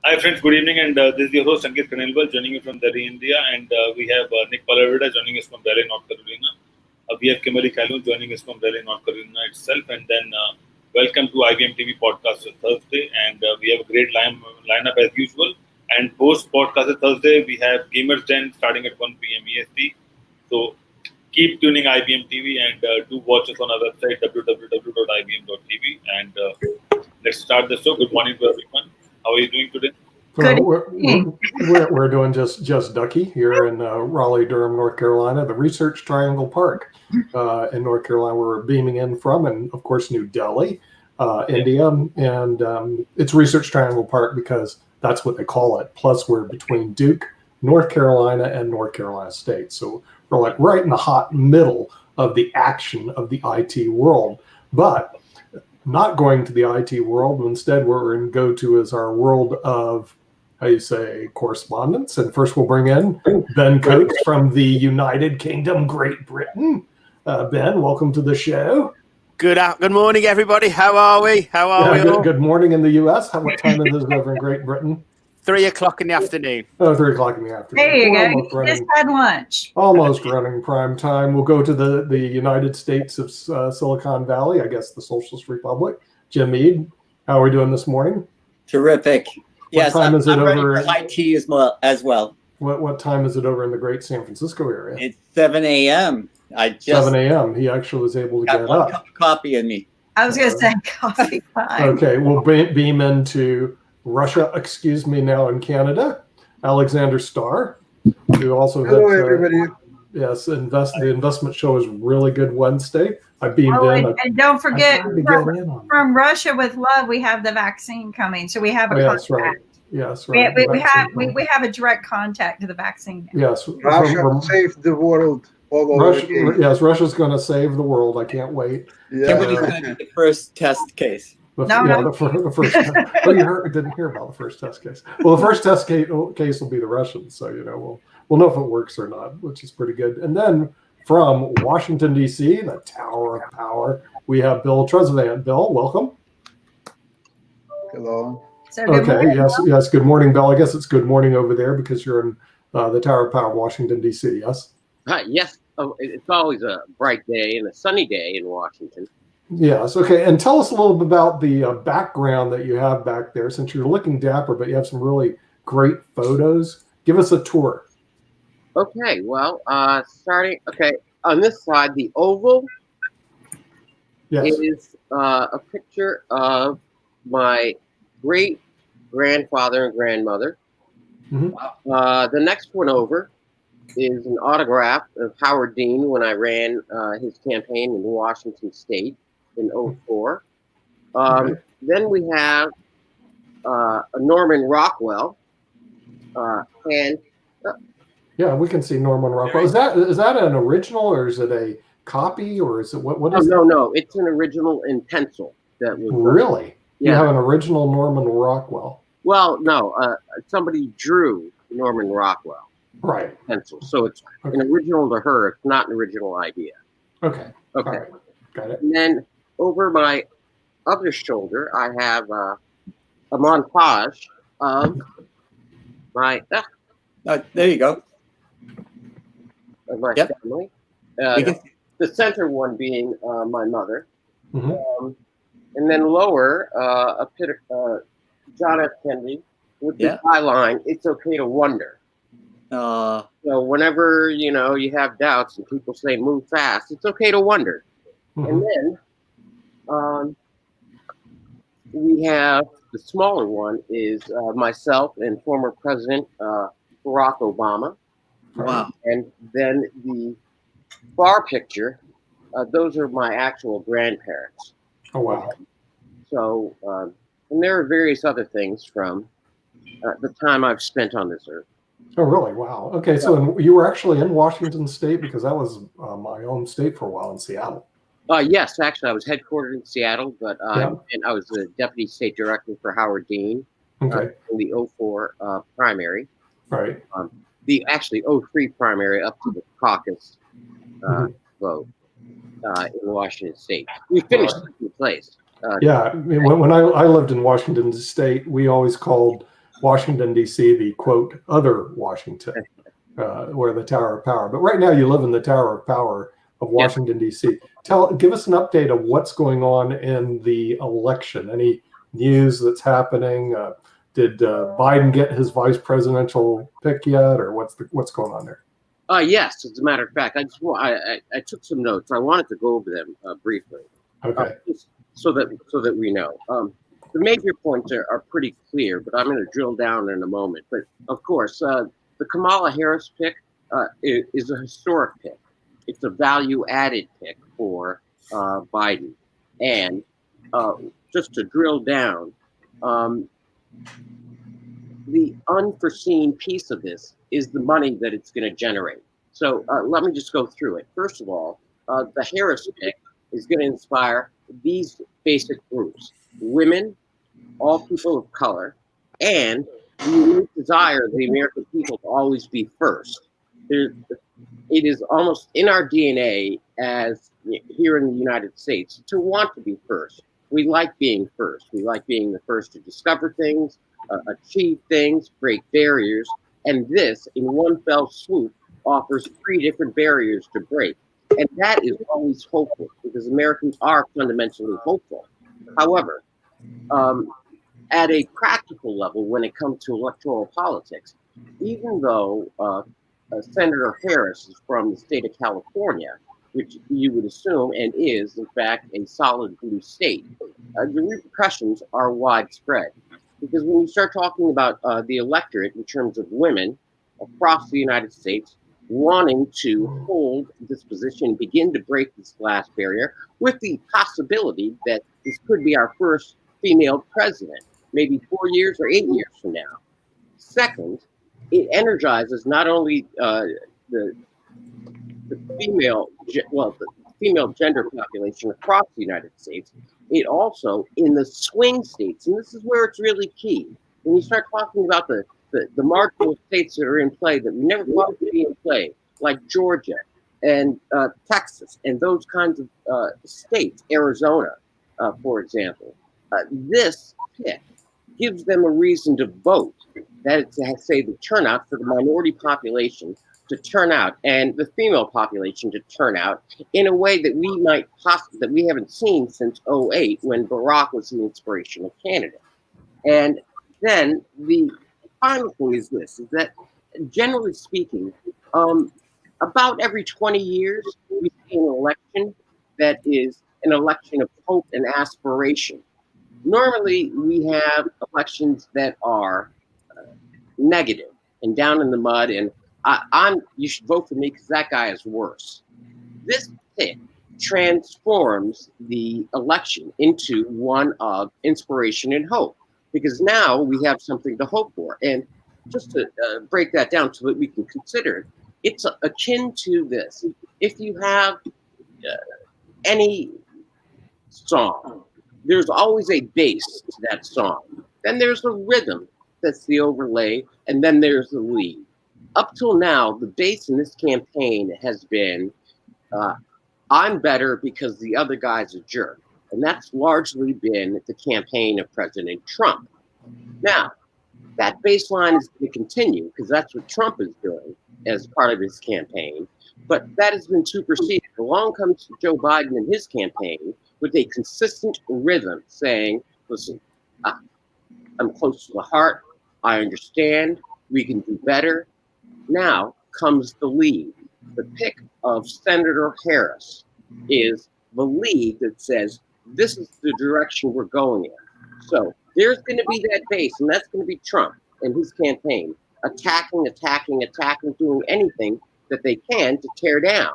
Hi friends, good evening, and this is your host Ankit joining you from Delhi, India, and we have Nick Palavida joining us from Delhi, North Carolina. We have Kimberly Calhoun joining us from Delhi, North Carolina itself, and then welcome to IBM TV podcast on Thursday, and we have a great lineup as usual. And post podcast Thursday, we have Gamers Den starting at 1 p.m. EST. So keep tuning IBM TV and do watch us on our website www.ibm.tv. And let's start the show. Good morning to everyone. How are you doing today? We're doing just Ducky here in Raleigh, Durham, North Carolina, the Research Triangle Park in North Carolina, where we're beaming in from, and of course New Delhi, India, and it's Research Triangle Park because that's what they call it. Plus, we're between Duke, North Carolina, and North Carolina State, so we're like right in the hot middle of the action of the IT world, but not going to the IT world. Instead, what we're going to go to is our world of, correspondence. And first we'll bring in Ben Coates from the United Kingdom, Great Britain. Ben, welcome to the show. Good morning, everybody. How are we? How are we all? Good morning in the U.S. What time is it over in Great Britain? 3 o'clock in the afternoon. Oh, 3 o'clock in the afternoon. There you go. You just had lunch. Almost running prime time. We'll go to the United States of Silicon Valley, I guess the Socialist Republic. Jim Mead, how are we doing this morning? Terrific. What time is it ready over? For IT as well. What time is it over in the great San Francisco area? It's 7 a.m. 7 a.m. He actually was able to got get one up. cup of coffee in me. I was going to say coffee time. Okay, we'll beam into Russia, now in Canada. Alexander Starr, who also Hello, everybody. Yes, the investment show is really good Wednesday. I beamed in. And don't forget, from Russia with Love, we have the vaccine coming. So we have a contact. Right. Yes, right. We have a direct contact to the vaccine. Yes. Russia saved the world all over again. Yes, Russia's going to save the world. I can't wait. Kimberly's going to be the first test case. The first. You didn't hear about the first test case. Well, the first test case will be the Russians, so we'll know if it works or not, which is pretty good. And then from Washington D.C., the Tower of Power, we have Bill Trezevant. Bill, welcome. Hello. So morning, yes. Good morning, Bill. I guess it's good morning over there because you're in the Tower of Power, Washington D.C. Yes. Yes. Oh, it's always a bright day and a sunny day in Washington. Yes. Okay. And tell us a little bit about the background that you have back there, since you're looking dapper, but you have some really great photos. Give us a tour. Okay. Well, starting. Okay. On this side, the oval is a picture of my great grandfather and grandmother. Mm-hmm. The next one over is an autograph of Howard Dean when I ran his campaign in Washington State in 2004. Then we have a Norman Rockwell. And yeah, we can see Norman Rockwell. Is that an original, or is it a copy, or is it what is it? No, it's an original in pencil. That was really. Yeah. You have an original Norman Rockwell. Well, no, somebody drew Norman Rockwell. Right. Pencil. So it's an original to her. It's not an original idea. Okay. Okay. Right. Got it. And then over my other shoulder, I have a montage of my. There you go. Of my family. The center one being my mother. Mm-hmm. And then lower, a pit of John F. Kennedy with the byline, "It's okay to wonder." So whenever, you have doubts and people say move fast, it's okay to wonder. Mm-hmm. And then we have the smaller one is myself and former President Barack Obama. Wow. And then the far picture, those are my actual grandparents. Oh, wow. So, and there are various other things from the time I've spent on this earth. Oh, really? Wow. Okay, so you were actually in Washington State, because that was my home state for a while in Seattle. Yes, actually, I was headquartered in Seattle, but and I was the deputy state director for Howard Dean in the 2004 primary. Right. The 2003 primary up to the caucus vote in Washington State. We finished second place. When I lived in Washington State, we always called Washington, D.C., the quote, other Washington, where the Tower of Power. But right now you live in the Tower of Power of Washington, D.C. Give us an update of what's going on in the election. Any news that's happening? Did Biden get his vice presidential pick yet, or what's going on there? Yes, as a matter of fact, I took some notes. I wanted to go over them briefly, Okay. so that we know. The major points are pretty clear, but I'm going to drill down in a moment. But of course, the Kamala Harris pick is a historic pick. It's a value-added pick for Biden, and just to drill down, the unforeseen piece of this is the money that it's going to generate. So let me just go through it. First of all, the Harris pick is going to inspire these basic groups: women, all people of color, and the unique desire of the American people to always be first. It is almost in our DNA as here in the United States to want to be first. We like being first. We like being the first to discover things, achieve things, break barriers, and this, in one fell swoop, offers 3 different barriers to break. And that is always hopeful, because Americans are fundamentally hopeful. However, at a practical level, when it comes to electoral politics, even though Senator Harris is from the state of California, which you would assume and is, in fact, a solid blue state, the repercussions are widespread. Because when you start talking about the electorate in terms of women across the United States wanting to hold this position, begin to break this glass barrier, with the possibility that this could be our first female president, maybe 4 years or 8 years from now. Second, it energizes not only the female gender population across the United States, it also in the swing states, and this is where it's really key. When you start talking about the marginal states that are in play that we never thought would be in play, like Georgia and Texas and those kinds of states, Arizona, for example, this pick gives them a reason to vote. That is to say, the turnout for the minority population to turn out and the female population to turn out in a way that we haven't seen since 2008, when Barack was an inspirational candidate. And then the final thing is this: is that generally speaking, about every 20 years we see an election that is an election of hope and aspiration. Normally, we have elections that are negative and down in the mud, and you should vote for me because that guy is worse. This pick transforms the election into one of inspiration and hope, because now we have something to hope for. And just to break that down so that we can consider it, it's akin to this. If you have any song, there's always a bass to that song. Then there's a rhythm that's the overlay, and then there's the lead. Up till now, the base in this campaign has been, I'm better because the other guy's a jerk. And that's largely been the campaign of President Trump. Now, that baseline is going to continue because that's what Trump is doing as part of his campaign. But that has been superseded. Along comes Joe Biden and his campaign with a consistent rhythm saying, listen, I'm close to the heart. I understand. We can do better. Now comes the lead. The pick of Senator Harris is the lead that says, this is the direction we're going in. So there's going to be that base, and that's going to be Trump and his campaign, attacking, doing anything that they can to tear down.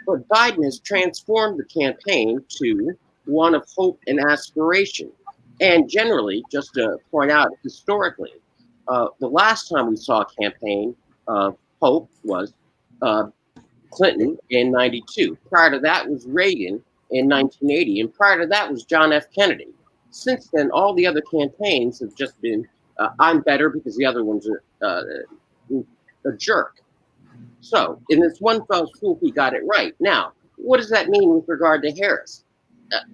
But Biden has transformed the campaign to one of hope and aspiration. And generally, just to point out historically, the last time we saw a campaign of hope was Clinton in 92. Prior to that was Reagan in 1980. And prior to that was John F. Kennedy. Since then, all the other campaigns have just been, I'm better because the other one's a jerk. So in this one fell swoop, he got it right. Now, what does that mean with regard to Harris?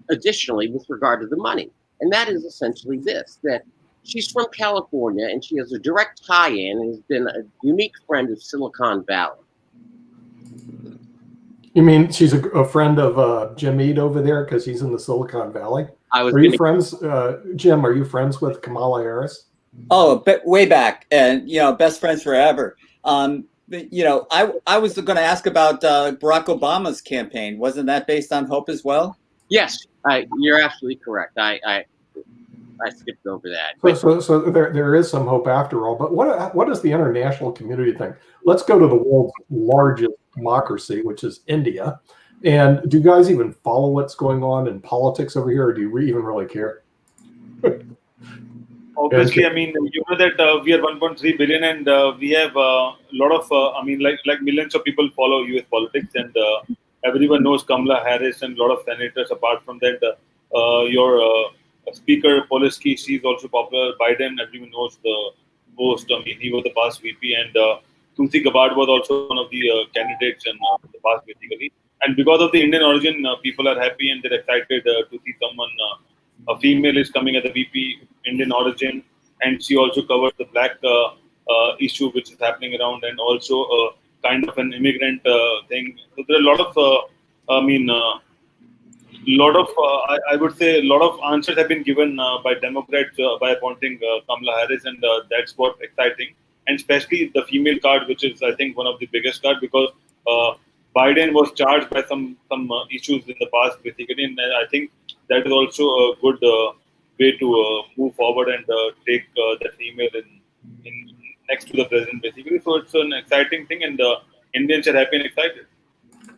Additionally, with regard to the money. And that is essentially this, that she's from California, and she has a direct tie-in and has been a unique friend of Silicon Valley. You mean she's a friend of Jim Eade over there because he's in the Silicon Valley? Are you friends, Jim? Are you friends with Kamala Harris? Oh, way back, and best friends forever. I was going to ask about Barack Obama's campaign. Wasn't that based on hope as well? Yes, you're absolutely correct. I skipped over that. So there is some hope after all. But what does the international community think? Let's go to the world's largest democracy, which is India. And do you guys even follow what's going on in politics over here, or do you even really care? Obviously, I mean, you know that we are 1.3 billion, and we have a lot of, like millions of people follow U.S. politics, and everyone knows Kamala Harris and a lot of senators. Apart from that, your Speaker Polsky, she's also popular. Biden, everyone knows the host. I mean, he was the past VP, and Tulsi Gabbard was also one of the candidates in the past, basically. And because of the Indian origin, people are happy and they're excited to see someone. A female is coming as a VP, Indian origin, and she also covers the black issue which is happening around, and also kind of an immigrant thing. So there are a lot of, I would say, a lot of answers have been given by Democrats by appointing Kamala Harris, and that's what's exciting. And especially the female card, which is, I think, one of the biggest cards, because Biden was charged by some issues in the past, basically, and I think that is also a good way to move forward and take the female in next to the president, basically. So it's an exciting thing, and Indians are happy and excited.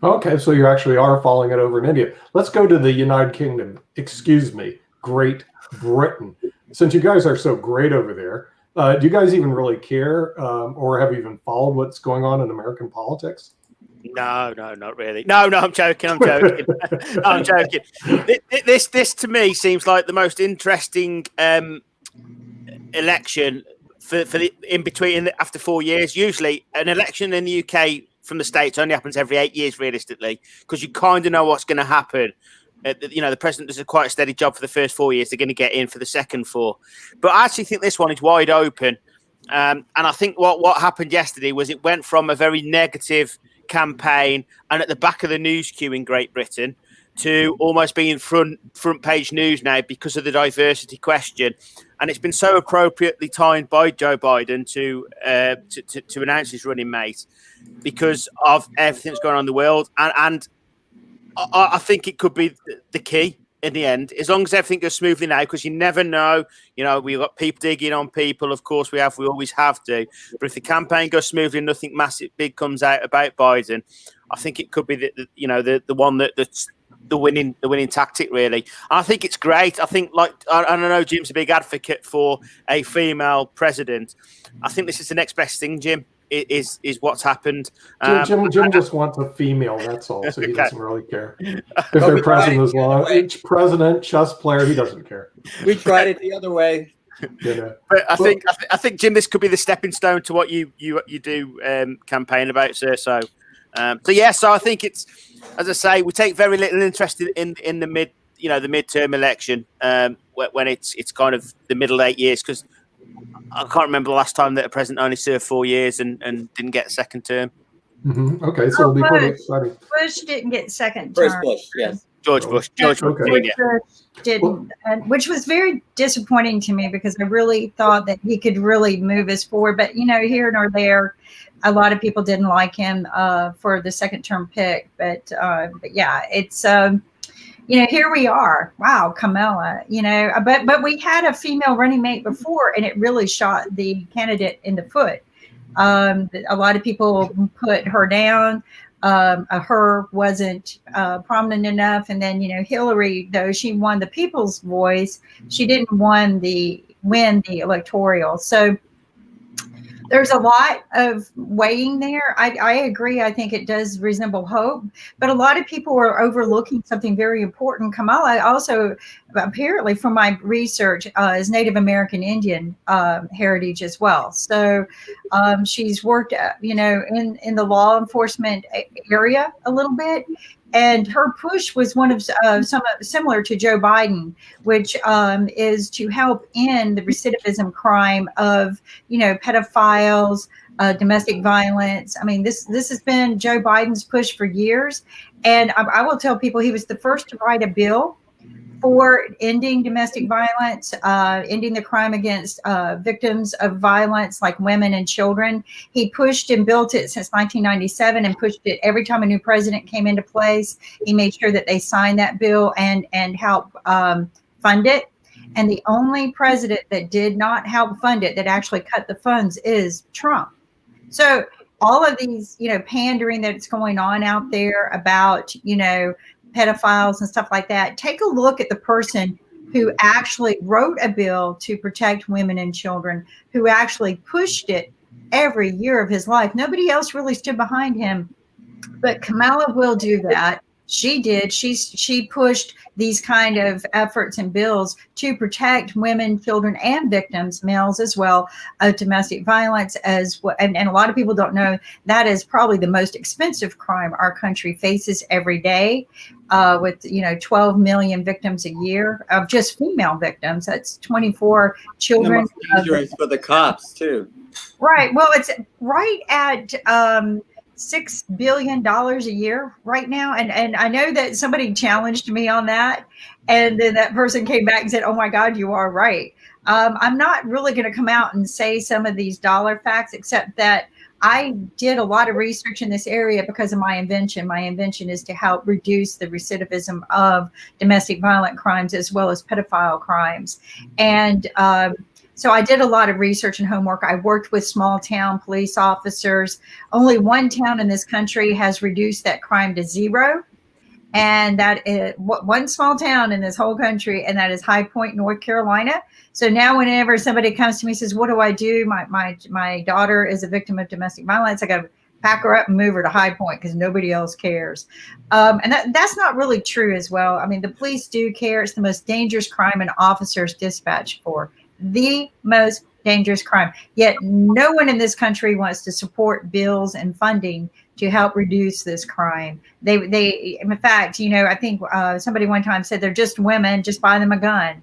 Okay, so you actually are following it over in India. Let's go to the United Kingdom. Excuse me, Great Britain. Since you guys are so great over there, do you guys even really care, or have you even followed what's going on in American politics? No, not really. No, I'm joking. I'm joking. This to me seems like the most interesting election for the in between after 4 years. Usually, an election in the UK from the States only happens every 8 years, realistically, because you kind of know what's going to happen. The president does quite a steady job for the first 4 years. They're going to get in for the second 4, but I actually think this one is wide open. And I think what happened yesterday was it went from a very negative campaign and at the back of the news queue in Great Britain to almost being front page news now because of the diversity question. And it's been so appropriately timed by Joe Biden to announce his running mate because of everything that's going on in the world. And I think it could be the key in the end, as long as everything goes smoothly now, because you never know. We've got people digging on people. Of course, we always have to. But if the campaign goes smoothly and nothing massive big comes out about Biden, I think it could be the one that's the winning tactic, really. And I think it's great. I think, I know Jim's a big advocate for a female president. I think this is the next best thing, Jim. Is what's happened. Jim just wants a female, that's all. So he doesn't really care. If their president is long, each president, chess player, he doesn't care. We tried it the other way. But I think Jim, this could be the stepping stone to what you do campaign about, sir. So I think it's, as I say, we take very little interest in the midterm election when it's kind of the middle 8 years, because I can't remember the last time that a president only served 4 years and didn't get a second term. Mm-hmm. Okay, so it'll be pretty exciting. Bush didn't get second term. First Bush, yes. George Bush. Okay. Didn't, which was very disappointing to me because I really thought that he could really move us forward. But, here nor there, a lot of people didn't like him for the second term pick. But yeah, it's... here we are. Wow, Kamala, but we had a female running mate before, and it really shot the candidate in the foot. A lot of people put her down. Her wasn't prominent enough. And then, Hillary, though she won the people's voice, she didn't win the electoral. So there's a lot of weighing there. I agree. I think it does resemble hope, but a lot of people are overlooking something very important. Kamala also, apparently from my research, is Native American Indian heritage as well. So she's worked, in the law enforcement area a little bit. And her push was one of some similar to Joe Biden, which is to help end the recidivism crime of, pedophiles, domestic violence. I mean, this has been Joe Biden's push for years. And I will tell people he was the first to write a bill for ending domestic violence, ending the crime against victims of violence like women and children. He pushed and built it since 1997 and pushed it every time a new president came into place. He made sure that they signed that bill and help fund it. And the only president that did not help fund it, that actually cut the funds, is Trump. So all of these, pandering that's going on out there about, pedophiles and stuff like that, take a look at the person who actually wrote a bill to protect women and children, who actually pushed it every year of his life. Nobody else really stood behind him, but Kamala will do that. She did. She pushed these kind of efforts and bills to protect women, children, and victims, males as well, of domestic violence. As well. And a lot of people don't know that is probably the most expensive crime our country faces every day, with 12 million victims a year of just female victims. That's 24 children. Dangerous for the cops too. Right. Well, it's right at $6 billion a year right now. And I know that somebody challenged me on that. And then that person came back and said, oh my God, you are right. I'm not really going to come out and say some of these dollar facts, except that I did a lot of research in this area because of my invention. My invention is to help reduce the recidivism of domestic violent crimes as well as pedophile crimes. And so I did a lot of research and homework. I worked with small town police officers. Only one town in this country has reduced that crime to zero. And that is one small town in this whole country, and that is High Point, North Carolina. So now whenever somebody comes to me and says, what do I do? My daughter is a victim of domestic violence. I got to pack her up and move her to High Point because nobody else cares. And that's not really true as well. I mean, the police do care. It's the most dangerous crime an officer's dispatched for. The most dangerous crime. Yet no one in this country wants to support bills and funding to help reduce this crime. They in fact, I think somebody one time said they're just women, just buy them a gun.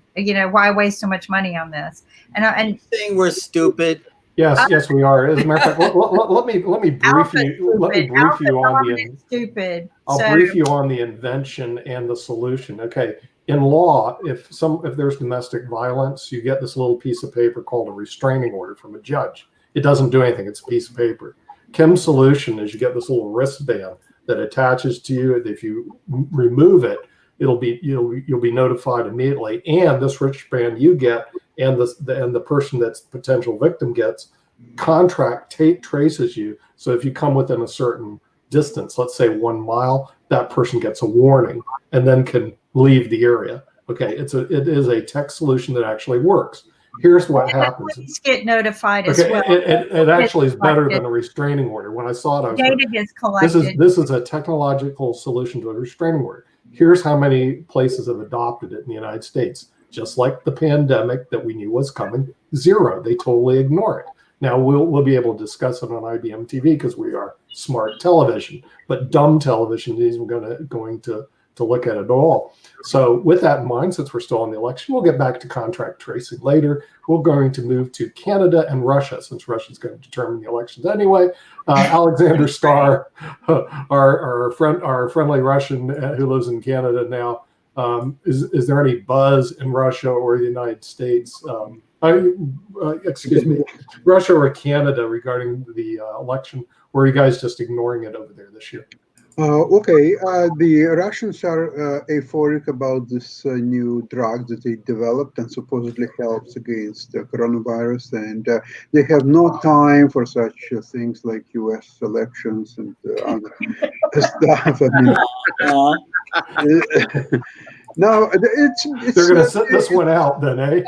Why waste so much money on this? And saying we're stupid. Yes, we are. As a matter of fact, let me brief you. Let me brief you on the stupid. I'll brief you on the invention and the solution. Okay. In law, if there's domestic violence, you get this little piece of paper called a restraining order from a judge. It doesn't do anything. It's a piece of paper. Kim's solution is you get this little wristband that attaches to you. If you remove it, you'll be notified immediately. And this wristband you get, and the person that's the potential victim gets, traces you. So if you come within a certain distance, let's say 1 mile, that person gets a warning and then can leave the area. Okay, it is a tech solution that actually works. Here's what happens. Police get notified as well. It actually is better than a restraining order. When I saw it, I was data gets collected. This is a technological solution to a restraining order. Here's how many places have adopted it in the United States. Just like the pandemic that we knew was coming, 0. They totally ignore it. Now we'll be able to discuss it on IBM TV because we are smart television, but dumb television isn't going to look at it all. So with that in mind, since we're still in the election, we'll get back to contract tracing later. We're going to move to Canada and Russia, since Russia's going to determine the elections anyway. Alexander Starr, our friendly Russian who lives in Canada now, is there any buzz in Russia or the United States? Excuse me, Russia or Canada regarding the election? Or are you guys just ignoring it over there this year? Okay, the Russians are euphoric about this new drug that they developed and supposedly helps against the coronavirus, and they have no time for such things like U.S. elections and other stuff. I mean, no, it's they're going to sit this one out then, eh?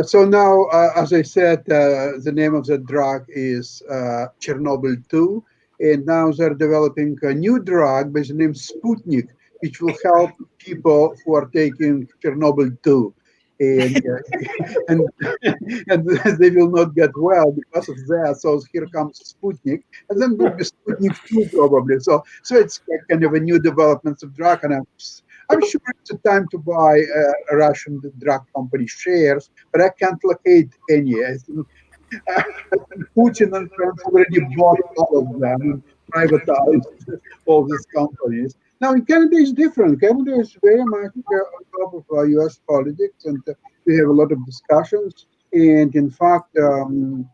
So now, as I said, the name of the drug is Chernobyl 2. And now they're developing a new drug by the name Sputnik, which will help people who are taking Chernobyl 2. And and they will not get well because of that. So here comes Sputnik, and then will be Sputnik 2 probably. So it's kind of a new development of drug, and I'm sure it's a time to buy a Russian drug company shares, but I can't locate any. I think Putin and France already bought all of them and privatized all these companies. Now, in Canada is different. Canada is very much on top of U.S. politics, and we have a lot of discussions. And in fact, I'm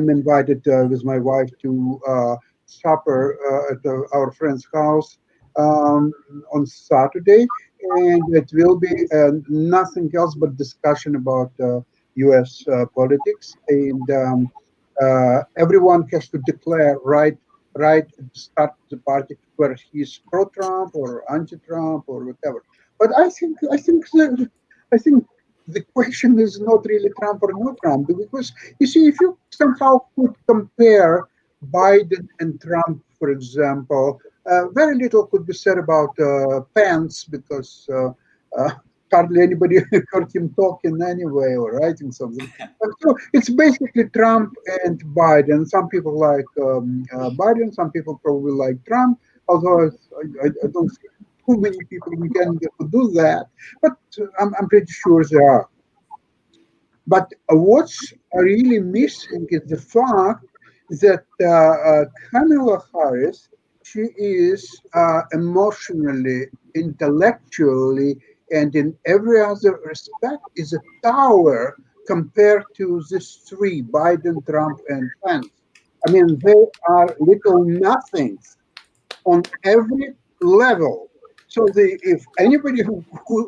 invited with my wife to supper at our friend's house on Saturday, and it will be nothing else but discussion about U.S. Politics, and everyone has to declare right at the start of the party whether he's pro-Trump or anti-Trump or whatever. But I think the question is not really Trump or not Trump, because you see, if you somehow could compare Biden and Trump, for example, very little could be said about Pence, because hardly anybody heard him talking anyway or writing something. So it's basically Trump and Biden. Some people like Biden, some people probably like Trump, although I don't see too many people in Canada who do that, but I'm pretty sure there are. But what's really missing is the fact that Kamala Harris, she is emotionally, intellectually, and in every other respect is a tower compared to these three, Biden, Trump, and Pence. I mean, they are little nothings on every level. So if anybody who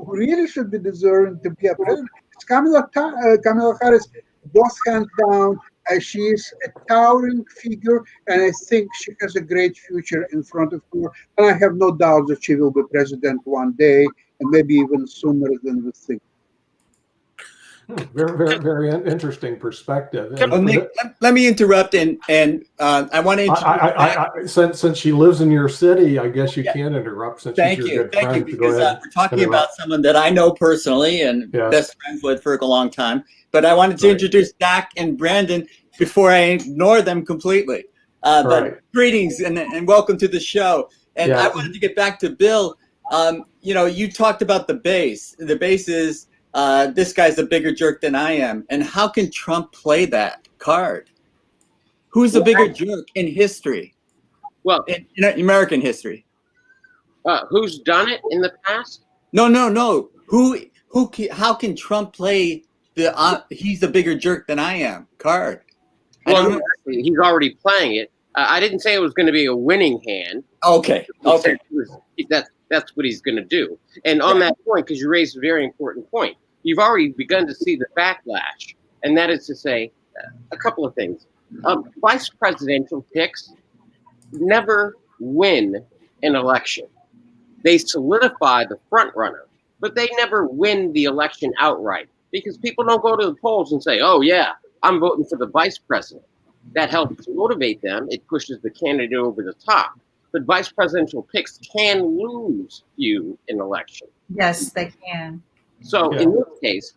really should be deserving to be a president, it's Kamala Harris, both hands down. She is a towering figure, and I think she has a great future in front of her. And I have no doubt that she will be president one day, and maybe even sooner than we think. Very, very interesting perspective. Nick, let me interrupt, and I want to introduce. Since she lives in your city, I guess you can interrupt. Since Thank she's you, your good thank you, friend. because we're talking about someone that I know personally and best friends with for a long time. But I wanted to introduce Zack and Brandon before I ignore them completely. But greetings and welcome to the show. And I wanted to get back to Bill. You talked about the base. The base is this guy's a bigger jerk than I am. And how can Trump play that card? Who's the bigger jerk in history? Well, in American history. Who's done it in the past? No. How can Trump play the he's the bigger jerk than I am card? Well, he's already playing it. I didn't say it was going to be a winning hand. Okay. That's what he's going to do. And on that point, because you raised a very important point, you've already begun to see the backlash, and that is to say a couple of things. Vice presidential picks never win an election. They solidify the front runner, but they never win the election outright, because people don't go to the polls and say, oh, yeah, I'm voting for the vice president. That helps motivate them. It pushes the candidate over the top. But vice presidential picks can lose you in election. Yes, they can. So in this case,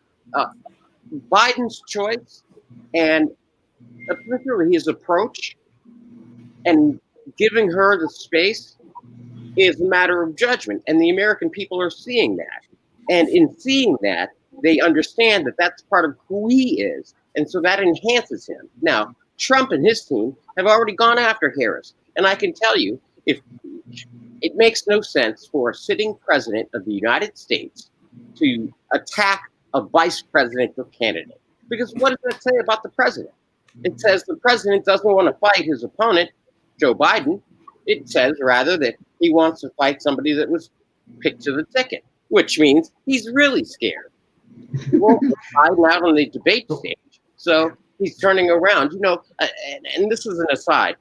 Biden's choice and particularly his approach and giving her the space is a matter of judgment. And the American people are seeing that. And in seeing that, they understand that that's part of who he is. And so that enhances him. Now, Trump and his team have already gone after Harris. And I can tell you, if it makes no sense for a sitting president of the United States to attack a vice presidential candidate. Because what does that say about the president? It says the president doesn't want to fight his opponent, Joe Biden. It says, rather, that he wants to fight somebody that was picked to the ticket, which means he's really scared. He won't put Biden out on the debate stage. So he's turning around. And this is an aside.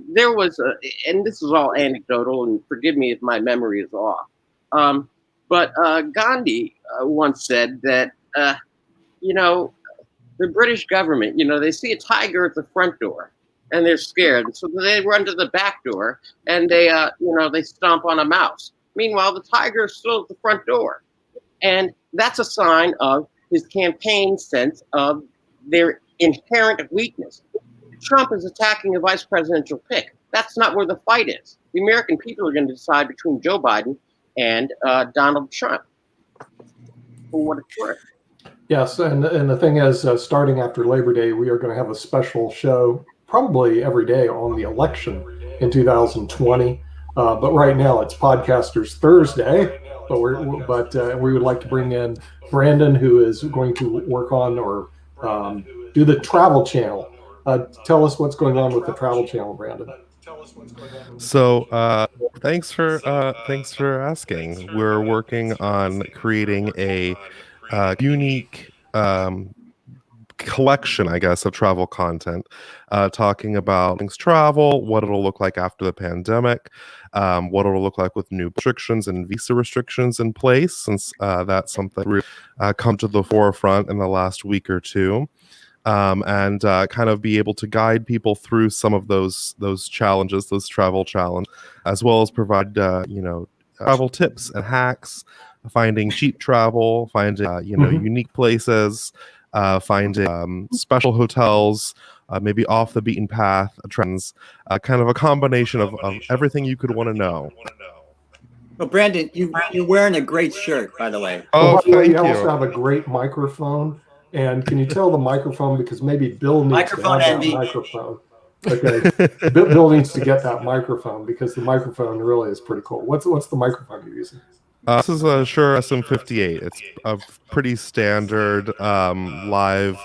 There was, and this is all anecdotal, and forgive me if my memory is off. But Gandhi once said that, the British government, they see a tiger at the front door and they're scared. So they run to the back door and they stomp on a mouse. Meanwhile, the tiger is still at the front door. And that's a sign of his campaign sense of their inherent weakness. Trump is attacking a vice presidential pick. That's not where the fight is. The American people are going to decide between Joe Biden and Donald Trump, for what it's worth. Yes, and the thing is, starting after Labor Day, we are going to have a special show, probably every day, on the election in 2020. But right now it's Podcasters Thursday. But we would like to bring in Brandon, who is going to work on or do the Travel Channel. Tell us what's going on with the Travel Channel, Brandon. So thanks for asking. We're working on creating a unique collection, I guess, of travel content, talking about things travel, what it'll look like after the pandemic, what it'll look like with new restrictions and visa restrictions in place, since that's something really come to the forefront in the last week or two. And kind of be able to guide people through some of those challenges, those travel challenges, as well as provide travel tips and hacks, finding cheap travel, finding unique places, finding special hotels, maybe off the beaten path trends, kind of a combination of everything you could want to know. Well, Brandon, you're wearing a great shirt, by the way. Oh, thank you. You also have a great microphone. And can you tell the microphone, because maybe Bill needs to have that microphone. Okay, Bill needs to get that microphone because the microphone really is pretty cool. What's the microphone you're using? This is a Shure SM58. It's a pretty standard live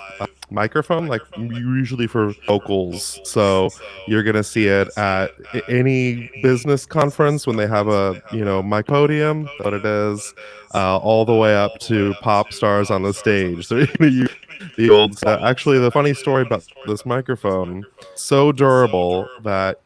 microphone, like usually for vocals. So you're gonna see it at any business conference when they have a mic podium. That's what it is, all the way up to pop stars on the stage. So the old stuff. Actually, the funny story about this microphone: so durable that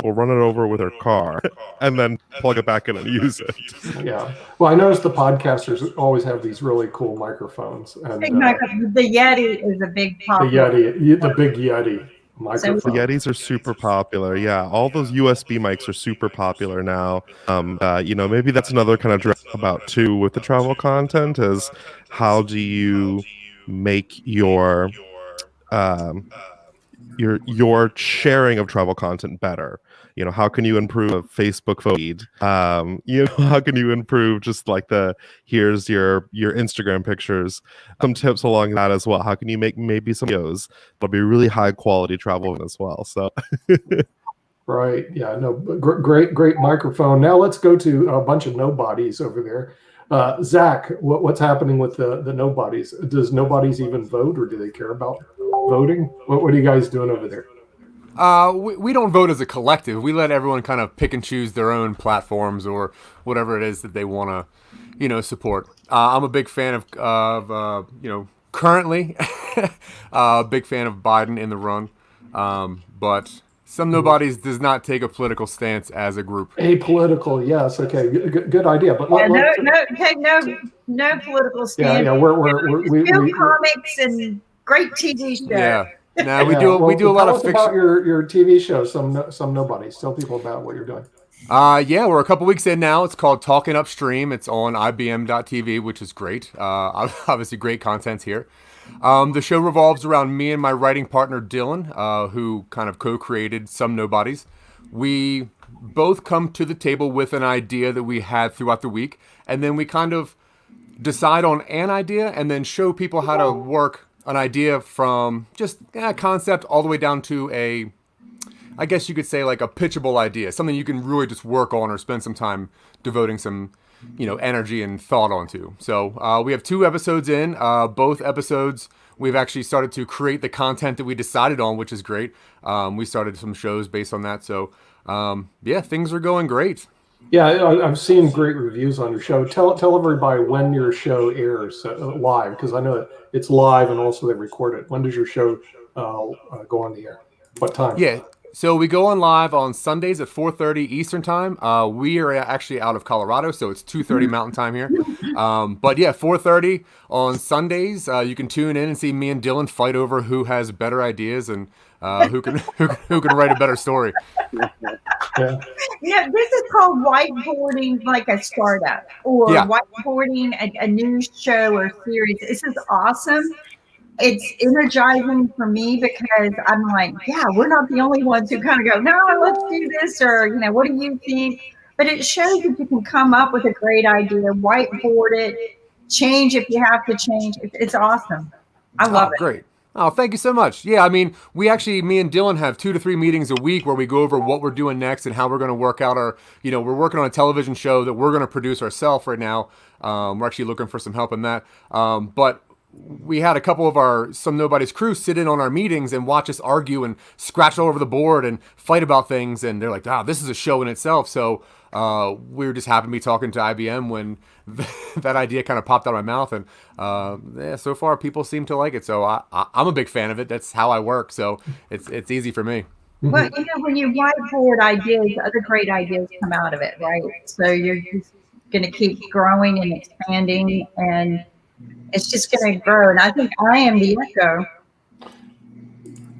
we'll run it over with our car and then plug it back in and use it. Yeah. Well, I noticed the podcasters always have these really cool microphones. And, big microphone. The Yeti is a big problem. The big Yeti microphone. The Yetis are super popular. Yeah. All those USB mics are super popular now. Maybe that's another kind of direct about too with the travel content is how do you make your sharing of travel content better? How can you improve a Facebook feed? How can you improve just like here's your Instagram pictures? Some tips along that as well. How can you make maybe some videos that'll be really high quality travel as well? So right, yeah, no, great microphone. Now let's go to a bunch of nobodies over there. Zack, what's happening with the nobodies? Does nobodies even vote, or do they care about voting? What are you guys doing over there? We don't vote as a collective. We let everyone kind of pick and choose their own platforms or whatever it is that they want to, support. I'm a big fan of currently, a big fan of Biden in the run. But some nobodies does not take a political stance as a group. Apolitical, yes. Okay, good idea. But no political stance. Yeah. We do comics and great TV shows. Yeah. No, we do a lot of fiction. Tell us about your TV show, some nobodies. Tell people about what you're doing. We're a couple weeks in now. It's called Talking Upstream. It's on IBM.TV, which is great. Obviously, great content here. The show revolves around me and my writing partner Dylan, who kind of co-created Some Nobodies. We both come to the table with an idea that we had throughout the week, and then we kind of decide on an idea and then show people how to work an idea from just a concept all the way down to I guess you could say like a pitchable idea, something you can really just work on or spend some time devoting some, energy and thought onto. So we have 2 episodes in. Both episodes, we've actually started to create the content that we decided on, which is great. We started some shows based on that. So things are going great. Yeah, I've seen great reviews on your show. Tell everybody when your show airs live, because I know it's live and also they record it. When does your show go on the air? What time? Yeah, so we go on live on Sundays at 4:30 Eastern time. We are actually out of Colorado, so it's 2:30 Mountain time here. 4:30 on Sundays. You can tune in and see me and Dylan fight over who has better ideas and who can write a better story. Yeah, this is called whiteboarding like a startup or whiteboarding a news show or series. This is awesome. it's energizing for me because I'm like, yeah, we're not the only ones who kind of go, no, let's do this, or what do you think? But it shows that you can come up with a great idea, whiteboard it, change if you have to change. It's awesome. I love it. Great. Oh, thank you so much. Yeah, I mean, me and Dylan have 2 to 3 meetings a week where we go over what we're doing next and how we're going to work out our, we're working on a television show that we're going to produce ourselves right now. We're actually looking for some help in that. But we had a couple of some Nobodies crew sit in on our meetings and watch us argue and scratch all over the board and fight about things. And they're like, this is a show in itself. So we were just happy to be talking to IBM when that idea kind of popped out of my mouth. And so far people seem to like it. So I'm a big fan of it. That's how I work. So it's easy for me. Well, when you whiteboard ideas, other great ideas come out of it, right? So you're just going to keep growing and expanding, and it's just going to grow. And I think I am the echo.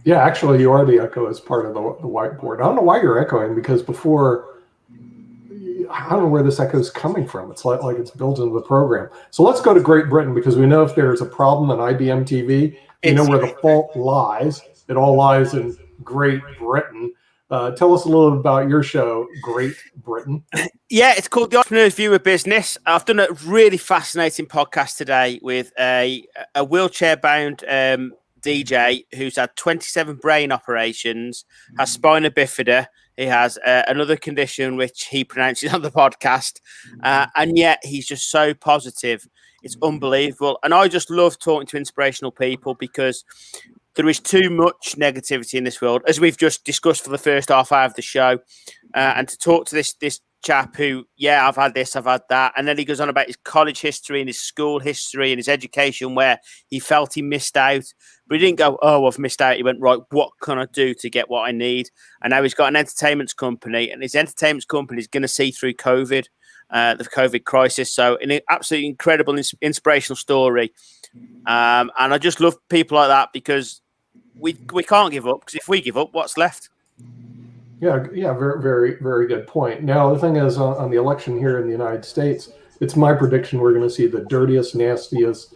Yeah, actually, you are the echo as part of the whiteboard. I don't know why you're echoing, because before, I don't know where this echo is coming from. It's like it's built into the program. So let's go to Great Britain, because we know if there's a problem in IBM TV, you know where the fault lies. It all lies in Great Britain. Tell us a little bit about your show, Great Britain. Yeah, it's called The Entrepreneur's View of Business. I've done a really fascinating podcast today with a wheelchair-bound DJ who's had 27 brain operations, has spina bifida. He has another condition which he pronounces on the podcast, and yet he's just so positive. It's unbelievable. And I just love talking to inspirational people, because there is too much negativity in this world, as we've just discussed for the first half hour of the show. And to talk to this chap who, I've had this, I've had that. And then he goes on about his college history and his school history and his education, where he felt he missed out. But he didn't go, I've missed out. He went, right, what can I do to get what I need? And now he's got an entertainment company, and his entertainment company is going to see through COVID, the COVID crisis. So an absolutely incredible, inspirational story. And I just love people like that, because we can't give up, because if we give up, what's left? Yeah, very, very, very good point. Now, the thing is, on the election here in the United States, it's my prediction we're going to see the dirtiest, nastiest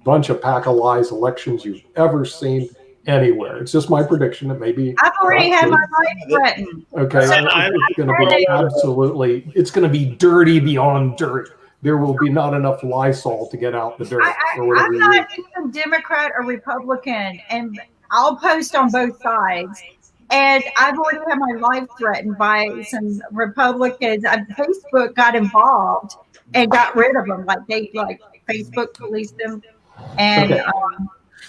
bunch of pack of lies elections you've ever seen anywhere. It's just my prediction. It may be. I've already had my life threatened. Okay, it's going to be absolutely. It's going to be dirty beyond dirt. There will be not enough Lysol to get out the dirt. I'm not even Democrat or Republican, and I'll post on both sides. And I've already had my life threatened by some Republicans. Facebook got involved and got rid of them. Facebook policed them. And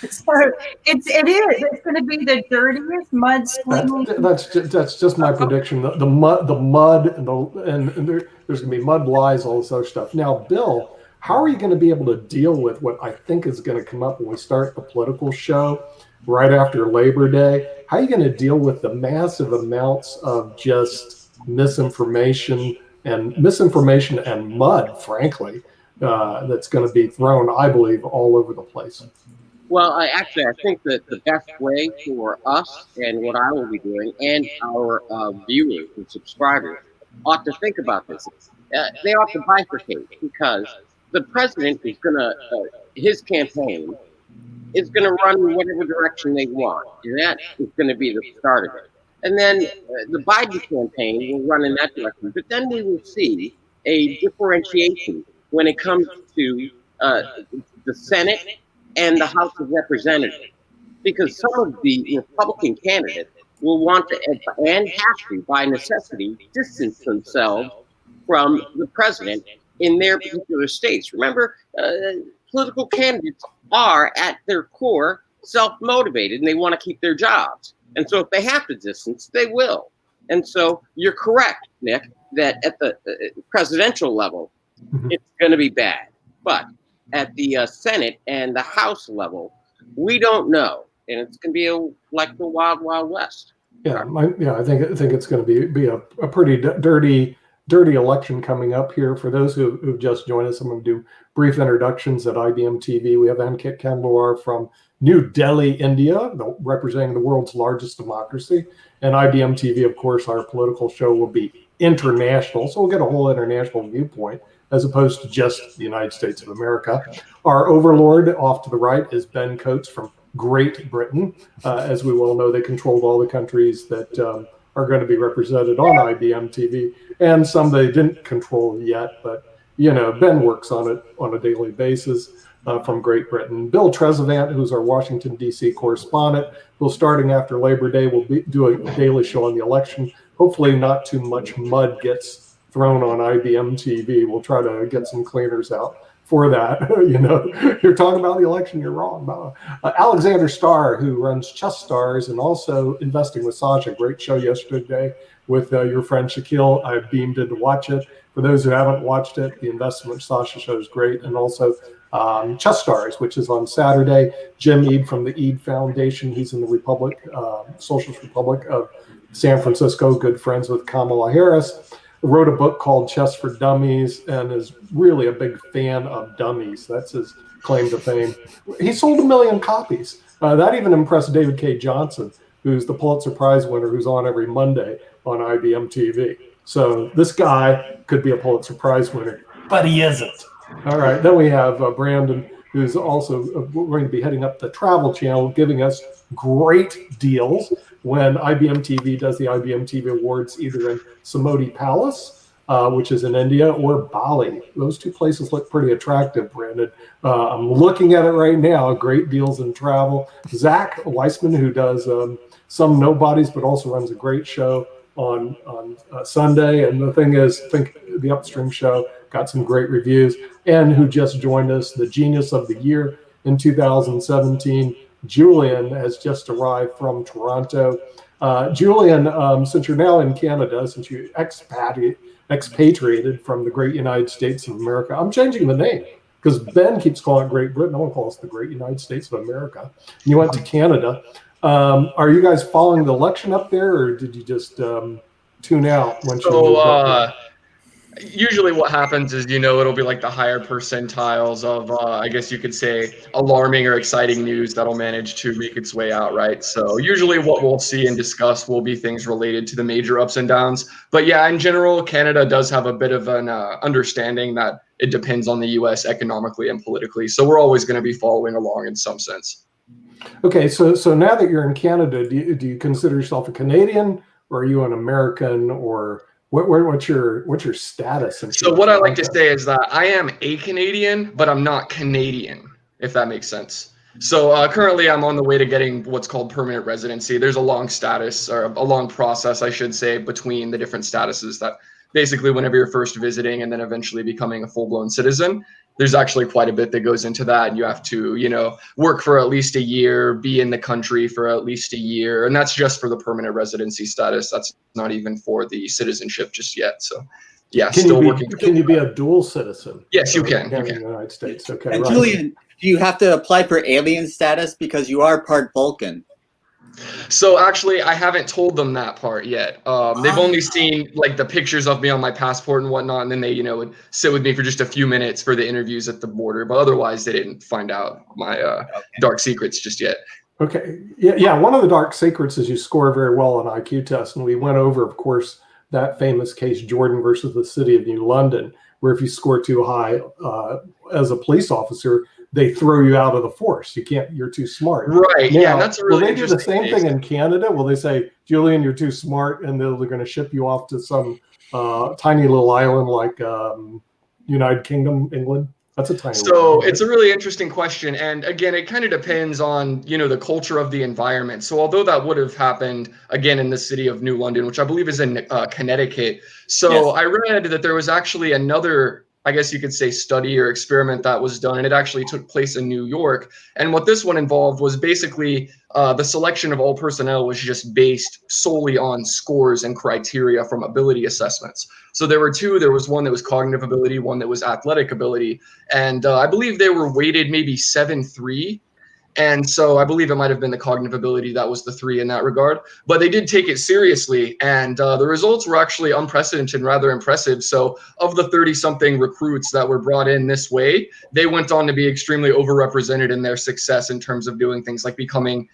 so it's going to be the dirtiest mudslinging. That's just my prediction. The mud, and there's going to be mud, lies, all this other stuff. Now, Bill, how are you going to be able to deal with what I think is going to come up when we start the political show right after Labor Day? How are you going to deal with the massive amounts of just misinformation and mud, frankly, that's going to be thrown, I believe, all over the place? Well, I think that the best way for us, and what I will be doing, and our viewers and subscribers ought to think about this. They ought to bifurcate, because the president is going to, his campaign is going to run whatever direction they want. And that is going to be the start of it. And then the Biden campaign will run in that direction. But then we will see a differentiation when it comes to the Senate and the House of Representatives. Because some of the Republican candidates will want to, and have to, by necessity, distance themselves from the president in their particular states. Remember, political candidates are at their core self-motivated, and they want to keep their jobs. And so if they have to distance, they will. And so you're correct, Nick, that at the presidential level, it's going to be bad. But at the Senate and the House level, we don't know. And it's going to be like the Wild Wild West. Yeah, I think it's going to be a pretty dirty election coming up here. For those who've just joined us, I'm going to do brief introductions at IBM TV. We have Ankit from New Delhi, India, representing the world's largest democracy. And IBM TV, of course, our political show will be international, so we'll get a whole international viewpoint. as opposed to just the United States of America. Our overlord off to the right is Ben Coates from Great Britain. As we well know, they controlled all the countries that are going to be represented on IBM TV, and some they didn't control yet, but Ben works on it on a daily basis from Great Britain. Bill Trezevant, who's our Washington, D.C. correspondent, who starting after Labor Day will do a daily show on the election. Hopefully not too much mud gets thrown on IBM TV. We'll try to get some cleaners out for that. You're talking about the election, you're wrong. Alexander Starr, who runs Chess Stars and also Investing with Sasha, great show yesterday with your friend Shaquille. I beamed in to watch it. For those who haven't watched it, the Investment with Sasha show is great. And also Chess Stars, which is on Saturday. Jim Eade from the Eade Foundation. He's in the Socialist Republic of San Francisco, good friends with Kamala Harris. Wrote a book called Chess for Dummies and is really a big fan of dummies. That's his claim to fame. He sold 1 million copies. That even impressed David K. Johnson, who's the Pulitzer Prize winner, who's on every Monday on IBM TV. So this guy could be a Pulitzer Prize winner, but he isn't. All right, then we have Brandon, who's also going to be heading up the Travel Channel, giving us great deals when IBM TV does the IBM TV Awards, either in Samoti Palace, which is in India, or Bali. Those two places look pretty attractive, Brandon. I'm looking at it right now. Great deals in travel. Zack Wiseman, who does some Nobodies, but also runs a great show on Sunday. And the thing is, I think the Upstream show got some great reviews, and who just joined us, the Genius of the Year in 2017. Julien has just arrived from Toronto. Julien, since you're now in Canada, since you expatriated from the great United States of America, I'm changing the name because Ben keeps calling it Great Britain. I want to call us the great United States of America. You went to Canada. Are you guys following the election up there, or did you just tune out once you moved up there? Usually what happens is, it'll be like the higher percentiles of, I guess you could say, alarming or exciting news that'll manage to make its way out, right? So usually what we'll see and discuss will be things related to the major ups and downs. But yeah, in general, Canada does have a bit of an understanding that it depends on the U.S. economically and politically. So we're always going to be following along in some sense. Okay, so now that you're in Canada, do you consider yourself a Canadian, or are you an American, or what's your status? So what I like to say is that I am a Canadian, but I'm not Canadian, if that makes sense. So currently I'm on the way to getting what's called permanent residency. There's a long status, or a long process, I should say, between the different statuses that basically whenever you're first visiting and then eventually becoming a full-blown citizen, there's actually quite a bit that goes into that. And you have to, work for at least a year, be in the country for at least a year. And that's just for the permanent residency status. That's not even for the citizenship just yet. So yeah, Can you be a dual citizen? Yes, you can. In the United States. Okay. And right. Julien, do you have to apply for alien status because you are part Vulcan? So actually, I haven't told them that part yet. They've only seen like the pictures of me on my passport and whatnot, and then they, would sit with me for just a few minutes for the interviews at the border. But otherwise, they didn't find out my dark secrets just yet. Okay. Yeah. One of the dark secrets is you score very well on IQ tests, and we went over, of course, that famous case Jordan versus the City of New London, where if you score too high as a police officer, they throw you out of the force. You're too smart. Right. Now, yeah, that's a really will they do the same thing in Canada? Will they say, Julien, you're too smart, and they're going to ship you off to some tiny little island like United Kingdom, England? That's a tiny So it's a really interesting question. And again, it kind of depends on, the culture of the environment. So although that would have happened, again, in the city of New London, which I believe is in Connecticut. So yes. I read that there was actually another, I guess you could say, study or experiment that was done, and it actually took place in New York. And what this one involved was basically the selection of all personnel was just based solely on scores and criteria from ability assessments. So there were two. There was one that was cognitive ability, one that was athletic ability. And I believe they were weighted maybe 7-3. And so I believe it might have been the cognitive ability that was the 3 in that regard. But they did take it seriously, and the results were actually unprecedented and rather impressive. So of the 30-something recruits that were brought in this way, they went on to be extremely overrepresented in their success in terms of doing things like becoming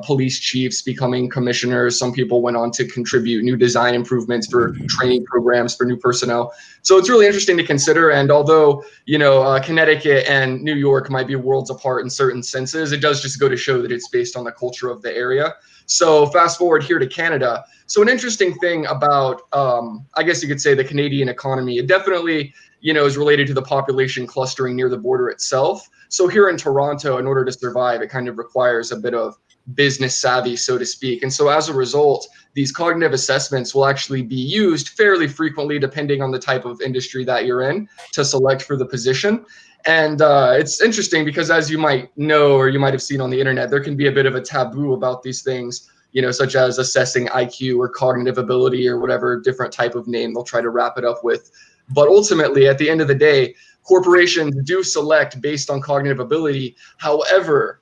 police chiefs, becoming commissioners. Some people went on to contribute new design improvements for training programs for new personnel. So it's really interesting to consider. And although, Connecticut and New York might be worlds apart in certain senses, it does just go to show that it's based on the culture of the area. So fast forward here to Canada. So an interesting thing about, I guess you could say, the Canadian economy, it definitely, is related to the population clustering near the border itself. So here in Toronto, in order to survive, it kind of requires a bit of business savvy, so to speak. And so as a result, these cognitive assessments will actually be used fairly frequently, depending on the type of industry that you're in, to select for the position. And it's interesting because, as you might know, or you might have seen on the internet, there can be a bit of a taboo about these things, such as assessing IQ or cognitive ability or whatever different type of name they'll try to wrap it up with. But ultimately, at the end of the day, corporations do select based on cognitive ability. However,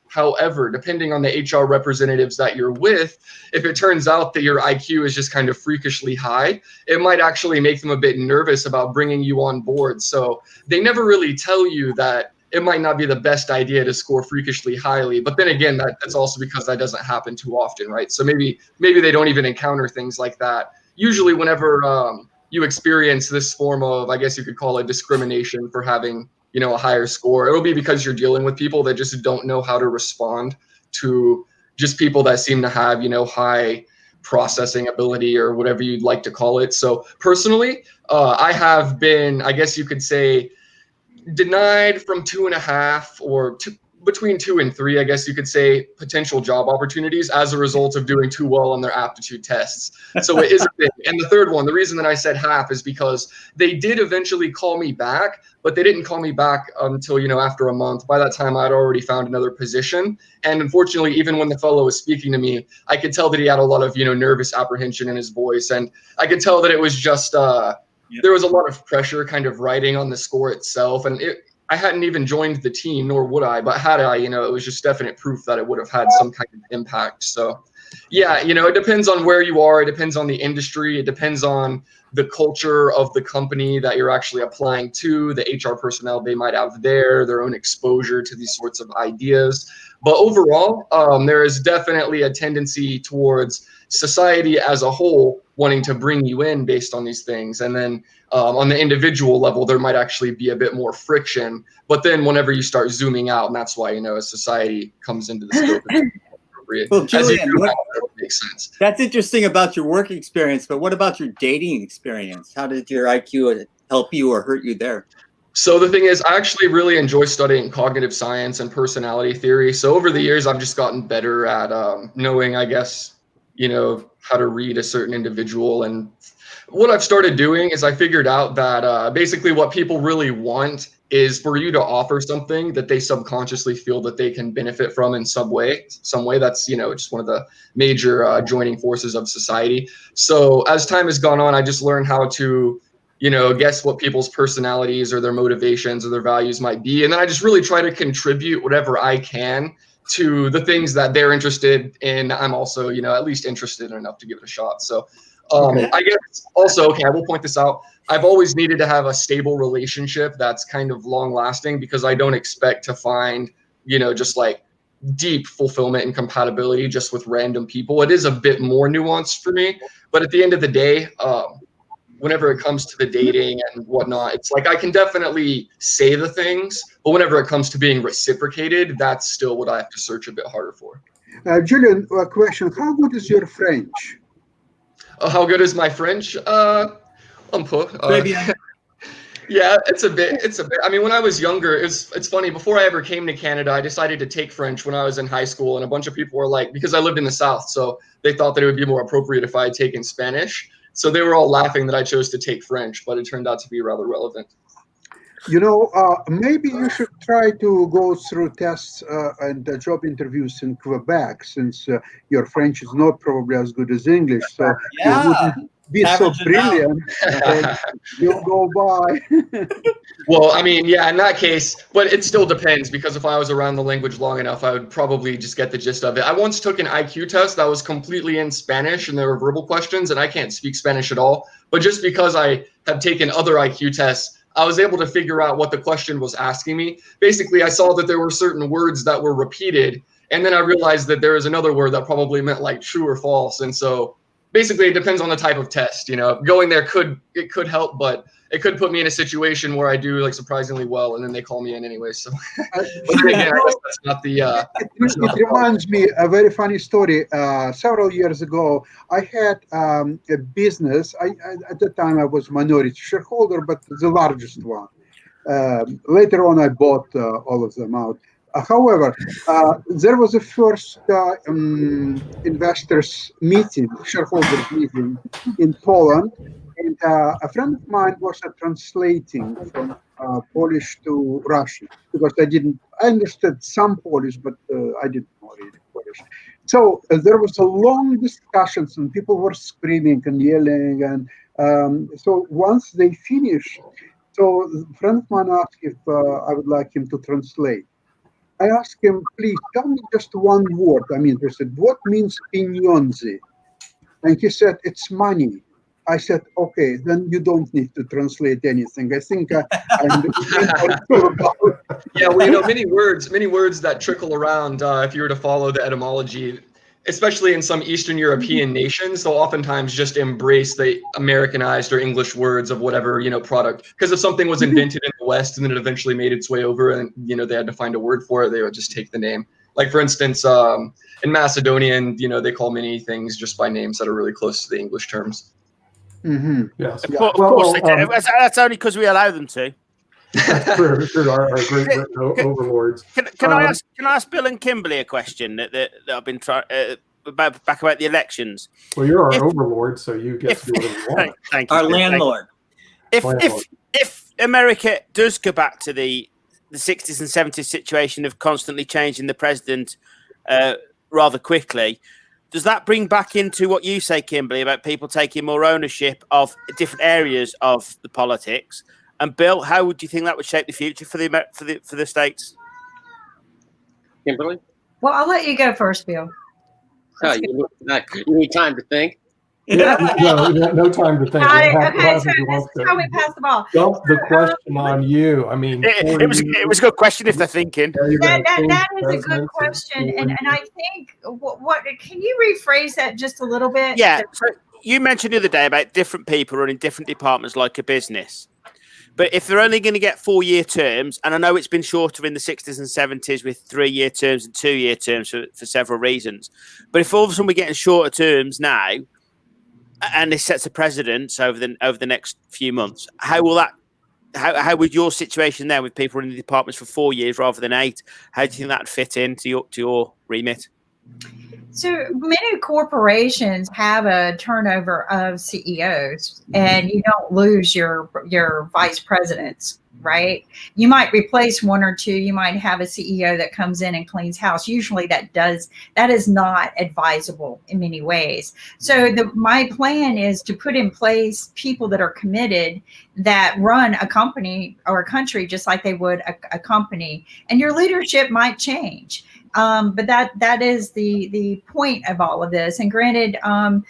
depending on the HR representatives that you're with, if it turns out that your IQ is just kind of freakishly high, it might actually make them a bit nervous about bringing you on board. So they never really tell you that it might not be the best idea to score freakishly highly. But then again, that's also because that doesn't happen too often, right? So maybe they don't even encounter things like that. Usually whenever you experience this form of, I guess you could call it, discrimination for having, a higher score, it'll be because you're dealing with people that just don't know how to respond to just people that seem to have, high processing ability or whatever you'd like to call it. So personally, I have been, I guess you could say, denied from 2.5 or between 2 and 3, I guess you could say, potential job opportunities as a result of doing too well on their aptitude tests. So it is a thing. And the third one, the reason that I said half is because they did eventually call me back, but they didn't call me back until, after a month. By that time, I'd already found another position. And unfortunately, even when the fellow was speaking to me, I could tell that he had a lot of, nervous apprehension in his voice. And I could tell that it was just, there was a lot of pressure kind of riding on the score itself. And I hadn't even joined the team, nor would I, but had I, it was just definite proof that it would have had some kind of impact. So yeah, it depends on where you are. It depends on the industry. It depends on the culture of the company that you're actually applying to, the HR personnel they might have there, their own exposure to these sorts of ideas. But overall, there is definitely a tendency towards society as a whole wanting to bring you in based on these things. And then on the individual level, there might actually be a bit more friction. But then whenever you start zooming out, and that's why, a society comes into the scope of appropriate. Well, Julien, that makes sense. That's interesting about your work experience, but what about your dating experience? How did your IQ help you or hurt you there? So the thing is, I actually really enjoy studying cognitive science and personality theory. So over the years, I've just gotten better at knowing, I guess, how to read a certain individual. And what I've started doing is I figured out that basically what people really want is for you to offer something that they subconsciously feel that they can benefit from in some way. That's, just one of the major joining forces of society. So as time has gone on, I just learned how to, guess what people's personalities or their motivations or their values might be. And then I just really try to contribute whatever I can to the things that they're interested in. I'm also, at least interested enough to give it a shot. So I guess also, I will point this out. I've always needed to have a stable relationship that's kind of long lasting, because I don't expect to find, just like deep fulfillment and compatibility just with random people. It is a bit more nuanced for me, but at the end of the day, whenever it comes to the dating and whatnot, it's like I can definitely say the things, but whenever it comes to being reciprocated, that's still what I have to search a bit harder for. Julien, a question. How good is your French? How good is my French? Un peu. Yeah, it's a bit. I mean, when I was younger, it's funny. Before I ever came to Canada, I decided to take French when I was in high school, and a bunch of people were like, because I lived in the South, so they thought that it would be more appropriate if I had taken Spanish. So they were all laughing that I chose to take French, but it turned out to be rather relevant. Maybe you should try to go through tests and job interviews in Quebec, since your French is not probably as good as English. So be so brilliant, and you'll go by. Well, I mean, yeah, in that case, but it still depends, because if I was around the language long enough, I would probably just get the gist of it. I once took an IQ test that was completely in Spanish, and there were verbal questions, and I can't speak Spanish at all. But just because I have taken other IQ tests, I was able to figure out what the question was asking me. Basically, I saw that there were certain words that were repeated, and then I realized that there was another word that probably meant like true or false. And so basically it depends on the type of test. Going there could help, but it could put me in a situation where I do like surprisingly well, and then they call me in anyway. So again, I guess that's not the it reminds me a very funny story. Several years ago, I had a business. At the time I was minority shareholder, but the largest one. Later on, I bought all of them out. However, there was a first investors meeting, shareholders meeting in Poland, and a friend of mine was translating from Polish to Russian, because I understood some Polish, but I didn't know really Polish. So there was a long discussions, and people were screaming and yelling, and so once they finished, so a friend of mine asked if I would like him to translate. I asked him, please tell me just one word. I'm interested. What means pieniądze? And he said, it's money. I said, okay, then you don't need to translate anything. I think I understand about. Yeah, well, many words that trickle around, if you were to follow the etymology, especially in some Eastern European nations, they'll oftentimes just embrace the Americanized or English words of whatever, product. Because if something was invented in the West and then it eventually made its way over and, they had to find a word for it, they would just take the name. Like, for instance, in Macedonian, they call many things just by names that are really close to the English terms. Mm-hmm. Yes. Of course they do. That's only because we allow them to. That's true. Our great overlords. Can I ask Bill and Kimberly a question that I've been trying about the elections? Well, you're our overlord, so you get to do whatever you want. Thank you. Our landlord. If America does go back to the 60s and 70s situation of constantly changing the president rather quickly, does that bring back into what you say, Kimberly, about people taking more ownership of different areas of the politics? And Bill, how would you think that would shape the future for the states? Kimberly? Well, I'll let you go first, Bill. You need time to think. Yeah, no time to think. Okay, so this is how we pass the ball. Dump the question on you. I mean, it was a good question if they're thinking. That is a good question, and I think what can you rephrase that just a little bit? Yeah. So you mentioned the other day about different people running different departments like a business. But if they're only going to get 4-year terms, and I know it's been shorter in the 60s and 70s with 3-year terms and 2-year terms for several reasons. But if all of a sudden we're getting shorter terms now, and this sets a precedent over the next few months, how would your situation there with people running the departments for 4 years rather than 8? How do you think that fit into your remit? So many corporations have a turnover of CEOs, and you don't lose your vice presidents, right? You might replace one or two. You might have a CEO that comes in and cleans house. Usually that is not advisable in many ways. So my plan is to put in place people that are committed, that run a company or a country just like they would a company, and your leadership might change. But that is the point of all of this. And granted, I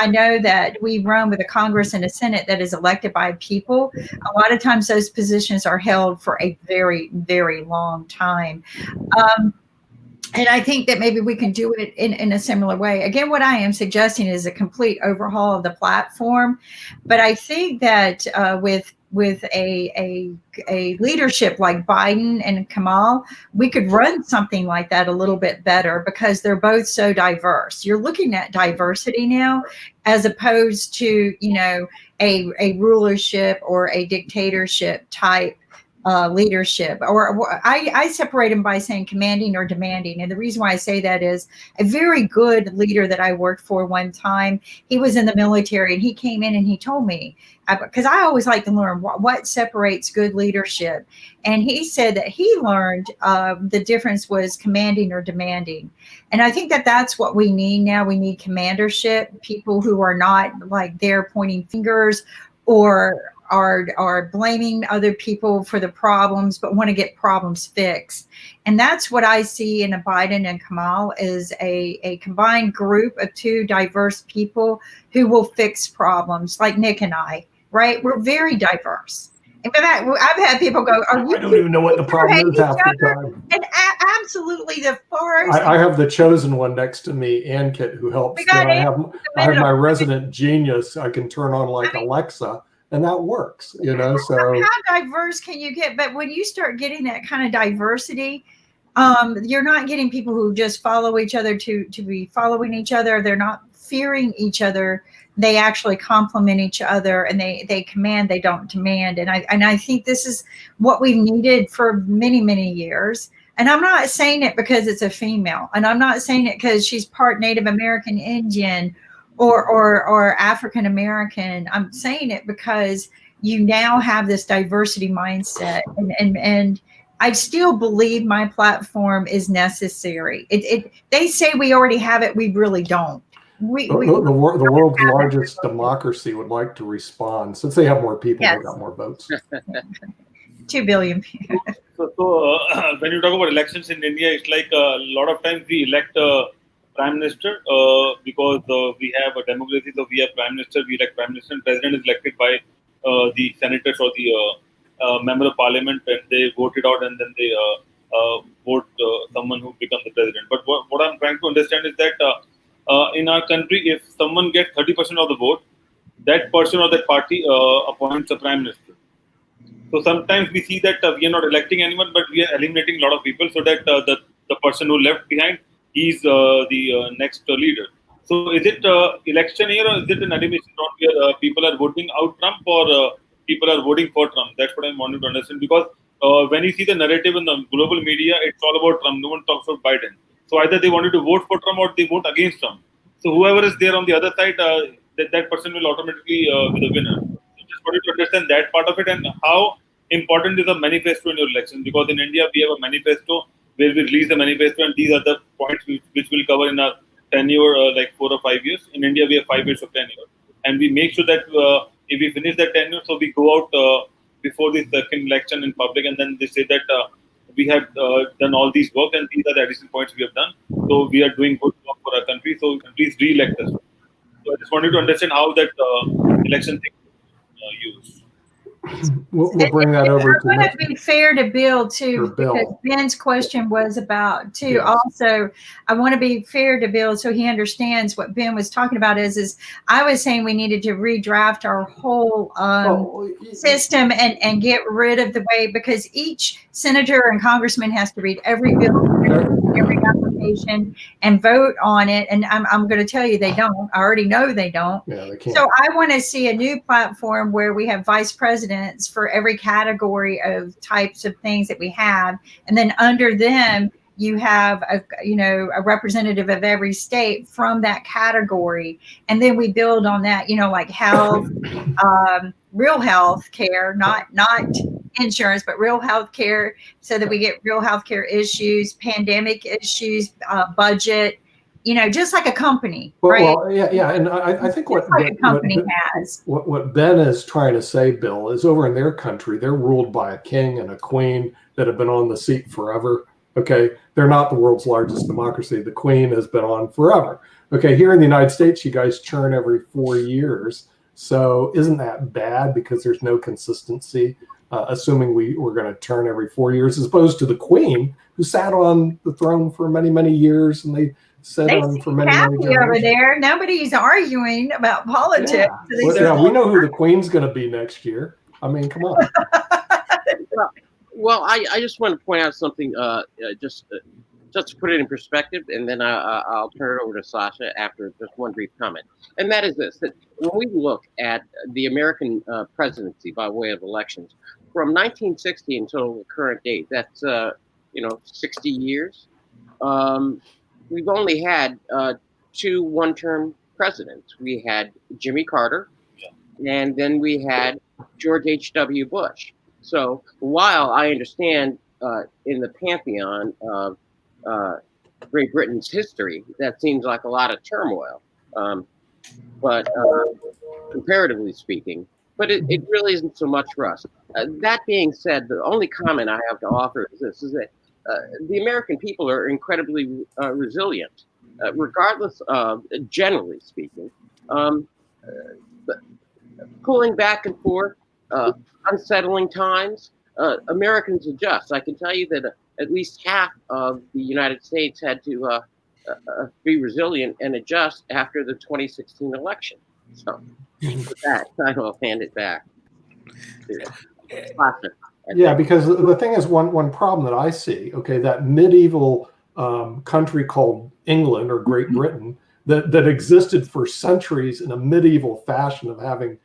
know that we run with a Congress and a Senate that is elected by people. A lot of times those positions are held for a very, very long time. And I think that maybe we can do it in a similar way. Again, what I am suggesting is a complete overhaul of the platform. But I think that with a leadership like Biden and Kamala, we could run something like that a little bit better, because they're both so diverse. You're looking at diversity now, as opposed to, a rulership or a dictatorship type leadership, or I separate them by saying commanding or demanding. And the reason why I say that is a very good leader that I worked for one time, he was in the military, and he came in and he told me, because I always like to learn what separates good leadership. And he said that he learned the difference was commanding or demanding. And I think that that's what we need now. We need commandership, people who are not like there pointing fingers or are blaming other people for the problems, but want to get problems fixed. And that's what I see in a Biden and Kamala is a combined group of two diverse people who will fix problems, like Nick and I, right? We're very diverse. In fact, I've had people go, I don't even know what the problem is half the time. And absolutely the forest. I have the chosen one next to me, Ankit, who helps. I have my resident genius I can turn on like Alexa, and that works, you know. So how diverse can you get? But when you start getting that kind of diversity, you're not getting people who just follow each other to be following each other. They're not fearing each other. They actually complement each other, and they command, they don't demand. And I think this is what we've needed for many, many years. And I'm not saying it because it's a female, and I'm not saying it because she's part Native American Indian or African American. I'm saying it because you now have this diversity mindset, and I still believe my platform is necessary. They say we already have it. We really don't. The world's largest democracy would like to respond. Since they have more people, yes. They got more votes. 2 billion people. So when you talk about elections in India, it's like a lot of times we elect a prime minister because we have a democracy. So we have prime minister, we elect prime minister, and president is elected by the senators or the member of parliament, and they vote it out, and then they vote someone who becomes the president. But what I'm trying to understand is that in our country, if someone gets 30% of the vote, that person or that party appoints a prime minister. So sometimes we see that we are not electing anyone, but we are eliminating a lot of people, so that the person who left behind, he's the next leader. So is it election year, or is it an elimination round where people are voting out Trump, or people are voting for Trump? That's what I wanted to understand, because when you see the narrative in the global media, it's all about Trump. No one talks about Biden. So either they wanted to vote for Trump or they vote against Trump. So whoever is there on the other side, that person will automatically be the winner. So just wanted to understand that part of it, and how important is a manifesto in your election. Because in India, we have a manifesto where we release the manifesto, and these are the points which we'll cover in our tenure, like 4 or 5 years. In India, we have 5 years of tenure. And we make sure that if we finish that tenure, so we go out before the second election in public, and then they say that we have done all these work, and these are the additional points we have done. So we are doing good work for our country. So please re-elect us. So I just wanted to understand how that election thing is used. We'll bring that over. I want to be fair to Bill too, because Ben's question was about too. Yes. Also, I want to be fair to Bill so he understands what Ben was talking about. Is I was saying we needed to redraft our whole system and get rid of the way, because each senator and congressman has to read every bill, every application, and vote on it. And I'm going to tell you they don't. I already know they don't. Yeah, they can't. So I want to see a new platform where we have vice presidents for every category of types of things that we have, and then under them you have a representative of every state from that category, and then we build on that, like health, real health care, not insurance, but real health care, so that we get real health care issues, pandemic issues, budget, just like a company, right? Well, yeah, and I think what a company has. What Ben is trying to say, Bill, is over in their country, they're ruled by a king and a queen that have been on the seat forever. Okay, they're not the world's largest democracy. The queen has been on forever. Okay, here in the United States, you guys churn every 4 years. So isn't that bad, because there's no consistency? Assuming we're going to turn every 4 years, as opposed to the queen, who sat on the throne for many, many years, and they sat on for many, many generations. Over there, nobody's arguing about politics. Yeah, we know who the queen's going to be next year. I mean, come on. Well, I just want to point out something, just just to put it in perspective, and then I'll turn it over to Sasha after just one brief comment. And that is this, that when we look at the American presidency by way of elections, from 1960 until the current date, that's, 60 years, we've only had 2 one-term presidents. We had Jimmy Carter, and then we had George H.W. Bush. So while I understand in the pantheon of Great Britain's history, that seems like a lot of turmoil, but comparatively speaking, but it really isn't so much for us. That being said, the only comment I have to offer is this, is that the American people are incredibly resilient, regardless of, generally speaking, pulling back and forth, unsettling times, Americans adjust. I can tell you that at least half of the United States had to be resilient and adjust after the 2016 election. So with that, I'll hand it back to Yeah, because the thing is, one problem that I see, okay, that medieval country called England or Great Britain that existed for centuries in a medieval fashion of having,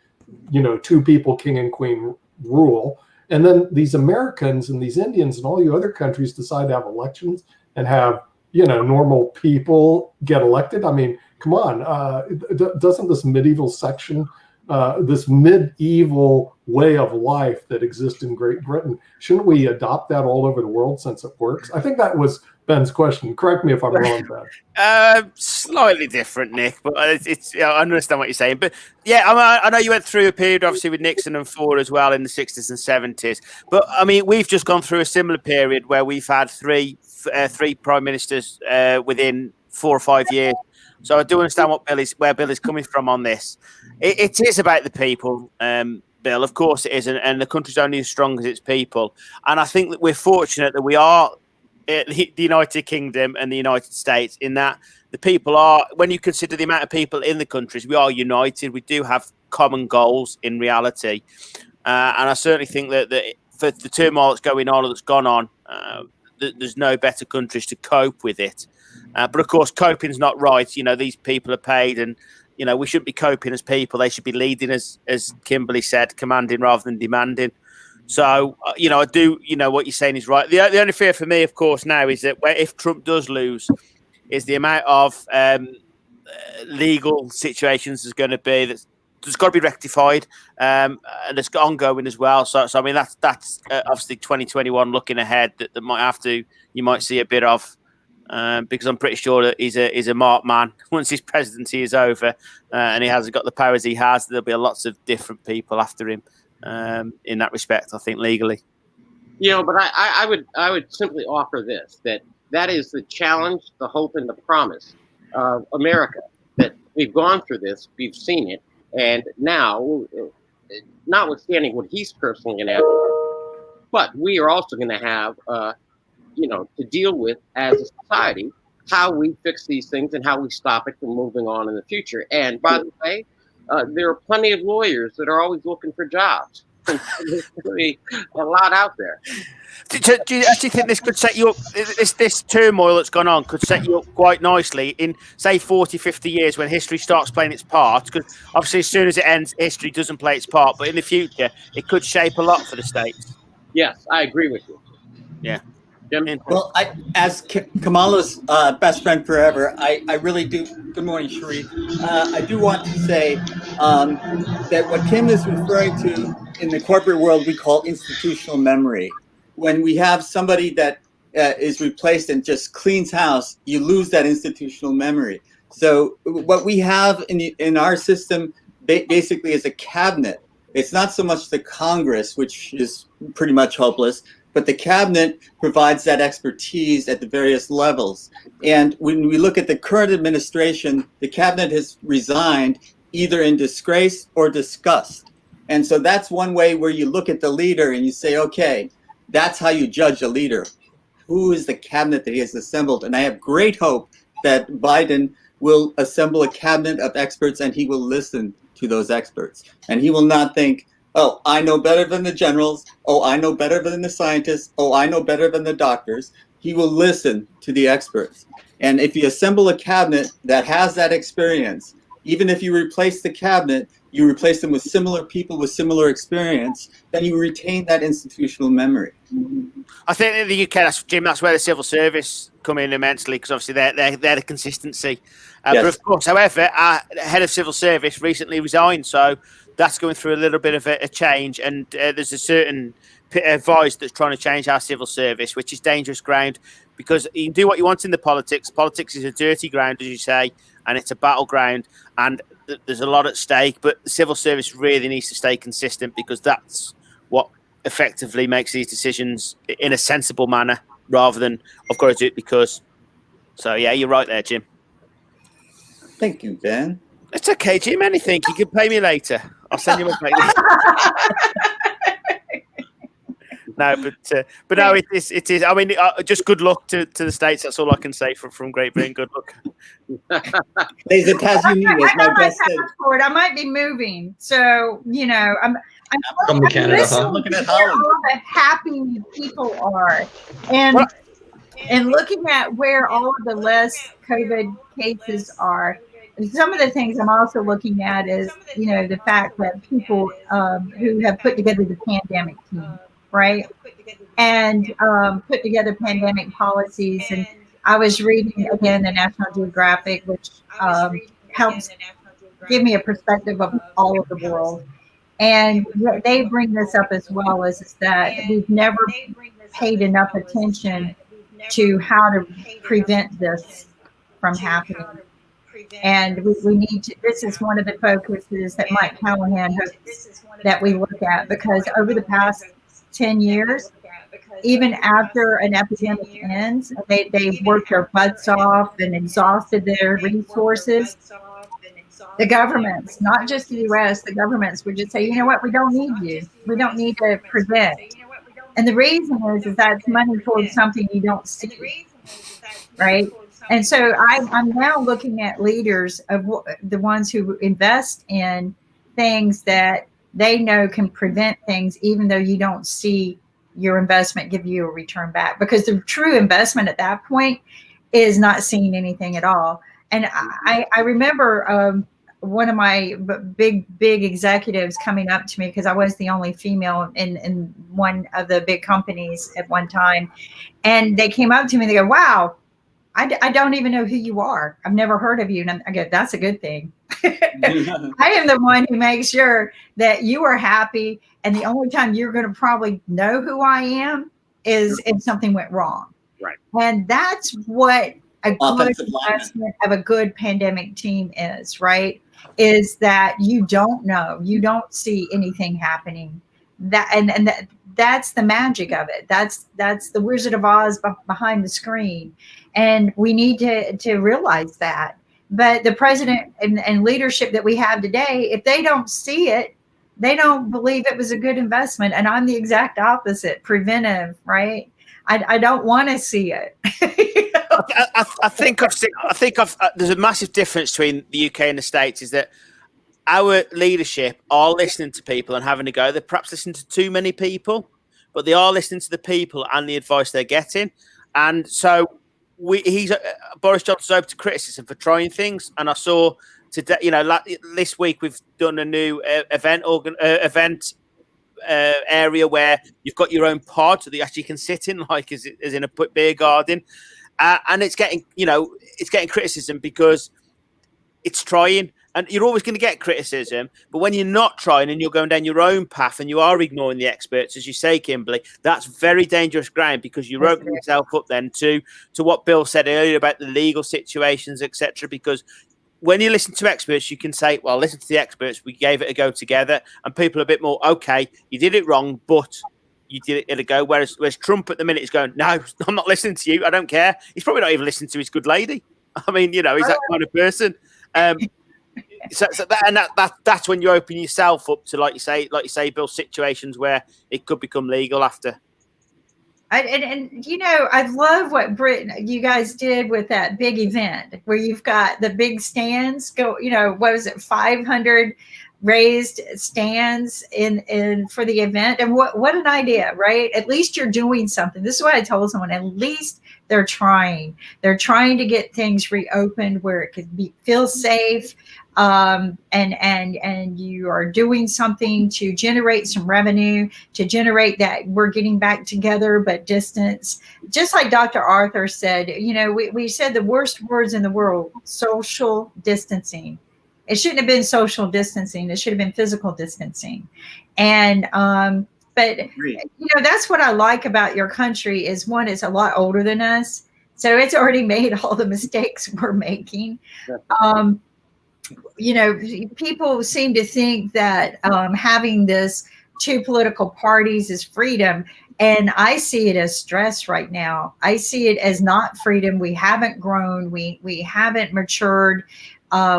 2 people, king and queen, rule. And then these Americans and these Indians and all you other countries decide to have elections and have, normal people get elected. I mean, come on, doesn't this medieval section, this medieval way of life that exists in Great Britain, shouldn't we adopt that all over the world since it works? I think that was Ben's question. Correct me if I'm wrong, Ben. Slightly different, Nick, but it's I understand what you're saying. But yeah, I know you went through a period, obviously, with Nixon and Ford as well in the 60s and 70s. But I mean, we've just gone through a similar period where we've had three prime ministers within 4 or 5 years. So I do understand where Bill is coming from on this. It is about the people, Bill. Of course it is, and the country's only as strong as its people. And I think that we're fortunate that we are the United Kingdom and the United States, in that the people are, when you consider the amount of people in the countries, we are united. We do have common goals in reality. And I certainly think that for the turmoil that's going on or that's gone on, there's no better countries to cope with it. But of course, coping's not right. These people are paid, and we shouldn't be coping as people. They should be leading, as Kimberly said, commanding rather than demanding. So, I do, what you're saying is right. The only fear for me, of course, now is that if Trump does lose, is the amount of legal situations there's going to be that's got to be rectified, and it's ongoing as well. So I mean, that's obviously 2021 looking ahead that you might see a bit of. Because I'm pretty sure that he's a marked man. Once his presidency is over and he hasn't got the powers he has, there'll be lots of different people after him in that respect, I think, legally. But I would simply offer this, that is the challenge, the hope, and the promise of America, that we've gone through this, we've seen it, and now, notwithstanding what he's personally going to have, but we are also going to have to deal with as a society, how we fix these things and how we stop it from moving on in the future. And by the way, there are plenty of lawyers that are always looking for jobs. There's really a lot out there. Do you actually think this could set you up, this turmoil that's gone on could set you up quite nicely in, say, 40, 50 years when history starts playing its part? Because obviously as soon as it ends, history doesn't play its part. But in the future, it could shape a lot for the States. Yes, I agree with you. Yeah. Well, as Kamala's best friend forever, I really do. Good morning, Sharif. I do want to say that what Kim is referring to in the corporate world, we call institutional memory. When we have somebody that is replaced and just cleans house, you lose that institutional memory. So what we have in our system basically is a cabinet. It's not so much the Congress, which is pretty much hopeless, but the cabinet provides that expertise at the various levels. And when we look at the current administration, the cabinet has resigned either in disgrace or disgust. And so that's one way where you look at the leader and you say, okay, that's how you judge a leader. Who is the cabinet that he has assembled? And I have great hope that Biden will assemble a cabinet of experts and he will listen to those experts. And he will not think, oh, I know better than the generals. Oh, I know better than the scientists. Oh, I know better than the doctors. he will listen to the experts. And if you assemble a cabinet that has that experience, even if you replace the cabinet, you replace them with similar people with similar experience, then you retain that institutional memory. I think in the UK, Jim, that's where the civil service come in immensely, because obviously they're the consistency. Yes. But of course, however, our head of civil service recently resigned, so that's going through a little bit of a change. And there's a certain voice that's trying to change our civil service, which is dangerous ground, because you can do what you want in the politics. Politics is a dirty ground, as you say, and it's a battleground, and there's a lot at stake. But the civil service really needs to stay consistent, because that's what effectively makes these decisions in a sensible manner, rather than I've got to do it because. So yeah, you're right there, Jim. Thank you, Ben. It's okay, Jim. Anything, you can pay me later. I'll send you a plate. No, but no, it is. I mean, just good luck to the States. That's all I can say from Great Britain. Good luck. There's a Tasmania. My passport. I might be moving, so I'm Come to Canada, looking at where Holland. all the happy people are, and looking at where all of the less COVID cases are. Some of the things I'm also looking at is, the fact that people who have put together the pandemic team, right, and put together pandemic policies. And I was reading again the National Geographic, which helps give me a perspective of all of the world. And they bring this up as well, is that we've never paid enough attention to how to prevent this from happening. And we need to, this is one of the focuses that Mike Callahan hopes that we look at, because over the past 10 years, even after an epidemic ends, they worked their butts off and exhausted their resources. The governments, not just the U.S., the governments would just say, you know what, we don't need you. We don't need to prevent. And the reason is that's money towards something you don't see, right? And so I'm now looking at leaders of the ones who invest in things that they know can prevent things, even though you don't see your investment give you a return back. Because the true investment at that point is not seeing anything at all. And I remember one of my big executives coming up to me, because I was the only female in one of the big companies at one time. And they came up to me and they go, wow, I don't even know who you are. I've never heard of you. And I go, that's a good thing. I am the one who makes sure that you are happy. And the only time you're going to probably know who I am is if something went wrong. Right. And that's what a good investment of a good pandemic team is, right? Is that you don't know, you don't see anything happening. That's the magic of it. That's the Wizard of Oz behind the screen. And we need to realize that. But the president and leadership that we have today, if they don't see it, they don't believe it was a good investment. And I'm the exact opposite, preventive, right? I don't want to see it. I think there's a massive difference between the UK and the States, is that our leadership are listening to people and having a go. They're perhaps listening to too many people, but they are listening to the people and the advice they're getting. And so Boris Johnson's open to criticism for trying things. And I saw today, this week we've done a new event area where you've got your own pod that you actually can sit in, like as in a beer garden, and it's getting criticism because it's trying. And you're always going to get criticism, but when you're not trying and you're going down your own path and you are ignoring the experts, as you say, Kimberly, that's very dangerous ground, because you're opening yourself up then to what Bill said earlier about the legal situations, etc. Because when you listen to experts, you can say, well, listen to the experts, we gave it a go together, and people are a bit more, okay, you did it wrong, but you did it a go. Whereas Trump at the minute is going, no, I'm not listening to you, I don't care. He's probably not even listening to his good lady. I mean, he's that kind of person. That's when you open yourself up to, like you say, Bill, situations where it could become legal after. I love what you guys did with that big event where you've got the big stands what was it, 500 raised stands in for the event. And what an idea, right? At least you're doing something. This is what I told someone, at least They're trying to get things reopened where it could feel safe. And you are doing something to generate some revenue, to generate that we're getting back together, but distance. Just like Dr. Arthur said, we said the worst words in the world, social distancing. It shouldn't have been social distancing. It should have been physical distancing. And, but that's what I like about your country is one, it's a lot older than us. So it's already made all the mistakes we're making. People seem to think that having this two political parties is freedom. And I see it as stress right now. I see it as not freedom. We haven't grown. We haven't matured.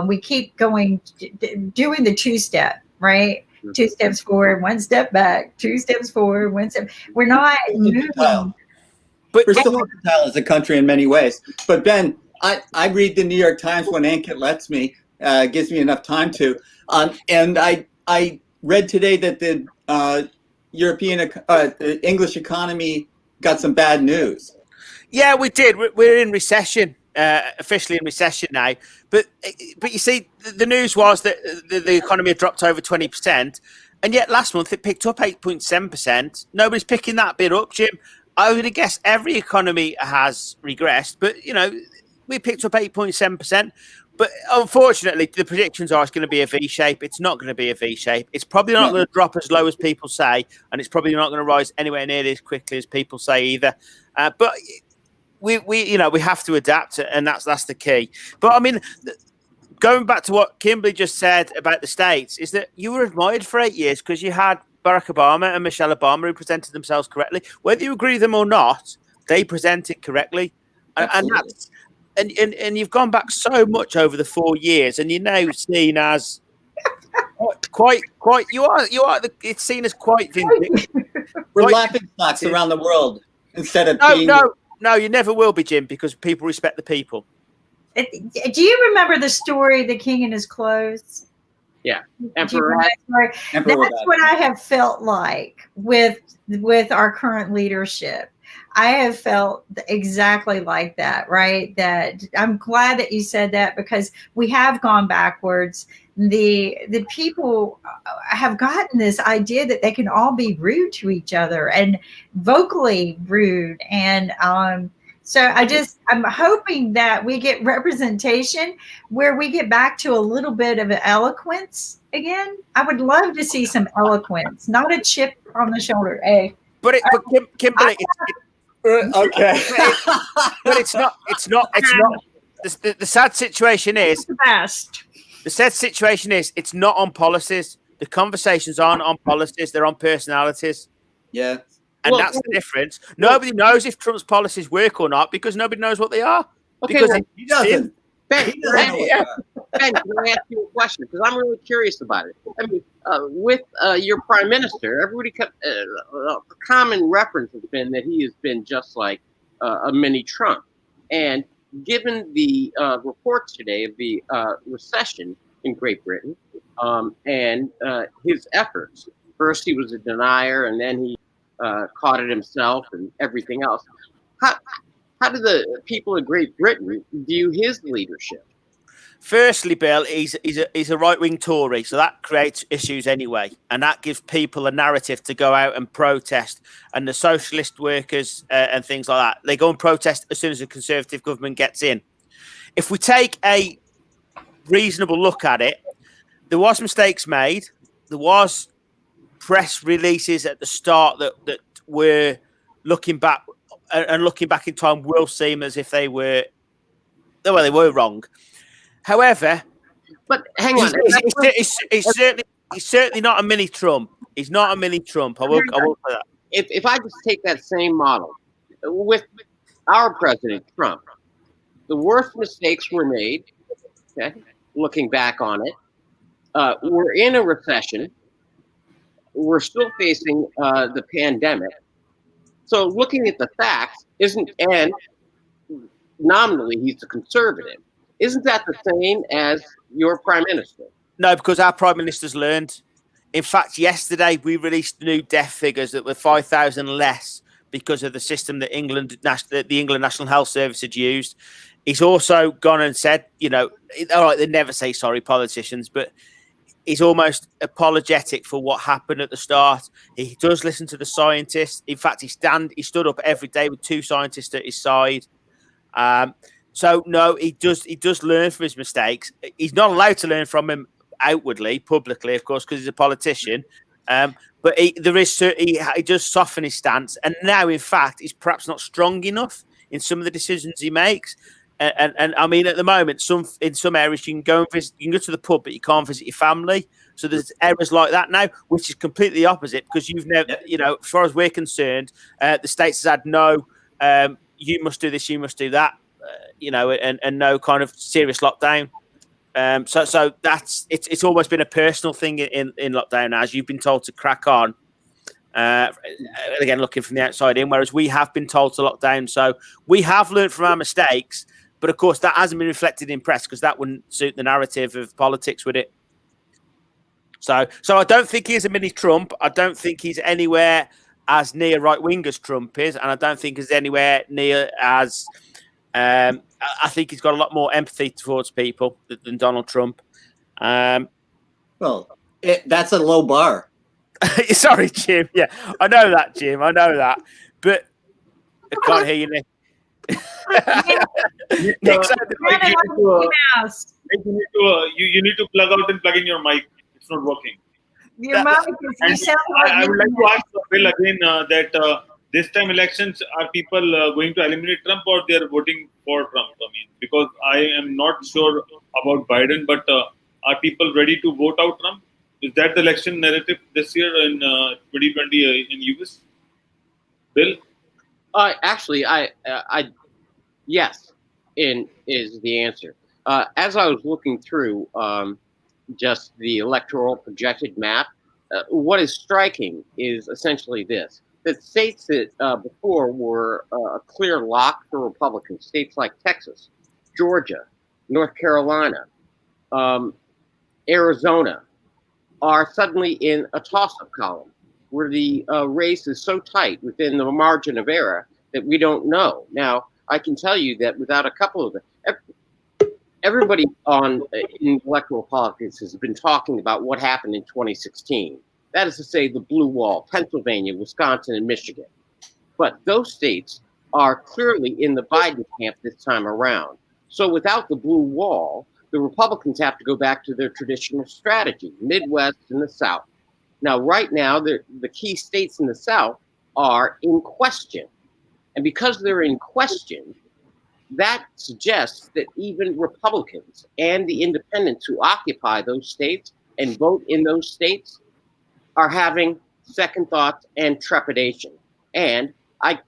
We keep doing the two-step, right? 2 steps forward, 1 step back, 2 steps forward, 1 step. We're not moving. But we're still volatile as a country in many ways. But Ben, I read the New York Times when Ankit lets me. Gives me enough time to. And I read today that the English economy got some bad news. Yeah, we did. We're in recession, officially in recession now. But you see, the news was that the economy had dropped over 20%. And yet last month it picked up 8.7%. Nobody's picking that bit up, Jim. I would guess every economy has regressed. But, we picked up 8.7%. But unfortunately, the predictions are it's going to be a V shape. It's not going to be a V shape. It's probably not going to drop as low as people say, and it's probably not going to rise anywhere near as quickly as people say either. But we have to adapt, and that's the key. But I mean, going back to what Kimberly just said about the States, is that you were admired for 8 years because you had Barack Obama and Michelle Obama who presented themselves correctly. Whether you agree with them or not, they presented correctly, and that's. And you've gone back so much over the 4 years, and you're now seen as quite. You are. It's seen as quite vindictive. We're laughing stocks around the world instead of No, you never will be, Jim, because people respect the people. Do you remember the story, The King in His Clothes? Yeah, Emperor. That's what I have felt like with our current leadership. I have felt exactly like that, right? That I'm glad that you said that because we have gone backwards. The people have gotten this idea that they can all be rude to each other and vocally rude. And so I'm hoping that we get representation where we get back to a little bit of eloquence again. I would love to see some eloquence, not a chip on the shoulder. Hey. But Kimberly, okay. But it's not. The sad situation is the sad situation is it's not on policies. The conversations aren't on policies; they're on personalities. Yeah, And that's the difference. Nobody knows if Trump's policies work or not because nobody knows what they are. Okay, because he doesn't. Ben, can I ask you a question? Because I'm really curious about it. I mean, with your prime minister, everybody kept a common reference has been that he has been just like a mini Trump. And given the reports today of the recession in Great Britain and his efforts, first he was a denier, and then he caught it himself and everything else. How do the people of Great Britain view his leadership? Firstly, Bill, he's a right-wing Tory, so that creates issues anyway, and that gives people a narrative to go out and protest. And the socialist workers and things like that, they go and protest as soon as the Conservative government gets in. If we take a reasonable look at it, there was mistakes made. There was press releases at the start that were looking back in time will seem as if they were wrong. However, but hang on, he's certainly not a mini Trump. He's not a mini Trump. I will say that. If I just take that same model with our president Trump, the worst mistakes were made. Okay, looking back on it, we're in a recession. We're still facing the pandemic. So looking at the facts and nominally he's a conservative. Isn't that the same as your prime minister? No, because our prime minister's learned. In fact, yesterday we released new death figures that were 5,000 less because of the system that the England National Health Service had used. He's also gone and said, all right, they never say sorry, politicians, but he's almost apologetic for what happened at the start. He does listen to the scientists. In fact, he stood up every day with 2 scientists at his side. So no, he does learn from his mistakes. He's not allowed to learn from him outwardly, publicly, of course, because he's a politician. But he does soften his stance, and now, in fact, he's perhaps not strong enough in some of the decisions he makes. And I mean, at the moment, in some areas you can go to the pub, but you can't visit your family. So there's errors like that now, which is completely opposite, because you've never, as far as we're concerned, the states has had no, you must do this, you must do that, and no kind of serious lockdown. So that's it's almost been a personal thing in lockdown, as you've been told to crack on. Again, looking from the outside in, whereas we have been told to lock down. So we have learned from our mistakes, but of course that hasn't been reflected in press, because that wouldn't suit the narrative of politics, would it? So I don't think he's a mini Trump. I don't think he's anywhere as near right wing as Trump is, and I don't think he's anywhere near as. I think he's got a lot more empathy towards people than Donald Trump. That's a low bar. Sorry, Jim. Yeah, I know that, Jim. I know that, but I can't hear you, Nick. Nick, you need to plug out and plug in your mic. It's not working. Your mic is. I would like to ask Bill again that this time elections, are people going to eliminate Trump, or they are voting for Trump? I mean, because I am not sure about Biden, but are people ready to vote out Trump? Is that the election narrative this year in 2020 in US? Bill? Actually, yes, is the answer. As I was looking through just the electoral projected map, what is striking is essentially this: that states that before were a clear lock for Republicans, states like Texas, Georgia, North Carolina, Arizona, are suddenly in a toss-up column, where the race is so tight within the margin of error that we don't know. Now, I can tell you that without a couple of them, everybody in electoral politics has been talking about what happened in 2016. That is to say, the blue wall, Pennsylvania, Wisconsin, and Michigan. But those states are clearly in the Biden camp this time around. So without the blue wall, the Republicans have to go back to their traditional strategy, Midwest and the South. Now, right now, the key states in the South are in question. And because they're in question, that suggests that even Republicans and the independents who occupy those states and vote in those states are having second thoughts and trepidation. And I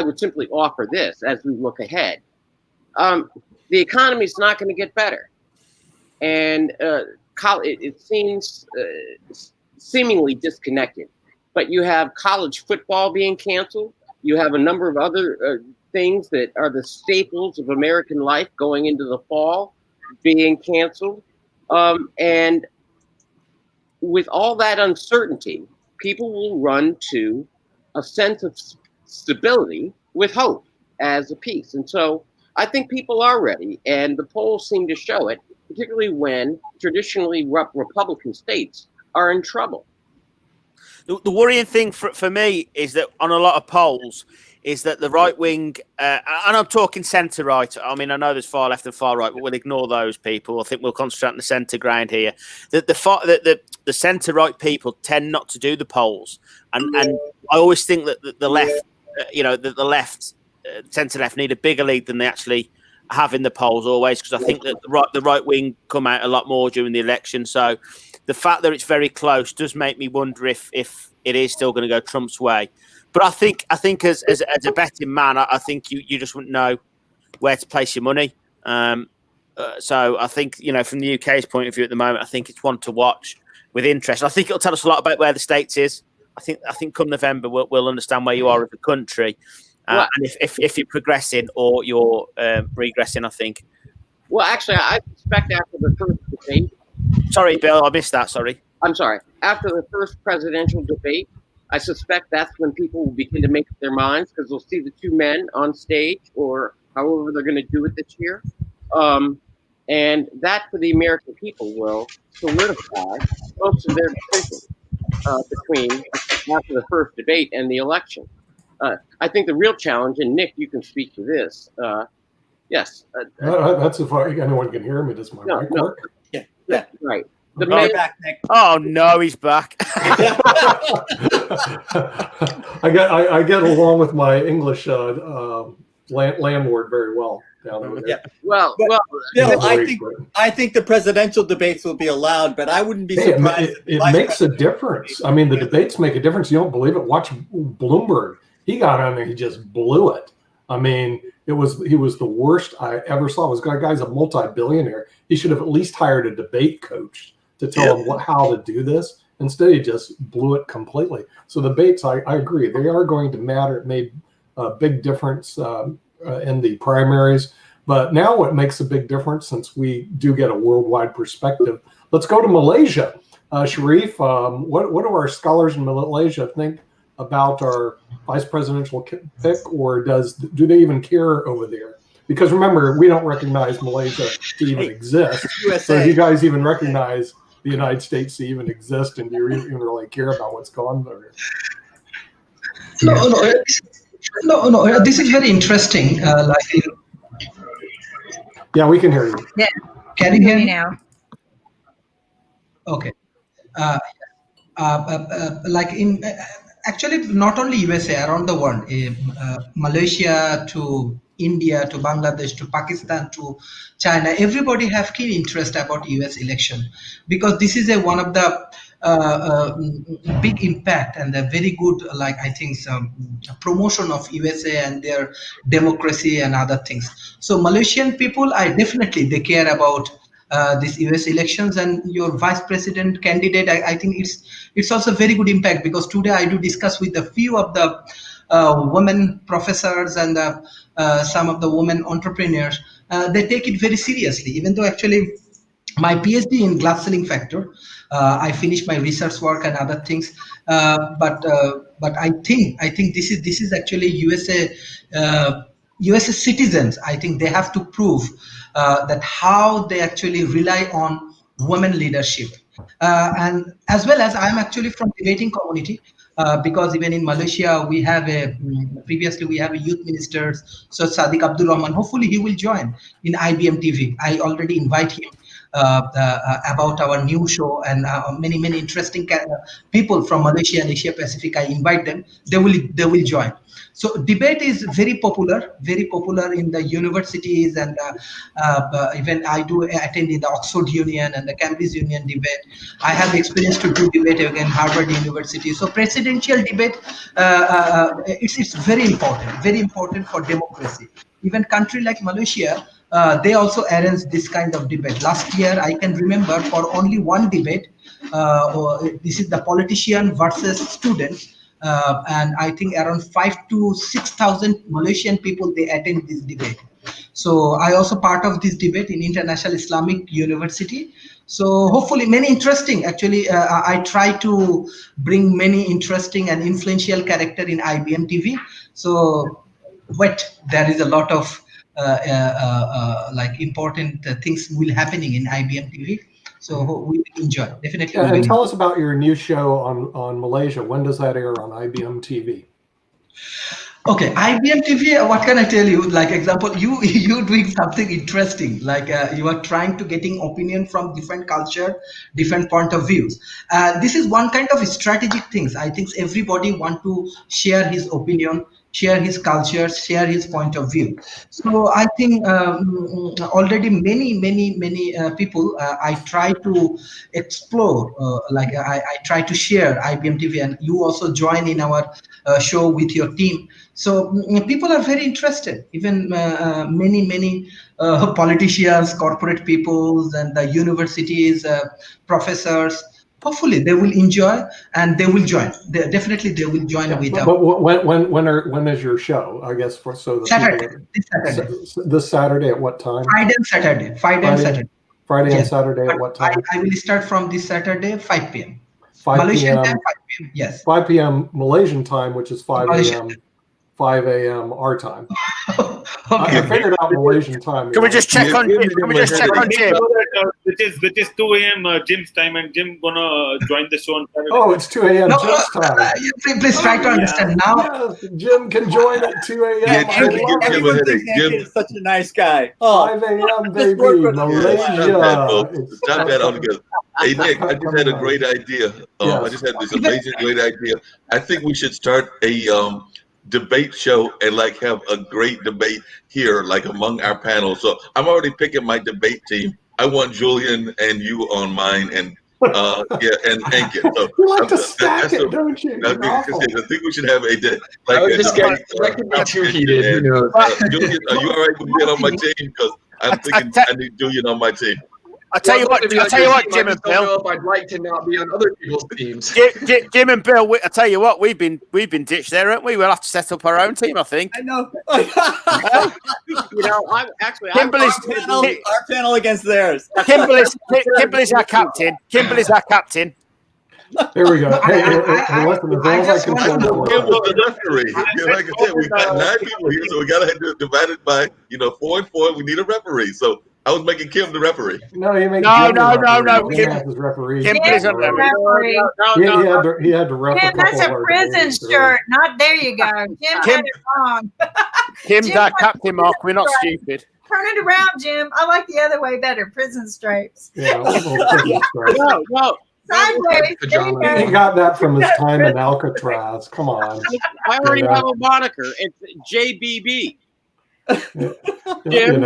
would simply offer this as we look ahead. The economy is not going to get better. And it seems seemingly disconnected. But you have college football being canceled. You have a number of other things that are the staples of American life going into the fall being canceled. And with all that uncertainty, people will run to a sense of stability with hope as a piece. And so I think people are ready, and the polls seem to show it, particularly when traditionally Republican states are in trouble. The worrying thing for me is that on a lot of polls is that the right wing, and I'm talking centre right. I mean, I know there's far left and far right, but we'll ignore those people. I think we'll concentrate on the centre ground here. The centre right people tend not to do the polls, and I always think that the left, the left, centre left need a bigger lead than they actually have in the polls always, because I think that the right wing come out a lot more during the election. So the fact that it's very close does make me wonder if it is still going to go Trump's way. But I think as a betting man, I think you just wouldn't know where to place your money. So I think, from the UK's point of view at the moment, I think it's one to watch with interest. I think it'll tell us a lot about where the States is. I think come November we'll understand where you are as a country, and if you're progressing or you're regressing. I think. Well, actually, I suspect after the first debate. Sorry, Bill, I missed that. Sorry. I'm sorry. After the first presidential debate, I suspect that's when people will begin to make up their minds because they'll see the two men on stage or however they're going to do it this year. And that for the American people will solidify most of their decisions between after the first debate and the election. I think the real challenge, and Nick, you can speak to this. Yes. That's if anyone can hear me. Does my mic work? Yeah. Right. The man back, Nick. Oh no, he's back. I get along with my English landlord very well down over there. Yeah. Well, Bill, I think the presidential debates will be allowed, but I wouldn't be surprised. It makes a difference. I mean, the debates make a difference. You don't believe it? Watch Bloomberg. He got on there. He just blew it. I mean, he was the worst I ever saw. This guy's a multi-billionaire. He should have at least hired a debate coach to tell him how to do this. Instead, he just blew it completely. So debates, I agree, they are going to matter. It made a big difference in the primaries. But now what makes a big difference, since we do get a worldwide perspective, let's go to Malaysia. Sharif, what do our scholars in Malaysia think about our vice presidential pick, or do they even care over there? Because remember, we don't recognize Malaysia to even exist. So do you guys even recognize the United States to even exist, and do you even really care about what's going on there? No. This is very interesting. Yeah, we can hear you. Yeah. Can you hear me now? Okay. Actually, not only USA, around the world, Malaysia to India to Bangladesh to Pakistan to China, everybody have keen interest about US election, because this is one of the big impact and a very good, I think, some promotion of USA and their democracy and other things. So Malaysian people, they care about these US elections, and your vice president candidate, I think it's also very good impact, because today I do discuss with a few of the women professors and some of the women entrepreneurs. They take it very seriously, even though actually my PhD in glass ceiling factor, I finished my research work and other things, but I think this is actually USA citizens. I think they have to prove that how they actually rely on women leadership, and as well as I'm actually from debating community. Because even in Malaysia, we have previously we have a youth minister, so Sadiq Abdul Rahman. Hopefully, he will join in IBM TV. I already invite him about our new show, and many interesting people from Malaysia and Asia Pacific. I invite them. They will join. So debate is very popular in the universities, and even I do attend in the Oxford Union and the Cambridge Union debate. I have experience to do debate again Harvard University. So presidential debate, it's very important for democracy. Even country like Malaysia, they also arrange this kind of debate. Last year, I can remember for only one debate, this is the politician versus student. And I think around 5,000 to 6,000 Malaysian people, they attend this debate. So I also part of this debate in International Islamic University. So hopefully many interesting, actually, I try to bring many interesting and influential character in IBM TV. So there is a lot of important things will happening in IBM TV. So we will enjoy, definitely. Yeah, and tell us about your new show on Malaysia. When does that air on IBM TV? Okay, IBM TV, what can I tell you? Like example, you doing something interesting, like you are trying to getting opinion from different culture, different point of views. This is one kind of strategic things. I think everybody want to share his opinion, share his culture, share his point of view. So I think already many people, I try to explore, I try to share IBM TV, and you also join in our show with your team. So people are very interested, even many politicians, corporate peoples, and the universities, professors. Hopefully they will enjoy and they will join. They will join with us. But when is your show? I guess Saturday. This Saturday at what time? Friday and Saturday. Friday and Saturday at what time? I will start from this Saturday 5 p.m. 5 Malaysian p.m. time, 5 p.m. Yes. 5 p.m. Malaysian time, which is 5 Malaysian. a.m. 5 a.m. our time. Okay. I figured out Malaysian time. Can we just check on Jim? Can we just check on Jim? Which is 2 a.m. Jim's time, and Jim gonna join the show on Saturday. Oh, it's 2 a.m. Jim's time. Please try to understand now. Yes, Jim can join at 2 a.m. Everyone thinks Ankit is such a nice guy. 5 a.m. baby, Malaysia. Stop that altogether. Hey Nick, I just had a great idea. I just had this amazing great idea. I think we should start a debate show and like have a great debate here, like among our panel. So I'm already picking my debate team. I want Julien and you on mine, and and Ankit. So you like to stack it, don't you? I think we should have a that could be too heated. Julien, are you all right with being on my team? Because I'm thinking I need Julien on my team. I'll tell you what, Jim and Bill. If I'd like to not be on other people's teams. Jim and Bill, I'll tell you what, we've been ditched there, haven't we? We'll have to set up our own team, I think. I know. I'm actually our panel against theirs. Kimberly's our captain. Kimberly's our captain. There we go. Hey, Kim was the referee. Like I said, we've got 9 people here, so we got to divide it by 4 and 4. We need a referee. So I was making Kim the referee. No, you make no. Kim has his referee. Kim's the referee. He had to ref Kim, that's a prison shirt. Not there you go. Jim had it wrong. Kim's our captain, Mark. We're not stupid. Turn it around, Jim. I like the other way better. Prison stripes. Yeah, prison stripes. No. Sideways. He got that from his time in Alcatraz. Come on. I already have a moniker. It's JBB. Jim,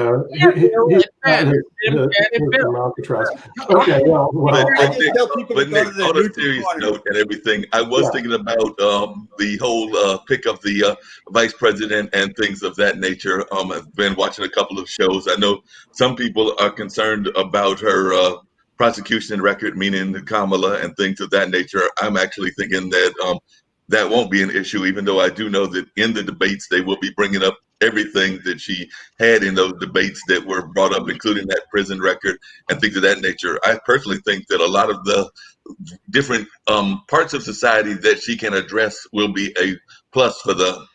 Alcatraz. Okay, well, but Nick, on a serious note and everything, I was thinking about the whole pick of the vice president and things of that nature. I've been watching a couple of shows. I know some people are concerned about her prosecution record, meaning Kamala and things of that nature. I'm actually thinking that that won't be an issue, even though I do know that in the debates they will be bringing up everything that she had in those debates that were brought up, including that prison record and things of that nature. I personally think that a lot of the different parts of society that she can address will be a plus for the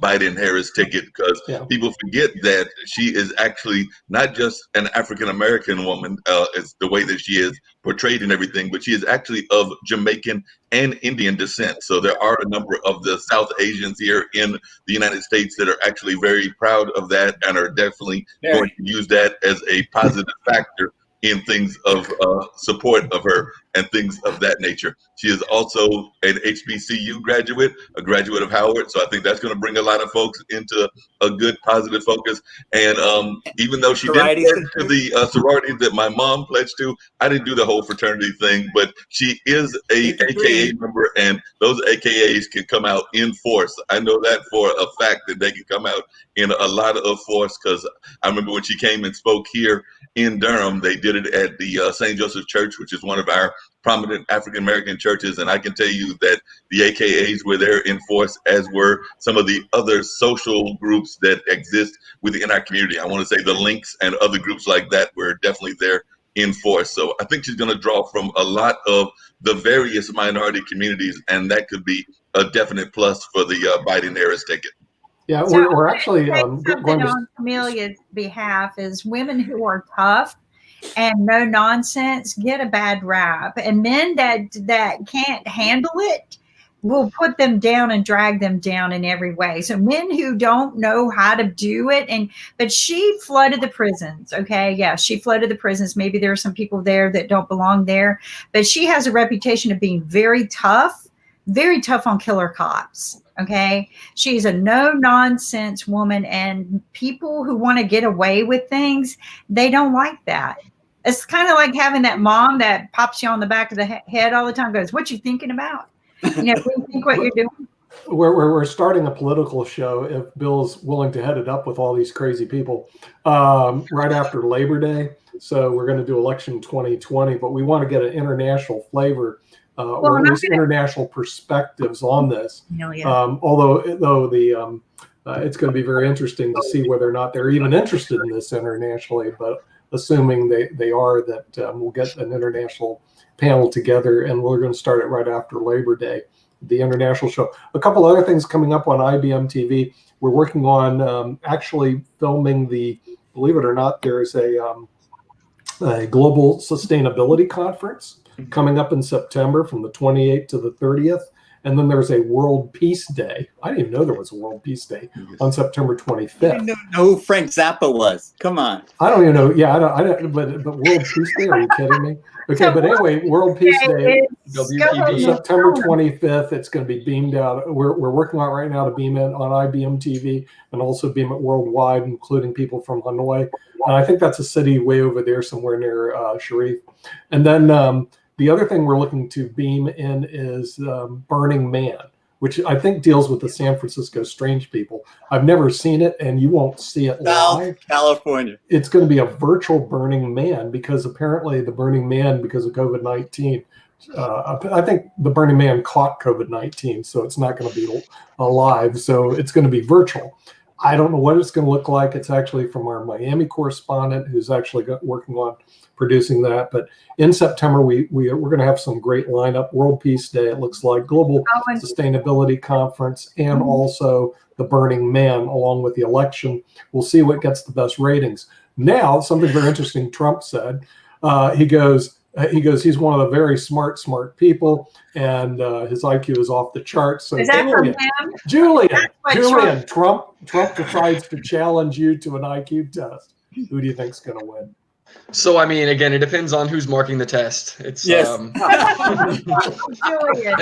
Biden-Harris ticket, because people forget that she is actually not just an African-American woman, as the way that she is portrayed and everything, but she is actually of Jamaican and Indian descent. So there are a number of the South Asians here in the United States that are actually very proud of that and are definitely going to use that as a positive factor in things of support of her and things of that nature. She is also an HBCU graduate, a graduate of Howard. So I think that's going to bring a lot of folks into a good positive focus. And even though she didn't pledge to the sorority that my mom pledged to, I didn't do the whole fraternity thing, but she is a AKA member, and those AKAs can come out in force. I know that for a fact, that they can come out in a lot of force, because I remember when she came and spoke here in Durham, they did it at the St. Joseph Church, which is one of our prominent African-American churches. And I can tell you that the AKAs were there in force, as were some of the other social groups that exist within our community. I want to say the Links and other groups like that were definitely there in force. So I think she's going to draw from a lot of the various minority communities, and that could be a definite plus for the Biden-Harris ticket. Yeah, we're actually going on Amelia's behalf is women who are tough and no nonsense get a bad rap, and men that can't handle it will put them down and drag them down in every way. So men who don't know how to do it, but she flooded the prisons. Okay, yeah, she flooded the prisons. Maybe there are some people there that don't belong there, but she has a reputation of being very tough on killer cops. Okay, she's a no-nonsense woman, and people who want to get away with things, they don't like that. It's kind of like having that mom that pops you on the back of the head all the time, goes, "What you thinking about? You think what you're doing." We're starting a political show, if Bill's willing to head it up with all these crazy people, right after Labor Day. So we're going to do election 2020, but we want to get an international flavor. Or at least international perspectives on this. Although it's going to be very interesting to see whether or not they're even interested in this internationally. But assuming they are, that we'll get an international panel together, and we're going to start it right after Labor Day, the international show. A couple other things coming up on IBM TV. We're working on actually filming believe it or not, there's a global sustainability conference coming up in September from the 28th to the 30th. And then there's a World Peace Day. I didn't even know there was a World Peace Day on September 25th. I didn't know who Frank Zappa was. Come on. I don't even know. Yeah, I don't. But World Peace Day? Are you kidding me? Okay, so but anyway, World Peace Day, September 25th. It's going to be beamed out. We're working on it right now to beam it on IBM TV and also beam it worldwide, including people from Hanoi. And I think that's a city way over there somewhere near Sharif. And then the other thing we're looking to beam in is Burning Man, which I think deals with the San Francisco strange people. I've never seen it, and you won't see it live. California. It's going to be a virtual Burning Man, because apparently the Burning Man, because of COVID-19, I think the Burning Man caught COVID-19, so it's not going to be alive. So it's going to be virtual. I don't know what it's going to look like. It's actually from our Miami correspondent, who's actually working on producing that. But in September, we're going to have some great lineup. World Peace Day, it looks like, Global Sustainability Conference, and also the Burning Man, along with the election. We'll see what gets the best ratings. Now, something very interesting Trump said. He goes, he's one of the very smart people, and his IQ is off the charts. So is that from him? Julien, Trump decides to challenge you to an IQ test. Who do you think's going to win? So, I mean, again, it depends on who's marking the test. It's yes. And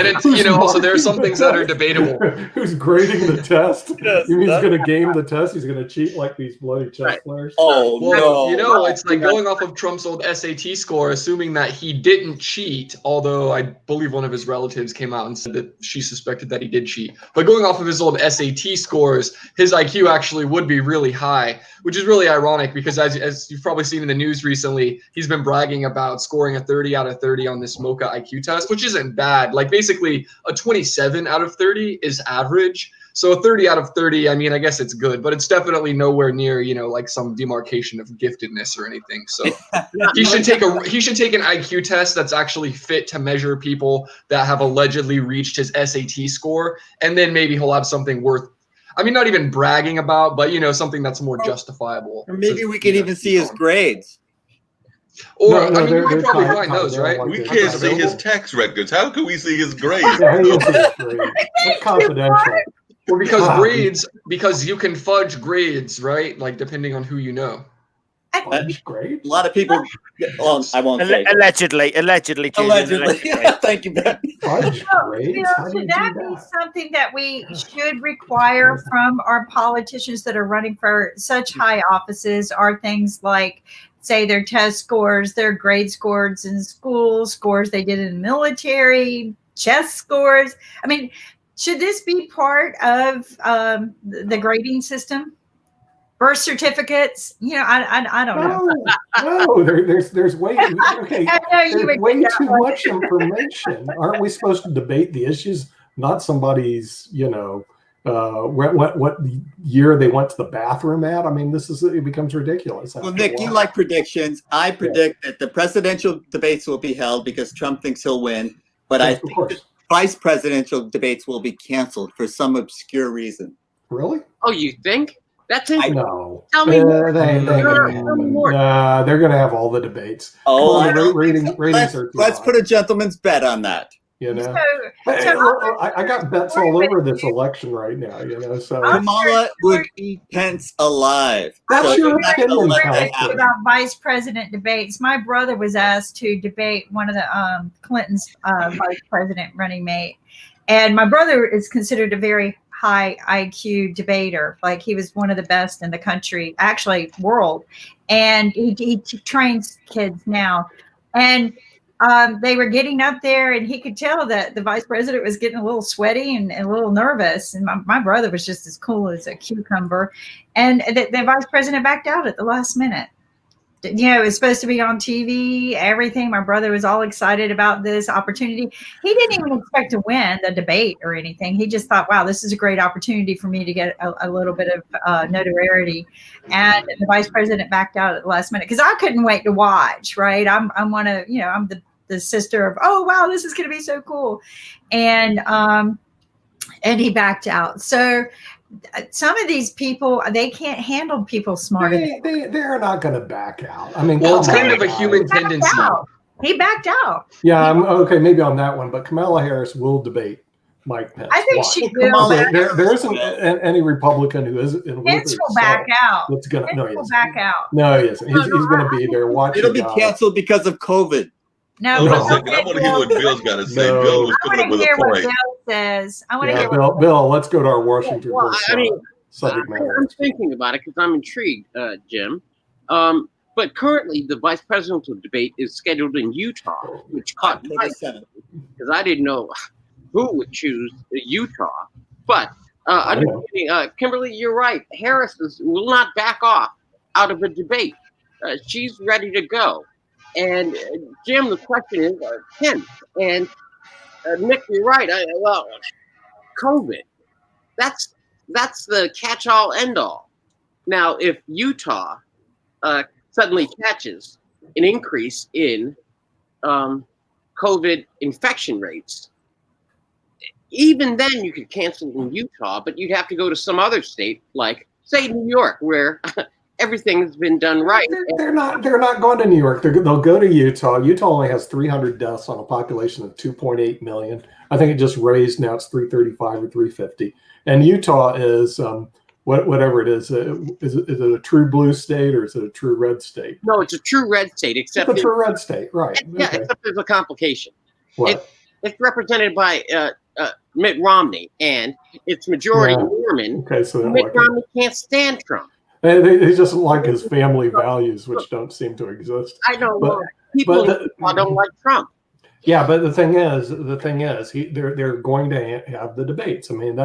it's, also there are some things that are debatable. Who's grading the test? Yes, you mean he's going to game the test? He's going to cheat like these bloody chess players? Oh, well, no. It's like going off of Trump's old SAT score, assuming that he didn't cheat, although I believe one of his relatives came out and said that she suspected that he did cheat. But going off of his old SAT scores, his IQ actually would be really high, which is really ironic because as you've probably seen in the news recently, he's been bragging about scoring a 30 out of 30 on this Mocha IQ test, which isn't bad. Like basically a 27 out of 30 is average. So a 30 out of 30, I mean, I guess it's good, but it's definitely nowhere near, like some demarcation of giftedness or anything. So he should take an IQ test that's actually fit to measure people that have allegedly reached his SAT score, and then maybe he'll have something worth, I mean, not even bragging about, but something that's more justifiable. Or maybe we could even see his grades. Or I mean, we could probably find those, right? We can't see his tax records. How can we see his grades? Yeah, it's confidential. Or because you can fudge grades, right? Like depending on who you know. Fudge grades? A lot of people. Well, I won't say. Allegedly. Thank you, Ben. Fudge grades? Should that be something that we should require from our politicians that are running for such high offices? Are things like, say, their test scores, their grade scores in school, scores they did in the military, chess scores? I mean, should this be part of the grading system? Birth certificates? I don't know. No, there's way too much information. Aren't we supposed to debate the issues, not somebody's, what year they went to the bathroom at? I mean, it becomes ridiculous. Well, Nick, you like predictions. I predict that the presidential debates will be held because Trump thinks he'll win, but I think the vice presidential debates will be canceled for some obscure reason. Really? Oh, you think? That's it. No. Tell me more. They're going to have all the debates. Oh, let's put a gentleman's bet on that. I got bets all over this election right now. So Kamala would eat Pence alive. That's your opinion. About vice president debates. My brother was asked to debate one of the Clinton's vice president running mate, and my brother is considered a very high IQ debater. Like he was one of the best in the country, actually world, and he trains kids now, and. They were getting up there, and he could tell that the vice president was getting a little sweaty and a little nervous. And my brother was just as cool as a cucumber. And the vice president backed out at the last minute. it was supposed to be on TV, everything. My brother was all excited about this opportunity. He didn't even expect to win the debate or anything. He just thought, wow, this is a great opportunity for me to get a little bit of notoriety. And the vice president backed out at the last minute because I couldn't wait to watch, right? I'm the sister of, oh, wow, this is going to be so cool. And he backed out. So some of these people, they can't handle people smarter. They're not going to back out. I mean, well, it's kind of a human tendency. He backed out. Yeah, I'm okay. Maybe on that one, but Kamala Harris will debate Mike Pence. I think she will. There isn't any Republican who is in Pence will back out. That's gonna Pence will back out. No, he isn't. He's going to be there watching. It'll be canceled because of COVID. I want to hear what Bill's got to say. Bill was coming up with a point. Bill says. I want to hear Bill, let's go to our Washington subject matter. I'm thinking about it because I'm intrigued, Jim. But currently, the vice presidential debate is scheduled in Utah, which caught my attention because I didn't know who would choose Utah. But Kimberly, you're right. Harris will not back off out of a debate. She's ready to go. And Jim, the question is Pence. And Nick, you're right. COVID. That's the catch-all, end-all. Now, if Utah suddenly catches an increase in COVID infection rates, even then you could cancel in Utah, but you'd have to go to some other state, like say New York, where everything has been done right. They're not going to New York. They'll go to Utah. Utah only has 300 deaths on a population of 2.8 million. I think it just raised. Now it's 335 or 350. And Utah is whatever it is. Is it a true blue state or is it a true red state? No, it's a true red state. Except it's a true red state, right? Yeah, okay. Except there's a complication. What? It's represented by Mitt Romney, and it's majority Mormon. Okay, so Mitt Romney can't stand Trump. He doesn't like his family values, which don't seem to exist. I know. But people don't like Trump. Yeah, but the thing is, they're going to have the debates. I mean,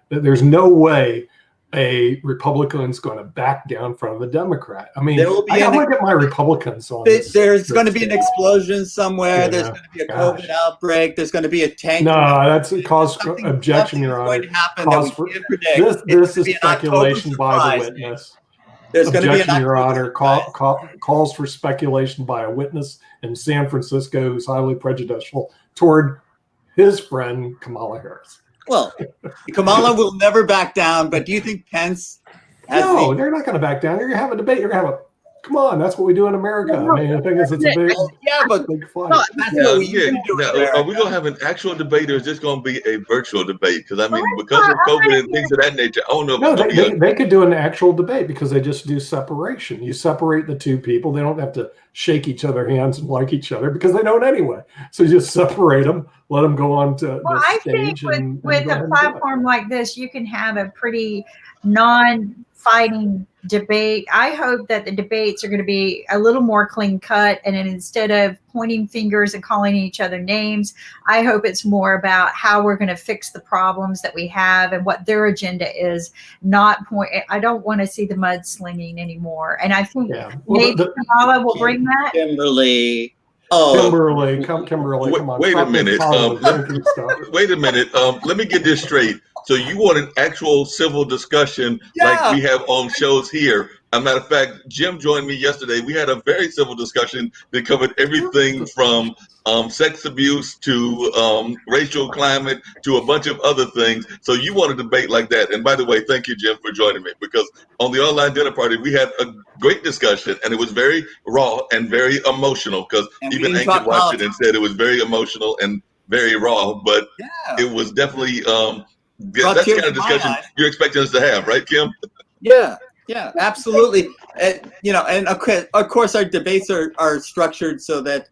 there's no way a Republican's going to back down from a Democrat. I mean, I want to get my Republicans on this. There's going to be an explosion somewhere. Yeah, there's going to be a COVID outbreak. There's going to be a tank. No, that's a cause for objection, Your Honor. This is speculation by the witness. There's going to be an Your Honor. Calls for speculation by a witness in San Francisco who's highly prejudicial toward his friend Kamala Harris. Well, Kamala will never back down, but do you think Pence? No, they're not going to back down. You're going to have a debate. You're going to have come on, that's what we do in America. I mean, the thing is, it's a big fight. Are we going to have an actual debate or is this going to be a virtual debate? Because, I mean, because of COVID and things of that nature, I don't know. No, they could do an actual debate because they just do separation. You separate the two people. They don't have to shake each other's hands and like each other because they don't anyway. So you just separate them, let them go on to the stage. I think with a platform like this, you can have a pretty non-fighting debate. I hope that the debates are going to be a little more clean cut, and instead of pointing fingers and calling each other names, I hope it's more about how we're going to fix the problems that we have and what their agenda is. I don't want to see the mudslinging anymore, and I think maybe Kamala will bring that. Kimberly. Kimberly, come on. Wait a minute. Wait a minute. Let me get this straight. So you want an actual civil discussion like we have on shows here? As a matter of fact, Jim joined me yesterday. We had a very civil discussion that covered everything from sex abuse to racial climate to a bunch of other things. So you want a debate like that. And by the way, thank you, Jim, for joining me, because on the online dinner party, we had a great discussion and it was very raw and very emotional because even Ankit watched it and said it was very emotional and very raw, but it was definitely that's the kind of discussion you're expecting us to have, right, Kim? Yeah, absolutely. And of course, our debates are structured so that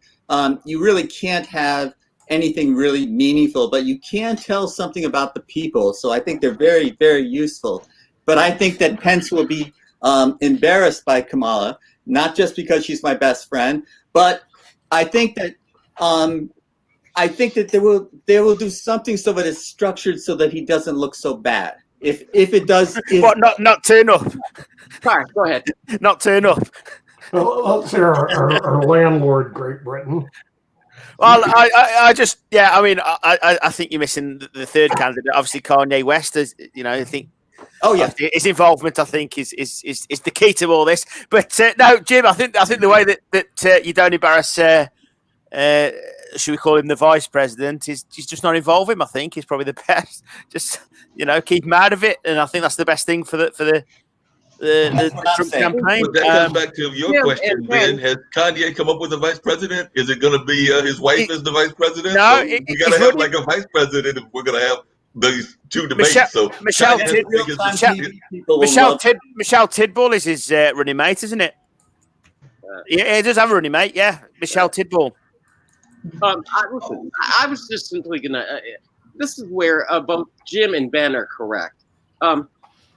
you really can't have anything really meaningful, but you can tell something about the people. So I think they're very, very useful. But I think that Pence will be embarrassed by Kamala, not just because she's my best friend, but I think that they will do something so that it's structured so that he doesn't look so bad. If it does, not turn up. Sorry, go ahead. Not turn up. Well, let's hear our landlord, Great Britain. Well, I just, yeah, I mean, I think you're missing the third candidate. Obviously, Kanye West, is, you know, I think. Oh yeah, his involvement, I think, is the key to all this. But no, Jim, I think the way that you don't embarrass, should we call him the vice president, is just not involve him. I think is probably the best. Just keep him out of it, and I think that's the best thing for the Trump campaign. But that comes back to your question, Ben. Has Kanye come up with a vice president? Is it going to be his wife as the vice president? No, so we got to have like a vice president if we're going to have these two debates. Michelle Tidball is his running mate, isn't it? Yeah, he does have a running mate. Yeah, Michelle Tidball. I was just simply gonna. This is where both Jim and Ben are correct.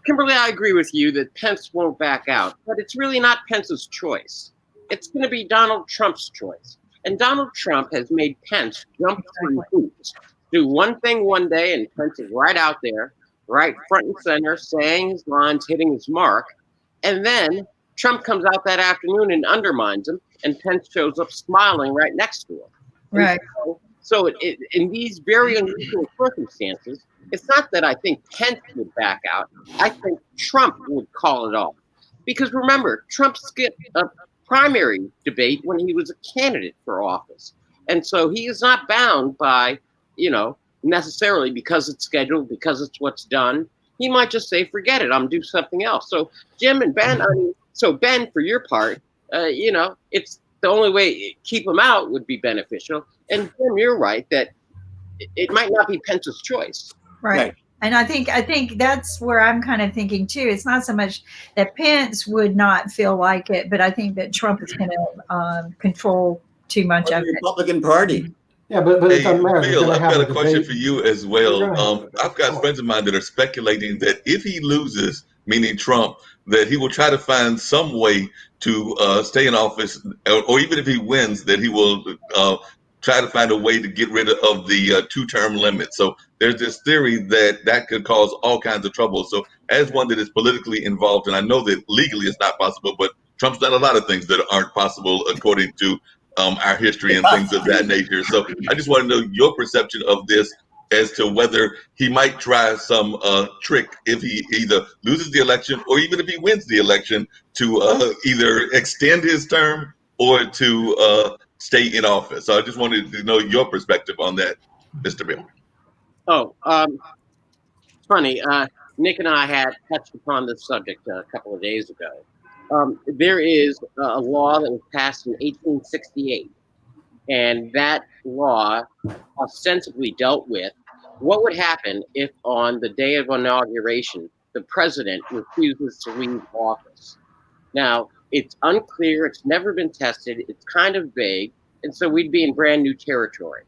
Kimberly, I agree with you that Pence won't back out, but it's really not Pence's choice. It's going to be Donald Trump's choice, and Donald Trump has made Pence jump through hoops. Do one thing one day, and Pence is right out there, right front and center, saying his lines, hitting his mark. And then Trump comes out that afternoon and undermines him, and Pence shows up smiling right next to him. Right. So in these very unusual circumstances, it's not that I think Pence would back out. I think Trump would call it off. Because remember, Trump skipped a primary debate when he was a candidate for office. And so he is not bound by, necessarily because it's scheduled, because it's what's done. He might just say, forget it, I'm do something else. So Jim and Ben, Ben, for your part, it's the only way keep him out would be beneficial. And Jim, you're right that it might not be Pence's choice. Right. And I think that's where I'm kind of thinking too. It's not so much that Pence would not feel like it, but I think that Trump is going to control too much of the Republican Party. Yeah, but it doesn't matter. Bill, I've got a question for you as well. I've got friends of mine that are speculating that if he loses, meaning Trump, that he will try to find some way to stay in office, or even if he wins, that he will try to find a way to get rid of the two-term limit. So there's this theory that could cause all kinds of trouble. So as one that is politically involved, and I know that legally it's not possible, but Trump's done a lot of things that aren't possible according to our history and things of that nature. So I just want to know your perception of this as to whether he might try some trick if he either loses the election or even if he wins the election to either extend his term or to stay in office. So I just wanted to know your perspective on that, Mr. Bill. It's funny. Nick and I had touched upon this subject a couple of days ago. There is a law that was passed in 1868, and that law ostensibly dealt with what would happen if on the day of inauguration, the president refuses to leave office. Now, it's unclear, it's never been tested, it's kind of vague, and so we'd be in brand new territory.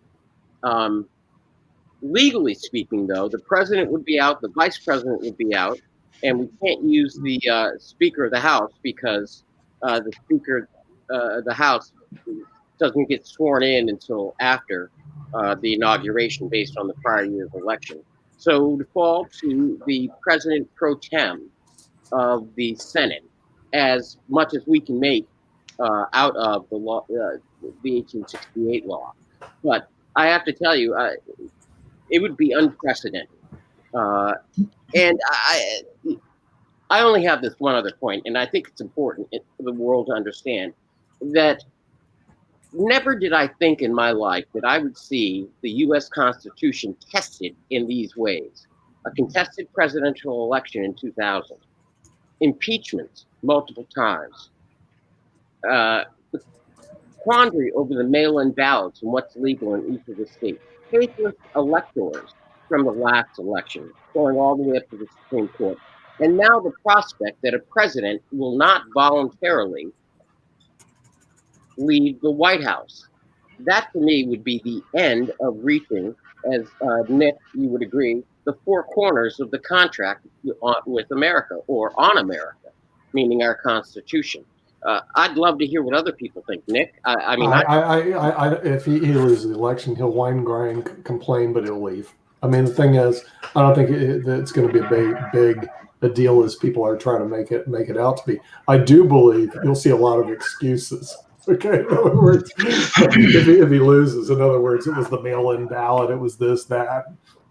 Legally speaking, though, the president would be out, the vice president would be out, and we can't use the Speaker of the House because the Speaker of the House doesn't get sworn in until after the inauguration based on the prior year's election. So it would fall to the President pro tem of the Senate, as much as we can make out of the law, the 1868 law. But I have to tell you, it would be unprecedented. And I only have this one other point, and I think it's important for the world to understand that never did I think in my life that I would see the U.S. Constitution tested in these ways. A contested presidential election in 2000, impeachment multiple times, the quandary over the mail-in ballots and what's legal in each of the states, faithless electors from the last election, going all the way up to the Supreme Court. And now the prospect that a president will not voluntarily leave the White House. That to me would be the end of reaching, as Nick, you would agree, the four corners of the contract with America or on America, meaning our Constitution. I'd love to hear what other people think, Nick. If he loses the election, he'll whine, grind, complain, but he'll leave. I mean, the thing is, I don't think it's going to be a big a deal as people are trying to make it out to be. I do believe you'll see a lot of excuses. Okay, in other words, if he loses, in other words, it was the mail-in ballot, it was this, that,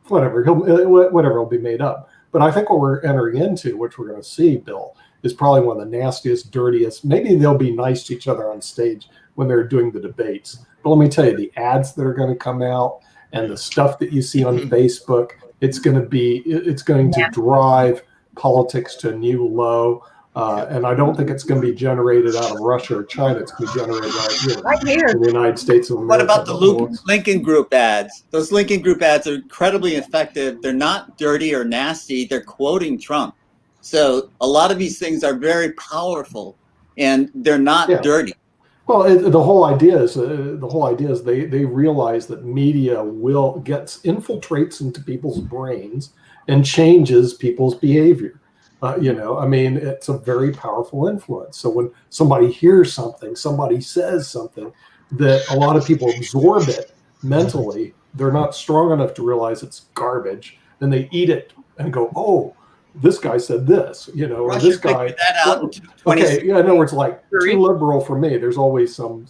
whatever will be made up. But I think what we're entering into, which we're going to see, Bill, is probably one of the nastiest, dirtiest. Maybe they'll be nice to each other on stage when they're doing the debates. But let me tell you, the ads that are going to come out and the stuff that you see on Facebook, it's going to drive politics to a new low. And I don't think it's going to be generated out of Russia or China. It's going to be generated right here in the United States of America. What about the Lincoln Group ads? Those Lincoln Group ads are incredibly effective. They're not dirty or nasty. They're quoting Trump. So a lot of these things are very powerful, and they're not dirty. Well, the whole idea is they realize that media infiltrates into people's brains and changes people's behavior. It's a very powerful influence. So when somebody hears something, somebody says something, that a lot of people absorb it mentally, they're not strong enough to realize it's garbage. Then they eat it and go, "Oh, this guy said this," or Russia this guy. That out okay, in other words, like too liberal for me. There's always some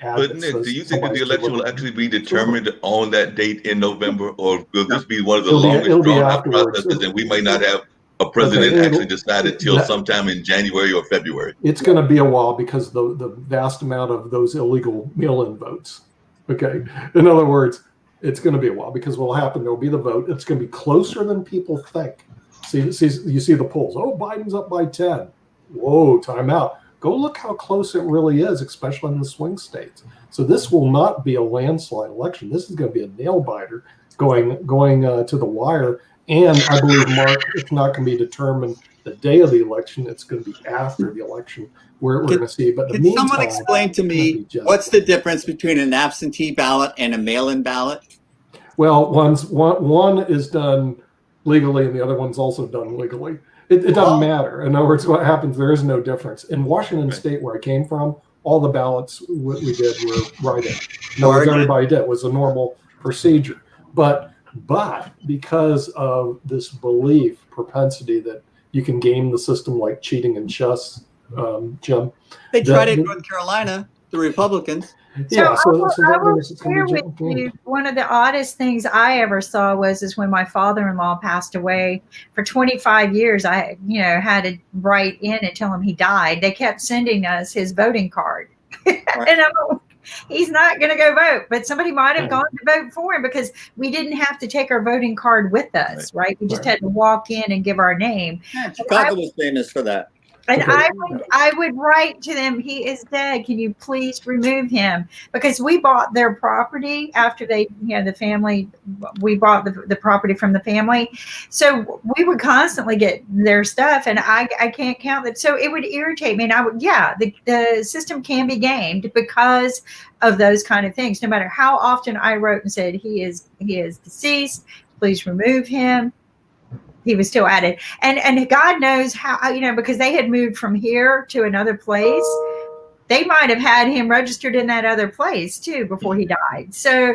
ad. But Nick, do you think that the election will actually be determined on that date in November, or will this be one of the longest drawn out processes, and we might not have a president actually decided till sometime in January or February? It's going to be a while because the vast amount of those illegal mail-in votes. Okay, in other words, it's going to be a while because what will happen? There will be the vote. It's going to be closer than people think. You see the polls. Oh, Biden's up by 10. Whoa, time out. Go look how close it really is, especially in the swing states. So this will not be a landslide election. This is going to be a nail biter going to the wire. And I believe, Mark, it's not going to be determined the day of the election. It's going to be after the election where we're going to see. But can someone explain to me what's the difference between an absentee ballot and a mail-in ballot? Well, one is done legally and the other one's also done legally. It doesn't matter. In other words, what happens, there is no difference. In Washington State, where I came from, all the ballots we did were write-in. No, everybody did. It was a normal procedure. But because of this belief, propensity that you can game the system like cheating in chess, Jim. They tried it in North Carolina, the Republicans. I will share with you, one of the oddest things I ever saw was when my father-in-law passed away. For 25 years, I had to write in and tell him he died. They kept sending us his voting card. Right. And I'm like, he's not going to go vote, but somebody might have gone to vote for him because we didn't have to take our voting card with us, right? We just had to walk in and give our name. Yeah, Chicago was famous for that. And I would write to them, he is dead. Can you please remove him? Because we bought their property after they, the family, we bought the property from the family. So we would constantly get their stuff and I can't count that. So it would irritate me. And I would, the system can be gamed because of those kind of things. No matter how often I wrote and said, he is deceased, please remove him. He was still at it. And God knows how, because they had moved from here to another place. They might have had him registered in that other place too before he died. So,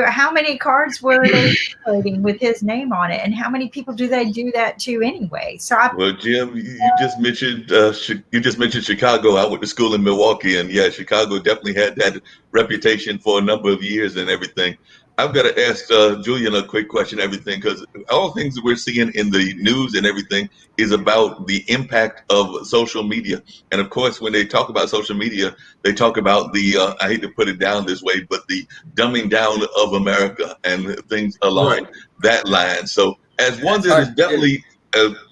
how many cards were they voting with his name on it? And how many people do they do that to anyway? So well, Jim, you just mentioned Chicago. I went to school in Milwaukee, and Chicago definitely had that reputation for a number of years and everything. I've got to ask Julien a quick question, everything, because all things that we're seeing in the news and everything is about the impact of social media. And of course, when they talk about social media, they talk about the, I hate to put it down this way, but the dumbing down of America and things along that line. So as one that is definitely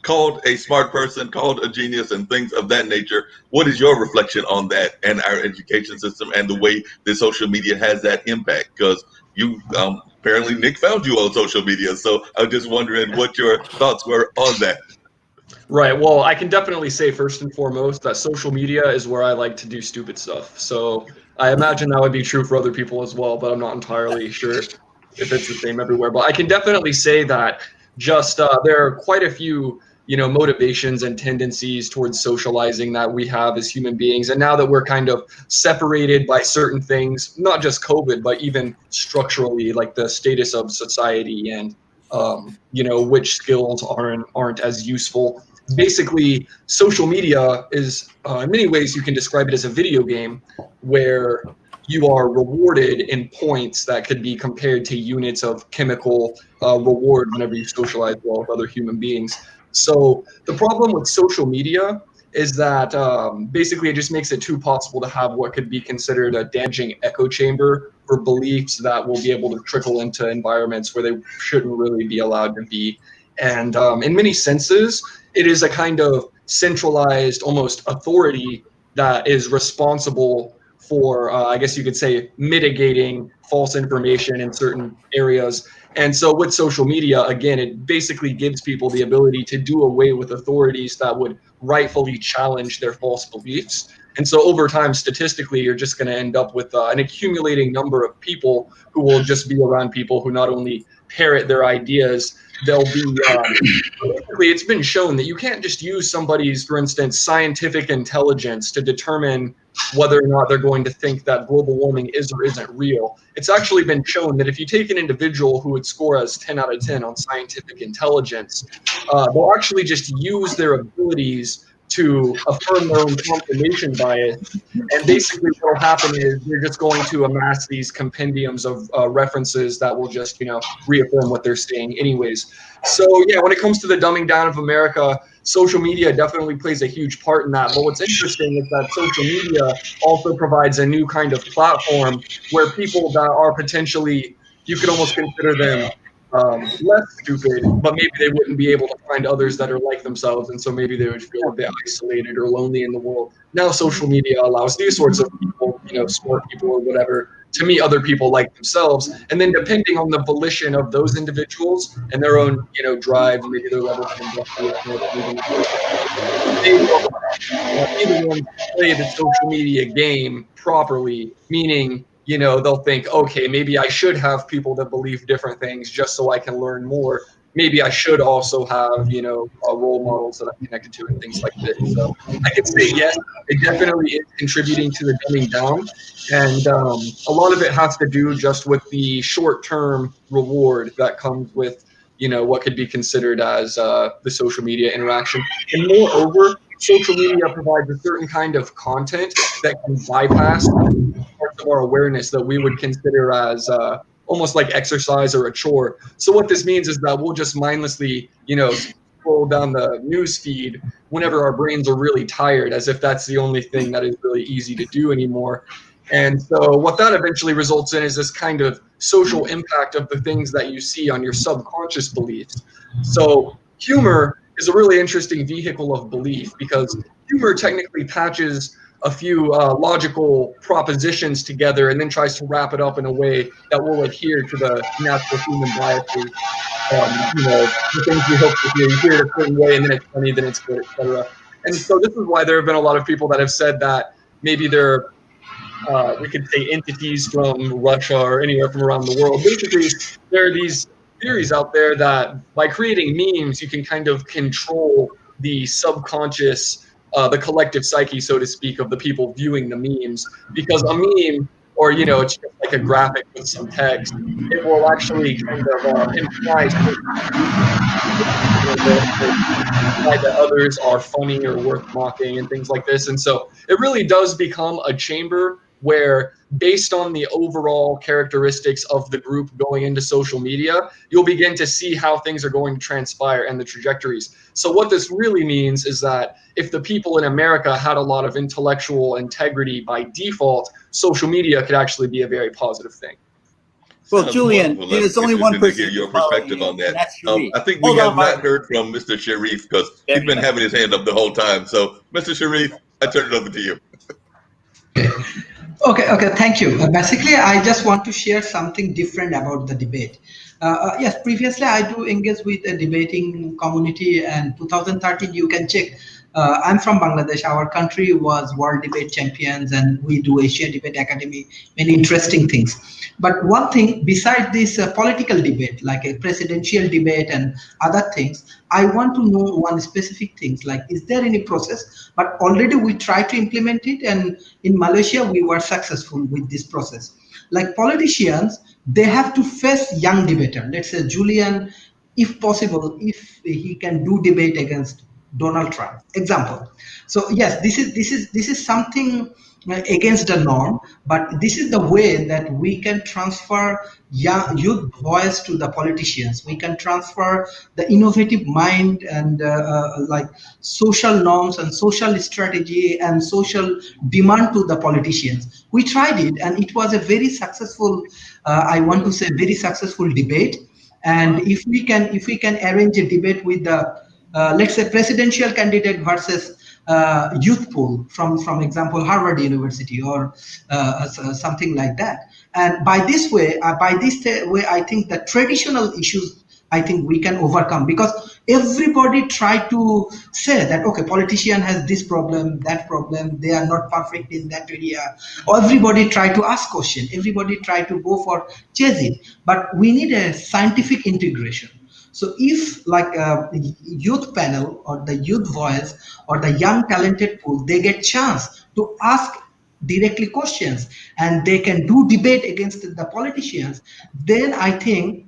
called a smart person, called a genius and things of that nature, what is your reflection on that and our education system and the way that social media has that impact? Because you apparently Nick found you on social media, so I'm just wondering what your thoughts were on that. Right. Well, I can definitely say first and foremost that social media is where I like to do stupid stuff. So I imagine that would be true for other people as well, but I'm not entirely sure if it's the same everywhere. But I can definitely say that just there are quite a few motivations and tendencies towards socializing that we have as human beings. And now that we're kind of separated by certain things, not just COVID, but even structurally, like the status of society and which skills aren't as useful. Basically, social media is, in many ways, you can describe it as a video game where you are rewarded in points that could be compared to units of chemical reward whenever you socialize well with other human beings. So the problem with social media is that basically it just makes it too possible to have what could be considered a damaging echo chamber for beliefs that will be able to trickle into environments where they shouldn't really be allowed to be. And in many senses, it is a kind of centralized, almost authority that is responsible for, I guess you could say, mitigating false information in certain areas. And so with social media, again, it basically gives people the ability to do away with authorities that would rightfully challenge their false beliefs. And so over time, statistically, you're just going to end up with an accumulating number of people who will just be around people who not only parrot their ideas, they'll be basically, it's been shown that you can't just use somebody's, for instance, scientific intelligence to determine whether or not they're going to think that global warming is or isn't real. It's actually been shown that if you take an individual who would score as 10 out of 10 on scientific intelligence, they'll actually just use their abilities to affirm their own confirmation bias. And basically what will happen is you're just going to amass these compendiums of references that will just, reaffirm what they're saying anyways. So yeah, when it comes to the dumbing down of America, social media definitely plays a huge part in that. But what's interesting is that social media also provides a new kind of platform where people that are potentially, you could almost consider them less stupid, but maybe they wouldn't be able to find others that are like themselves, and so maybe they would feel a bit isolated or lonely in the world. Now social media allows these sorts of people, smart people or whatever, to meet other people like themselves, and then depending on the volition of those individuals and their own, drive, maybe their level of investigation, they will be the ones to play the social media game properly, meaning they'll think, okay, maybe I should have people that believe different things just so I can learn more. Maybe I should also have, role models that I'm connected to and things like this. So I can say, yes, it definitely is contributing to the dumbing down. And a lot of it has to do just with the short-term reward that comes with, what could be considered as the social media interaction. And moreover, social media provides a certain kind of content that can bypass parts of our awareness that we would consider as almost like exercise or a chore. So what this means is that we'll just mindlessly, scroll down the news feed whenever our brains are really tired, as if that's the only thing that is really easy to do anymore. And so what that eventually results in is this kind of social impact of the things that you see on your subconscious beliefs. So humor is a really interesting vehicle of belief, because humor technically patches a few logical propositions together and then tries to wrap it up in a way that will adhere to the natural human biases. The things we hope to hear. You hear it a certain way and then it's funny, then it's good, etc. And so this is why there have been a lot of people that have said that maybe they're, we could say, entities from Russia or anywhere from around the world. Basically, there are these theories out there that by creating memes, you can kind of control the subconscious, the collective psyche, so to speak, of the people viewing the memes. Because a meme, or it's just like a graphic with some text, it will actually kind of imply that others are funny or worth mocking and things like this. And so it really does become a chamber where, based on the overall characteristics of the group going into social media, you'll begin to see how things are going to transpire and the trajectories. So what this really means is that if the people in America had a lot of intellectual integrity by default, social media could actually be a very positive thing. Well, Julien, there's only one person to hear your perspective on that. I think we have not heard from Mr. Sharif, because he's been having his hand up the whole time. So, Mr. Sharif, I turn it over to you. Okay, thank you. Basically, I just want to share something different about the debate. Yes, previously I do engage with a debating community, and 2013, you can check. I'm from Bangladesh. Our country was World Debate Champions, and we do Asian Debate Academy, many interesting things. But one thing, beside this political debate, like a presidential debate and other things, I want to know one specific things, like, is there any process? But already we try to implement it, and in Malaysia, we were successful with this process. Like politicians, they have to face young debater. Let's say Julien if possible, if he can do debate against Donald Trump. Example. So yes, this is something against the norm, but this is the way that we can transfer youth voice to the politicians. We can transfer the innovative mind and like social norms and social strategy and social demand to the politicians. We tried it, and it was a very successful, I want to say, very successful debate. And if we can arrange a debate with the let's say presidential candidate versus youth pool from example Harvard University or something like that, and by this way I think the traditional issues I think we can overcome, because everybody try to say that okay, politician has this problem, that problem, they are not perfect in that area. Everybody try to ask question, everybody try to go for chase it, but we need a scientific integration. So if like a youth panel or the youth voice or the young talented pool, they get chance to ask directly questions and they can do debate against the politicians, then I think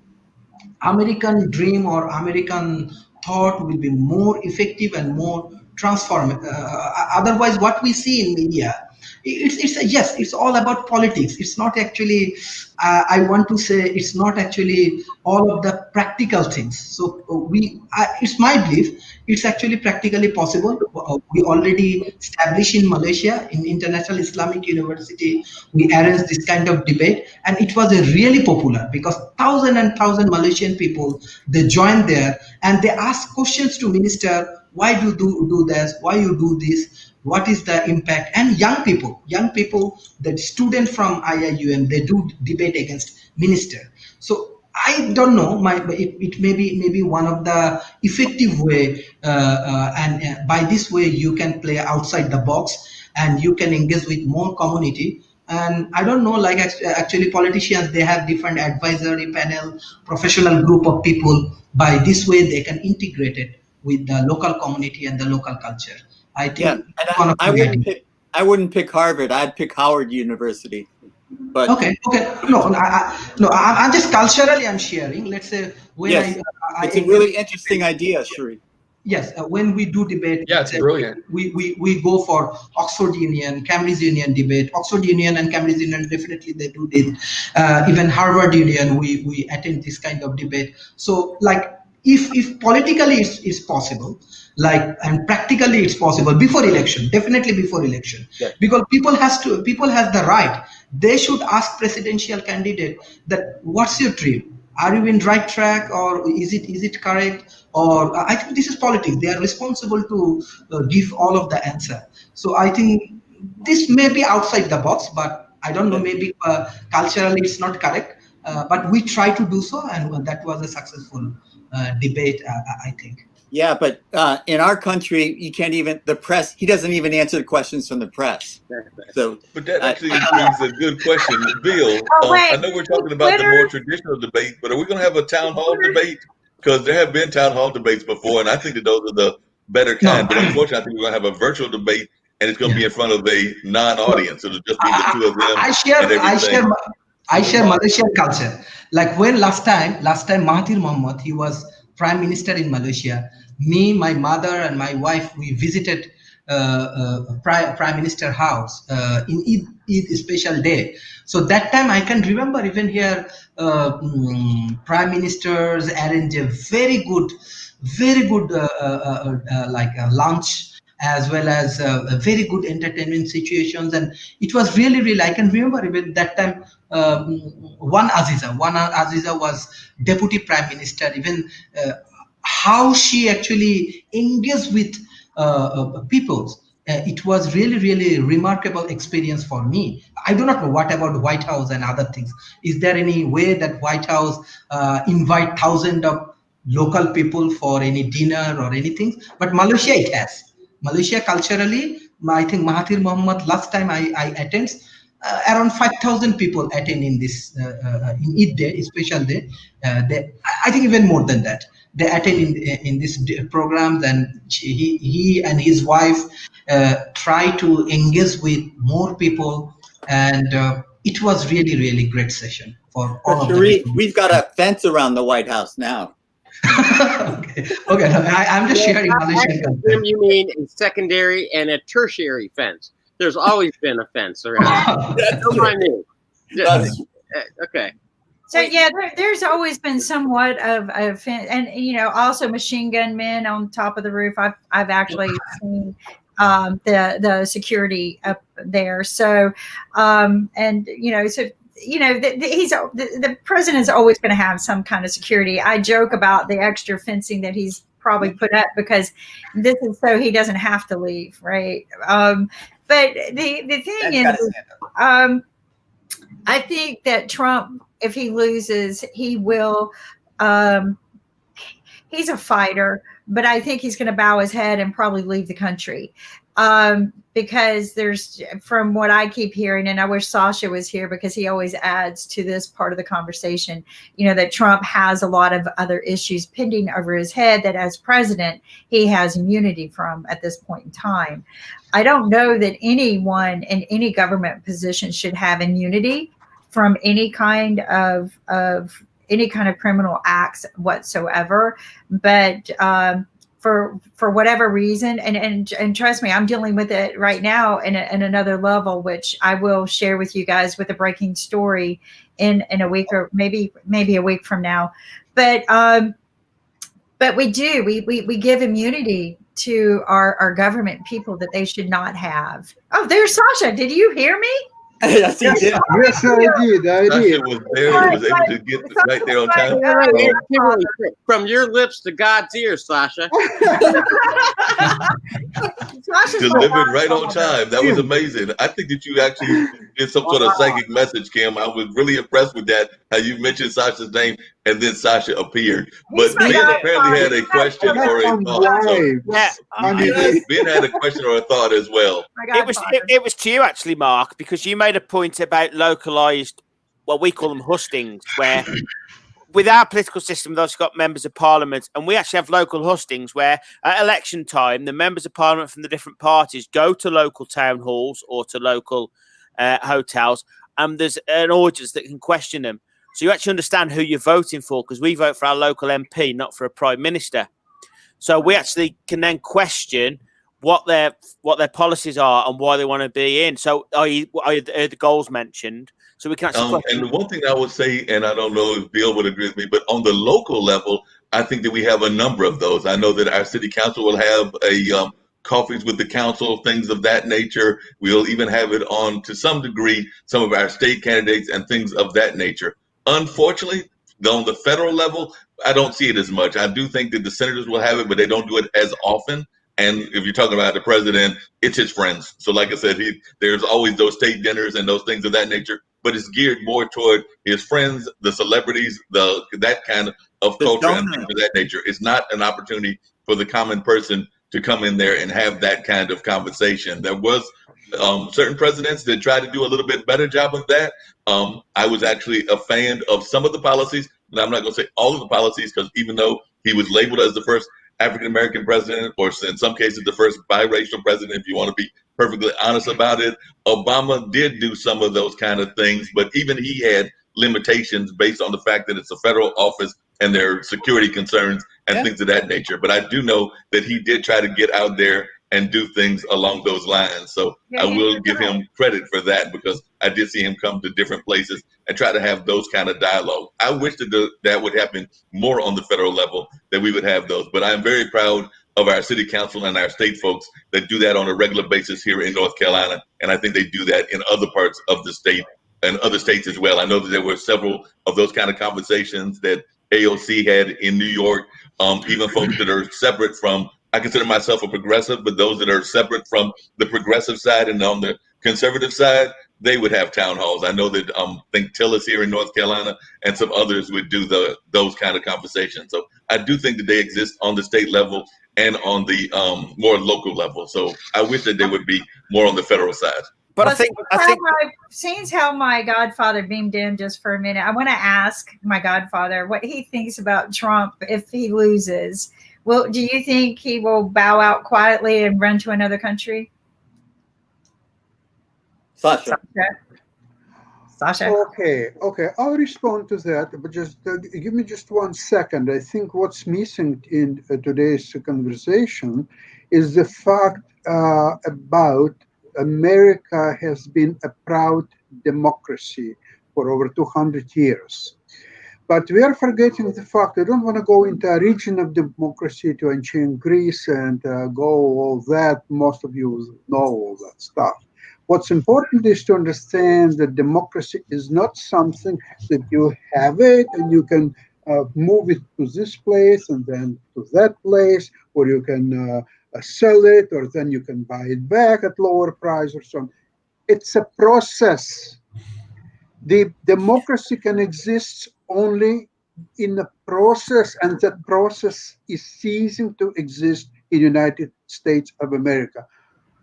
American dream or American thought will be more effective and more transformative. Otherwise, what we see in media, it's all about politics. It's not actually, I want to say, it's not actually all of the practical things. So it's my belief, it's actually practically possible. We already established in Malaysia, in International Islamic University, we arranged this kind of debate, and it was really popular because thousands and thousands Malaysian people, they joined there and they asked questions to minister. Why do this? Why you do this? What is the impact? And young people, the student from IIUM, they do debate against minister. So I don't know. It may be one of the effective way, and by this way you can play outside the box and you can engage with more community. And I don't know, like actually politicians, they have different advisory panel, professional group of people. By this way, they can integrate it with the local community and the local culture. I think. Yeah, and I wouldn't pick Harvard. I'd pick Howard University. But okay. No, I'm just culturally I'm sharing. Let's say when yes, it's a really interesting idea, Shri. Yes, when we do debate, yeah, it's brilliant. We go for Oxford Union, Cambridge Union debate. Oxford Union and Cambridge Union definitely they do this. Even Harvard Union, we attend this kind of debate. So like if politically it's possible, like and practically it's possible before election, definitely before election, yeah. Because people has the right. They should ask presidential candidate that what's your dream? Are you in right track, or is it correct? Or I think this is politics. They are responsible to give all of the answer. So I think this may be outside the box, but I don't know. Maybe culturally it's not correct, but we try to do so, and that was a successful debate. I think. Yeah, but in our country, you can't even, the press, he doesn't even answer the questions from the press. So, but that actually brings a good question. Bill, I know we're talking about the more traditional debate, but are we going to have a town hall debate? Because there have been town hall debates before, and I think that those are the better kind. But unfortunately, I think we're going to have a virtual debate, and it's going to be in front of a non-audience. It'll just be the two of them. I share Malaysian culture. Like when last time Mahathir Mohamad, he was Prime Minister in Malaysia. Me, my mother, and my wife, we visited Prime Minister house in Eid special day. So that time I can remember even here, Prime Ministers arrange a very good like a lunch, as well as very good entertainment situations, and it was really I can remember even that time. One Aziza was Deputy Prime Minister. Even how she actually engaged with people. It was really remarkable experience for me. I do not know what about White House and other things. Is there any way that White House invite thousands of local people for any dinner or anything? But Malaysia it has. Malaysia culturally, I think Mahathir Mohamad last time I attend. Around 5,000 people attend in this in Eid day, special day. I think even more than that. They attend in this program. Then he and his wife try to engage with more people, and it was really great session for all of them. We've got a fence around the White House now. Okay. No, I'm just sharing Malaysian content. You mean a secondary and a tertiary fence? There's always been a fence around. Don't mind me. Okay. So yeah, there's always been somewhat of a fence, and also machine gun men on top of the roof. I've actually seen the security up there. So the president is always going to have some kind of security. I joke about the extra fencing that he's probably put up because this is so he doesn't have to leave, right? But the thing is, I think that Trump, if he loses, he will. He's a fighter, but I think he's going to bow his head and probably leave the country. Because there's, from what I keep hearing, and I wish Sasha was here because he always adds to this part of the conversation, that Trump has a lot of other issues pending over his head that as president, he has immunity from at this point in time. I don't know that anyone in any government position should have immunity from any kind of criminal acts whatsoever. But for whatever reason, and trust me, I'm dealing with it right now in another level, which I will share with you guys with a breaking story in a week or maybe a week from now. But we give immunity to our government people that they should not have. Oh, there's Sasha. Did you hear me? Yes, he did. Yes, I did. Sasha was there. He was able to get right there on time. From your lips to God's ears, Sasha. Delivered right on time. That was amazing. I think that you actually did some sort of psychic message, Kim. I was really impressed with that, how you mentioned Sasha's name and then Sasha appeared. But Ben apparently had a question or a thought. Ben had a question or a thought as well. It was to you actually, Mark, because you made a point about localized, what we call them hustings, where with our political system, those got members of parliament, and we actually have local hustings where at election time, the members of parliament from the different parties go to local town halls or to local hotels, and there's an audience that can question them. So you actually understand who you're voting for, because we vote for our local MP, not for a prime minister. So we actually can then question what their policies are and why they want to be in. So are the goals mentioned? So we can actually and the one thing I would say, and I don't know if Bill would agree with me, but on the local level, I think that we have a number of those. I know that our city council will have a coffees with the council, things of that nature. We'll even have it on, to some degree, some of our state candidates and things of that nature. Unfortunately, on the federal level, I don't see it as much. I do think that the senators will have it, but they don't do it as often. And if you're talking about the president, it's his friends. So like I said, there's always those state dinners and those things of that nature, but it's geared more toward his friends, the celebrities, that kind of culture and things of that nature. It's not an opportunity for the common person to come in there and have that kind of conversation. There was certain presidents that tried to do a little bit better job of that. I was actually a fan of some of the policies, and I'm not going to say all of the policies, because even though he was labeled as the first African-American president, or in some cases the first biracial president, if you want to be perfectly honest about it, Obama did do some of those kind of things, but even he had limitations based on the fact that it's a federal office and there are security concerns and things of that nature. But I do know that he did try to get out there and do things along those lines. So I will give him credit for that, because I did see him come to different places and try to have those kind of dialogue. I wish that would happen more on the federal level, that we would have those. But I'm very proud of our city council and our state folks that do that on a regular basis here in North Carolina. And I think they do that in other parts of the state and other states as well. I know that there were several of those kind of conversations that AOC had in New York, even folks that are separate from, I consider myself a progressive, but those that are separate from the progressive side and on the conservative side, they would have town halls. I know that I think Tillis here in North Carolina and some others would do those kind of conversations. So I do think that they exist on the state level and on the more local level. So I wish that they would be more on the federal side. But I think seeing how my godfather beamed in just for a minute, I want to ask my godfather what he thinks about Trump if he loses. Well, do you think he will bow out quietly and run to another country? Sasha. Sasha. Okay. I'll respond to that, but just give me just 1 second. I think what's missing in today's conversation is the fact about America has been a proud democracy for over 200 years. But we are forgetting the fact, I don't want to go into a region of democracy to ancient Greece and go all that. Most of you know all that stuff. What's important is to understand that democracy is not something that you have it and you can move it to this place and then to that place, or you can sell it, or then you can buy it back at lower price or so on. It's a process. The democracy can exist only in a process, and that process is ceasing to exist in the United States of America.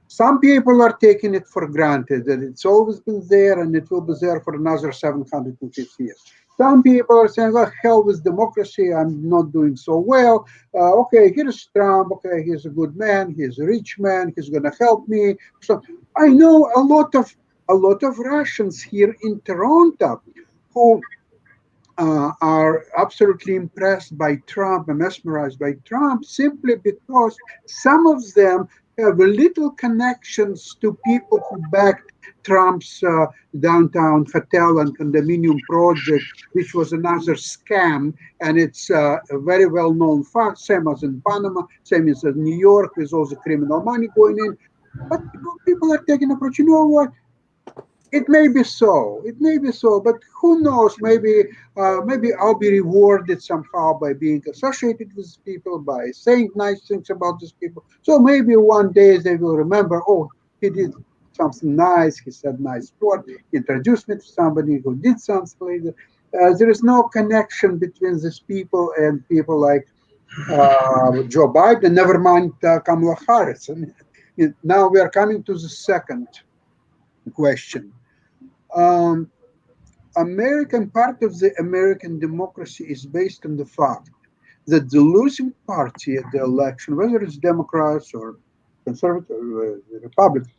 Some people are taking it for granted that it's always been there and it will be there for another 750 years. Some people are saying, well, hell with democracy, I'm not doing so well. Okay, here's Trump. Okay, he's a good man. He's a rich man. He's going to help me. So I know a lot of Russians here in Toronto who are absolutely impressed by Trump and mesmerized by Trump simply because some of them have little connections to people who backed Trump's downtown hotel and condominium project, which was another scam. And it's a very well-known fact, same as in Panama, same as in New York, with all the criminal money going in. But people are taking approach, you know what? It may be so, but who knows? Maybe I'll be rewarded somehow by being associated with people, by saying nice things about these people. So maybe one day they will remember, oh, he did something nice, he said nice word, introduced me to somebody who did something like that. There is no connection between these people and people like Joe Biden, never mind Kamala Harris. And now we are coming to the second question. Part of the American democracy is based on the fact that the losing party at the election, whether it's Democrats or Conservatives or Republicans,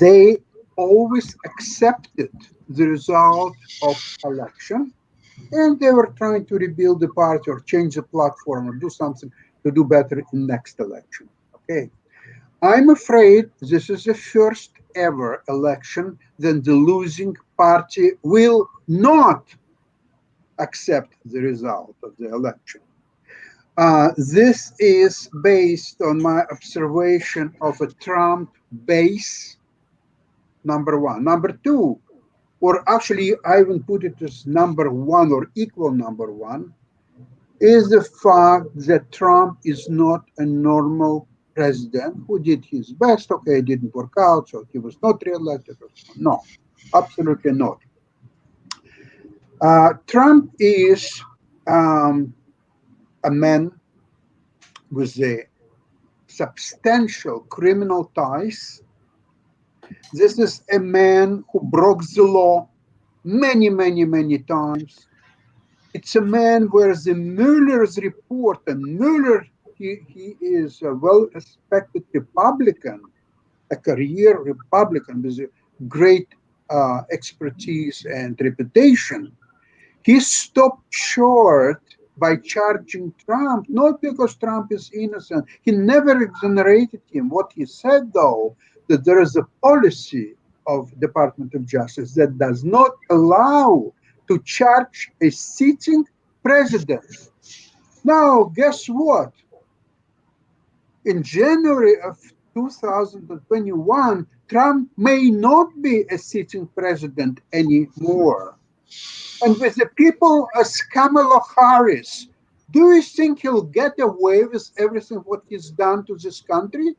they always accepted the result of election, and they were trying to rebuild the party or change the platform or do something to do better in next election. Okay. I'm afraid this is the first ever election that the losing party will not accept the result of the election. This is based on my observation of a Trump base, number one. Number two, or actually I even put it as number one or equal number one, is the fact that Trump is not a normal president who did his best. Okay, it didn't work out, so he was not reelected. No, absolutely not. Trump is a man with a substantial criminal ties. This is a man who broke the law many, many, many times. It's a man where the Mueller's report, and Mueller, he is a well-respected Republican, a career Republican with a great expertise and reputation. He stopped short by charging Trump, not because Trump is innocent. He never exonerated him. What he said, though, that there is a policy of Department of Justice that does not allow to charge a sitting president. Now, guess what? In January of 2021, Trump may not be a sitting president anymore. And with the people as Kamala Harris, do you think he'll get away with everything what he's done to this country?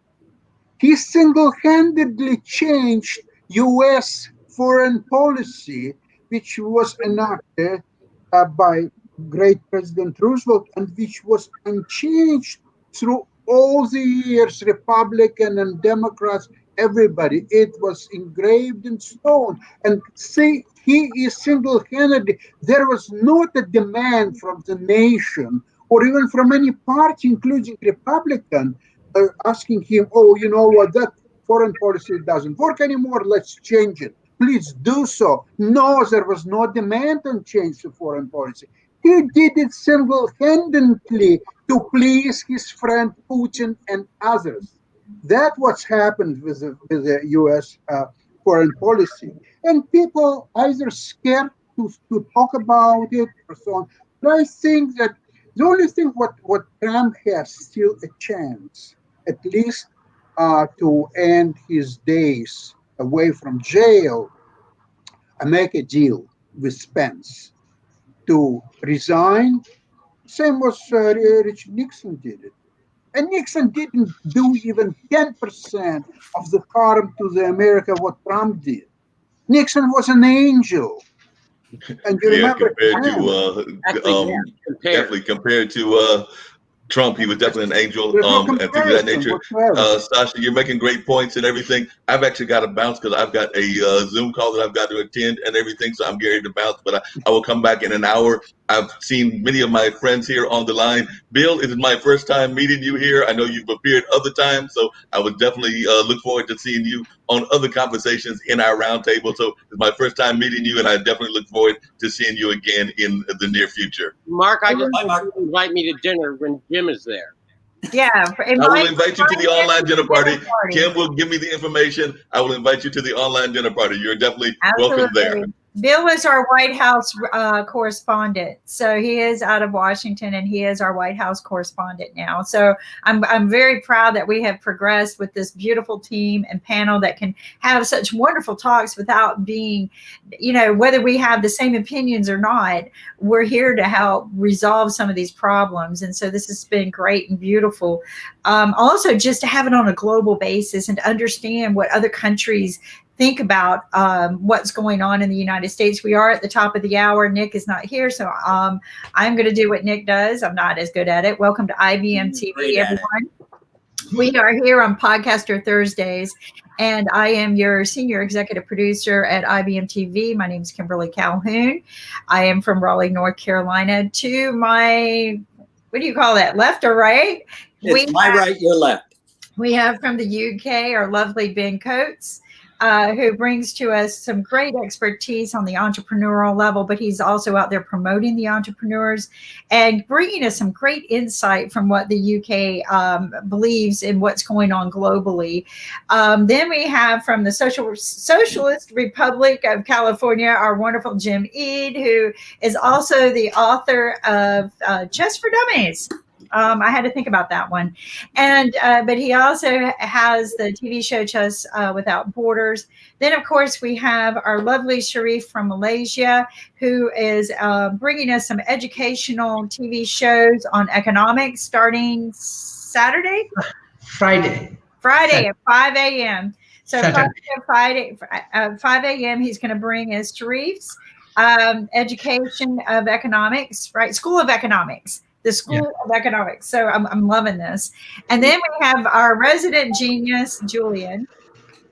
He single-handedly changed U.S. foreign policy, which was enacted by great President Roosevelt and which was unchanged through all the years, Republican and Democrats, everybody. It was engraved in stone. And see, he is single-handedly. There was not a demand from the nation or even from any party, including Republican, asking him, oh, you know what, that foreign policy doesn't work anymore, let's change it. please do so. No, there was no demand on change to foreign policy. He did it single-handedly to please his friend Putin and others. That's what's happened with the U.S. Foreign policy. And people either scared to talk about it or so on. But I think that the only thing what Trump has still a chance, at least to end his days away from jail, and make a deal with Pence to resign. Same was Richard Nixon did it. And Nixon didn't do even 10% of the harm to the America what Trump did. Nixon was an angel. And you remember definitely compared to Trump, he was definitely an angel, and things of that nature. Sasha, you're making great points and everything. I've actually got to bounce because I've got a Zoom call that I've got to attend and everything, so I'm ready to bounce, but I will come back in an hour. I've seen many of my friends here on the line. Bill, it is my first time meeting you here. I know you've appeared other times, so I would definitely look forward to seeing you on other conversations in our roundtable. So it's my first time meeting you, and I definitely look forward to seeing you again in the near future. Mark, I just want you to invite me to dinner when Jim is there. Yeah, I will invite you to the online dinner party. Kim will give me the information. I will invite you to the online dinner party. You're definitely welcome there. Bill is our White House correspondent. So he is out of Washington, and he is our White House correspondent now. So I'm very proud that we have progressed with this beautiful team and panel that can have such wonderful talks without being, whether we have the same opinions or not, we're here to help resolve some of these problems. And so this has been great and beautiful. Also, just to have it on a global basis and to understand what other countries think about what's going on in the United States. We are at the top of the hour. Nick is not here, so I'm going to do what Nick does. I'm not as good at it. Welcome to IBM TV, everyone. We are here on Podcaster Thursdays, and I am your senior executive producer at IBM TV. My name is Kimberly Calhoun. I am from Raleigh, North Carolina. To my, what do you call that, left or right? It's my right, your left. We have from the UK our lovely Ben Coates, who brings to us some great expertise on the entrepreneurial level, but he's also out there promoting the entrepreneurs and bringing us some great insight from what the UK believes in what's going on globally. Then we have from the Socialist Republic of California, our wonderful Jim Eade, who is also the author of Chess for Dummies. I had to think about that one. And but he also has the TV show Chess Without Borders. Then, of course, we have our lovely Sharif from Malaysia, who is bringing us some educational TV shows on economics starting Saturday? Friday at 5 a.m. So Friday at 5 a.m., he's going to bring us Sharif's education of economics, right? School of Economics. The School of Economics. So I'm loving this. And then we have our resident genius, Julien.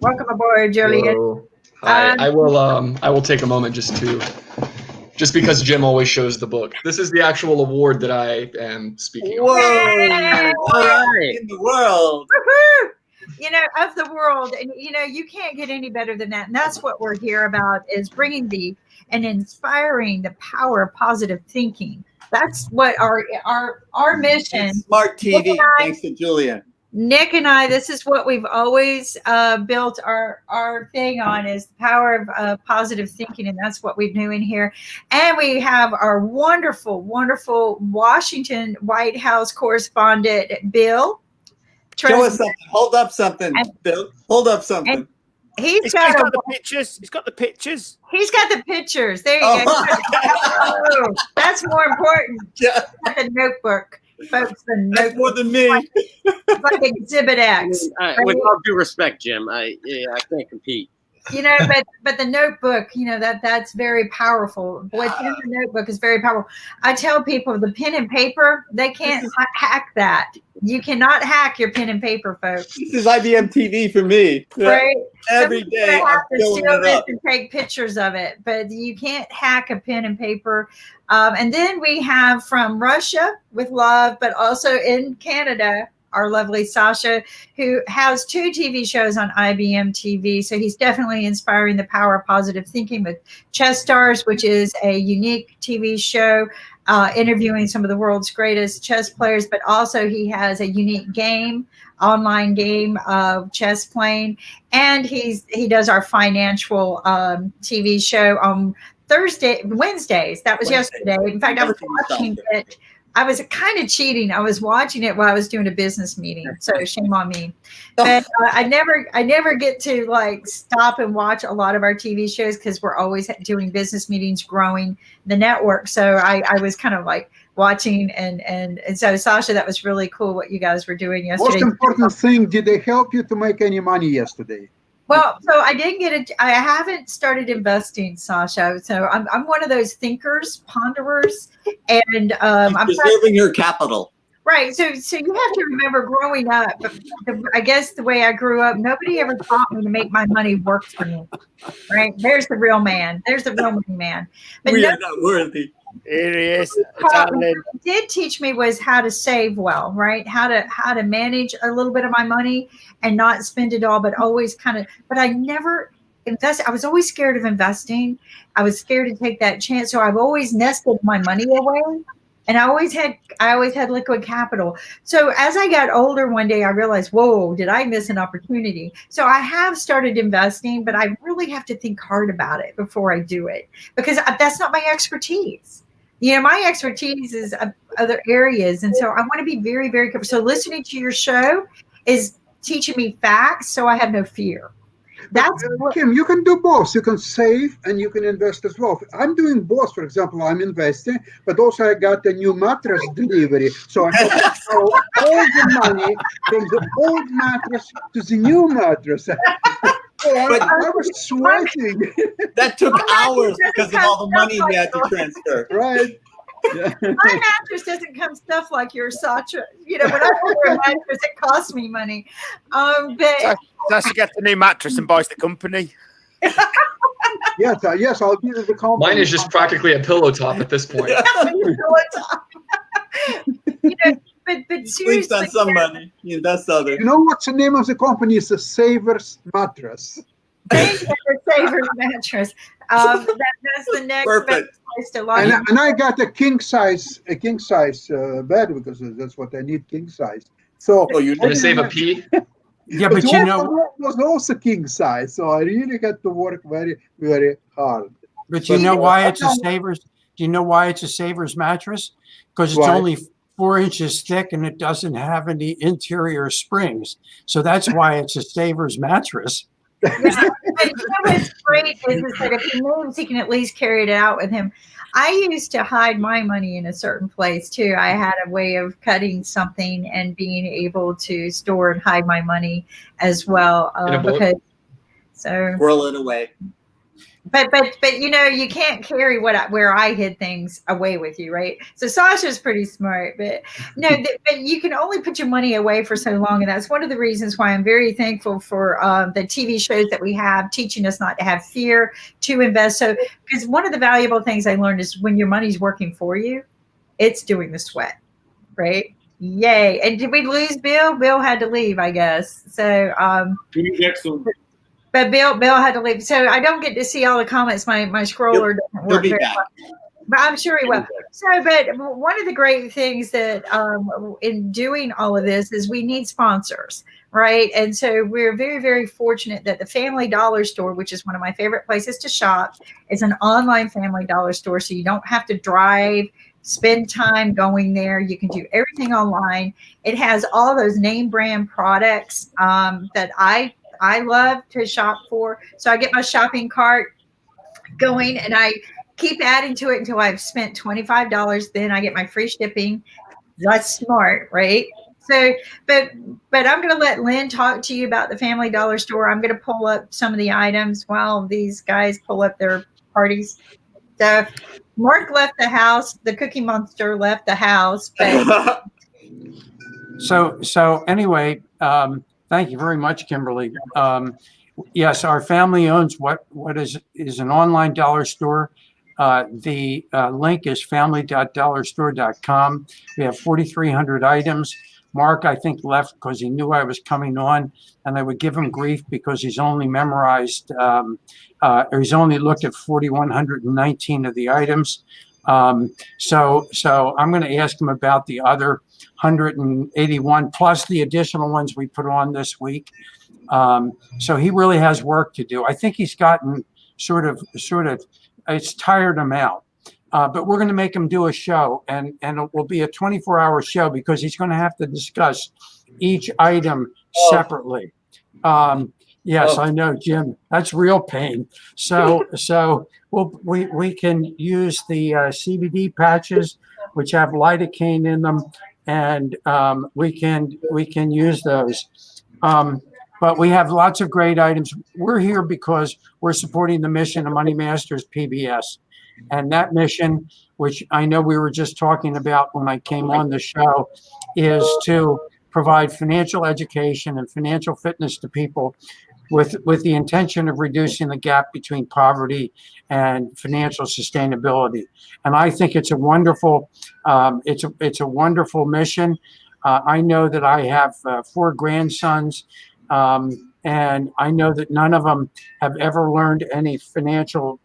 Welcome aboard, Julien. Hello. Hi. I will take a moment just because Jim always shows the book. This is the actual award that I am speaking Whoa. on. All right. In the world. Woo-hoo! Of the world. And, you can't get any better than that. And that's what we're here about, is bringing and inspiring the power of positive thinking. That's what our mission. Smart TV, thanks to Julien. Nick and I, this is what we've always built our thing on, is the power of positive thinking, and that's what we're doing here. And we have our wonderful, wonderful Washington White House correspondent, Bill. Show us something. Hold up something, Bill. Hold up something. He's got the pictures. He's got the pictures. He's got the pictures. There you go. Oh, that's more important. Yeah. The notebook, folks. The notebook. That's more than me. It's like Exhibit X. With all due respect, Jim, I can't compete. But the notebook, that's very powerful. What's in the notebook is very powerful. I tell people the pen and paper, they can't hack that. You cannot hack your pen and paper, folks. This is IBM TV for me. Right? Every day I have I'm to filling steal it this up. and take pictures of it, but you can't hack a pen and paper. And then we have from Russia with love, but also in Canada, our lovely Sasha, who has 2 TV shows on IBM TV. So he's definitely inspiring the power of positive thinking with Chess Stars, which is a unique TV show interviewing some of the world's greatest chess players. But also he has a unique online game of chess playing, and he does our financial TV show on Wednesdays. That was yesterday. In fact, I was watching it. I was kind of cheating. I was watching it while I was doing a business meeting, so shame on me. But I never get to like stop and watch a lot of our TV shows because we're always doing business meetings, growing the network. So I was kind of like watching, and so Sasha, that was really cool what you guys were doing yesterday. Most important thing, did they help you to make any money yesterday? Well, so I didn't get it. I haven't started investing, Sasha. So I'm one of those thinkers, ponderers, and I'm preserving your capital. Right. So you have to remember growing up, I guess the way I grew up, nobody ever taught me to make my money work for me. Right. There's the real man. There's the real money man. But we are not worthy. It is. What did teach me was how to save well, right? How to manage a little bit of my money and not spend it all, but always but I never invest. I was always scared of investing. I was scared to take that chance. So I've always nested my money away, and I always had liquid capital. So as I got older, one day I realized, whoa, did I miss an opportunity? So I have started investing, but I really have to think hard about it before I do it, because that's not my expertise. My expertise is other areas. And so I want to be very, very careful. So listening to your show is teaching me facts, so I have no fear. That's Kim, you can do both. You can save and you can invest as well. I'm doing both. For example, I'm investing, but also I got a new mattress delivery. So I have to throw all the money from the old mattress to the new mattress. But I was sweating. That took hours because of all the money we had to transfer. Right. Yeah. My mattress doesn't come stuff like your Sasha. When I order a mattress, it costs me money. But Sasha gets a new mattress and buys the company. Yes, I'll give the company. Mine is just practically a pillow top at this point. But seriously, on some money, you invest others. You know what's the name of the company? It's a Savers Mattress. Savers Mattress. That's the next Perfect. place to lie. And I got a king size bed because that's what I need, king size. So you're gonna save a pee? Yeah, but it was also king size, so I really had to work very, very hard. But you know why it's a Savers? Do you know why it's a Savers mattress? Because it's only 4 inches thick and it doesn't have any interior springs. So that's why it's a Savers mattress. Yeah, but what's great is that if he moves, he can at least carry it out with him. I used to hide my money in a certain place too. I had a way of cutting something and being able to store and hide my money as well. Squirrel it away. But you can't carry where I hid things away with you, right? So Sasha's pretty smart, but but you can only put your money away for so long, and that's one of the reasons why I'm very thankful for the TV shows that we have, teaching us not to have fear, to invest. So, because one of the valuable things I learned is when your money's working for you, it's doing the sweat, right? Yay! And did we lose Bill? Bill had to leave, I guess. So, but Bill had to leave, so I don't get to see all the comments. My scroller doesn't work very well, but I'm sure he will. So, but one of the great things that in doing all of this is we need sponsors, right? And so we're very, very fortunate that the Family Dollar Store, which is one of my favorite places to shop, is an online Family Dollar Store, so you don't have to drive, spend time going there. You can do everything online. It has all those name brand products that I love to shop for. So I get my shopping cart going and I keep adding to it until I've spent $25. Then I get my free shipping. That's smart, right? So, but I'm going to let Lynn talk to you about the Family Dollar Store. I'm going to pull up some of the items while these guys pull up their parties stuff. Mark left the house. The Cookie Monster left the house. But So anyway, thank you very much, Kimberly. Yes, our family owns what is an online dollar store. The link is family.dollarstore.com. We have 4,300 items. Mark, I think, left because he knew I was coming on, and I would give him grief because he's only memorized, or he's only looked at 4,119 of the items. So I'm going to ask him about the other 181 plus the additional ones we put on this week. So he really has work to do. I think he's gotten sort of, it's tired him out. But we're going to make him do a show, and it will be a 24-hour show because he's going to have to discuss each item separately. Yes, I know, Jim. That's real pain. So we can use the CBD patches, which have lidocaine in them, and we can use those. But we have lots of great items. We're here because we're supporting the mission of Money Masters PBS. And that mission, which I know we were just talking about when I came on the show, is to provide financial education and financial fitness to people with the intention of reducing the gap between poverty and financial sustainability. And I think it's a wonderful, it's a wonderful mission. I know that I have 4 grandsons, and I know that none of them have ever learned any financial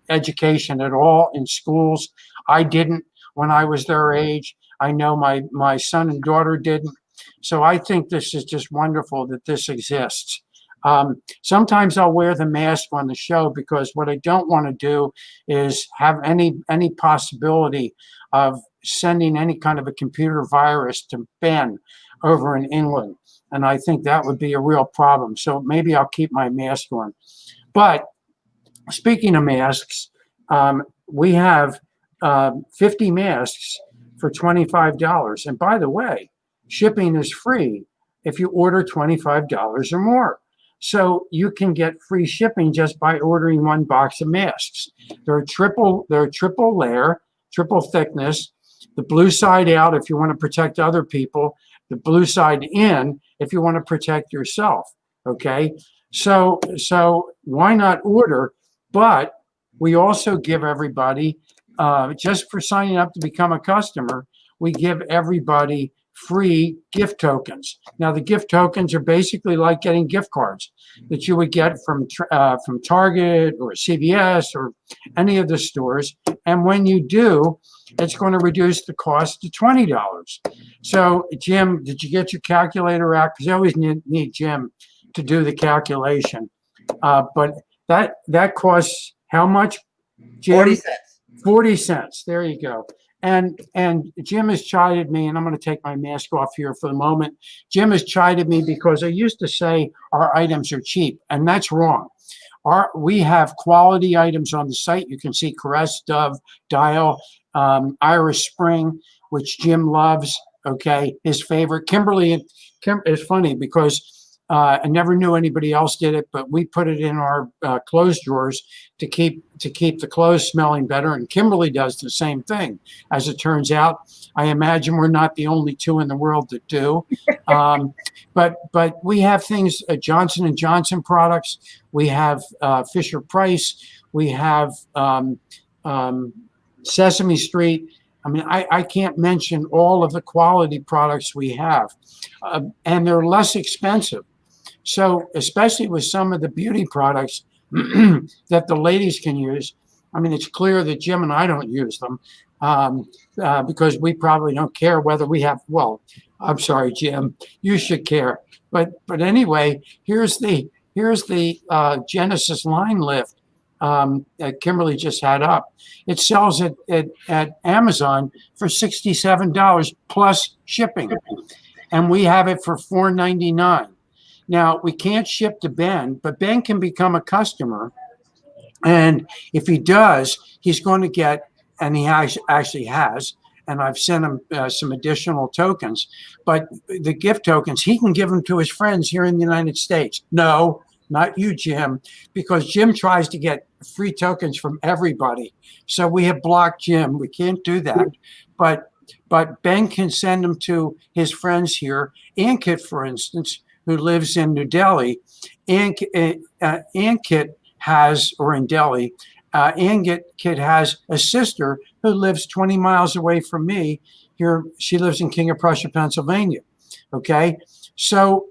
education at all in schools. I didn't when I was their age. I know my son and daughter didn't. So I think this is just wonderful that this exists. Sometimes I'll wear the mask on the show because what I don't want to do is have any possibility of sending any kind of a computer virus to Ben over in England. And I think that would be a real problem. So maybe I'll keep my mask on. But speaking of masks, we have 50 masks for $25. And by the way, shipping is free if you order $25 or more. So you can get free shipping just by ordering 1 box of masks. They're triple layer, triple thickness. The blue side out if you want to protect other people. The blue side in if you want to protect yourself. Okay, so why not order? But we also give everybody, just for signing up to become a customer, we give everybody free gift tokens. Now the gift tokens are basically like getting gift cards that you would get from Target or CVS or any of the stores. And when you do, it's going to reduce the cost to $20. So Jim, did you get your calculator out? Because I always need Jim to do the calculation. But that costs how much, Jim? 40 cents. 40 cents. There you go. And Jim has chided me, and I'm going to take my mask off here for the moment. Jim has chided me because I used to say our items are cheap, and that's wrong. We have quality items on the site. You can see Caress, Dove, Dial, Irish Spring, which Jim loves. Okay, his favorite. Kimberly is funny because I never knew anybody else did it, but we put it in our clothes drawers to keep the clothes smelling better. And Kimberly does the same thing. As it turns out, I imagine we're not the only 2 in the world that do. But we have things, Johnson & Johnson products. We have Fisher Price. We have Sesame Street. I mean, I can't mention all of the quality products we have, and they're less expensive. So especially with some of the beauty products that the ladies can use, I mean, it's clear that Jim and I don't use them because we probably don't care whether we have, well, I'm sorry, Jim, you should care. But anyway, here's the Genesis line lift that Kimberly just had up. It sells at Amazon for $67 plus shipping. And we have it for $4.99. Now, we can't ship to Ben, but Ben can become a customer. And if he does, he's going to get, and he actually has, and I've sent him some additional tokens. But the gift tokens, he can give them to his friends here in the United States. No, not you, Jim, because Jim tries to get free tokens from everybody. So we have blocked Jim. We can't do that. But Ben can send them to his friends here. Ankit, for instance, who lives in New Delhi, Ankit has, or in Delhi, Ankit has a sister who lives 20 miles away from me. Here, she lives in King of Prussia, Pennsylvania. Okay, so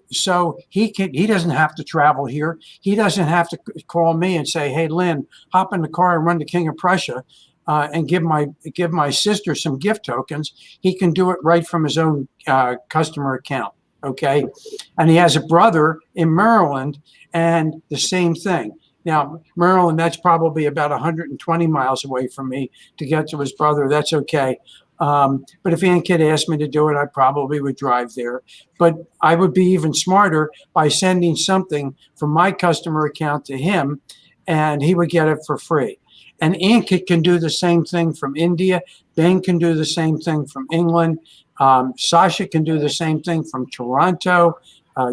he doesn't have to travel here. He doesn't have to call me and say, "Hey, Lynn, hop in the car and run to King of Prussia and give my sister some gift tokens." He can do it right from his own customer account. Okay, and he has a brother in Maryland, and the same thing. Now, Maryland, that's probably about 120 miles away from me to get to his brother. That's okay. But if Ankit asked me to do it, I probably would drive there. But I would be even smarter by sending something from my customer account to him, and he would get it for free. And Ankit can do the same thing from India. Ben can do the same thing from England. Sasha can do the same thing from Toronto.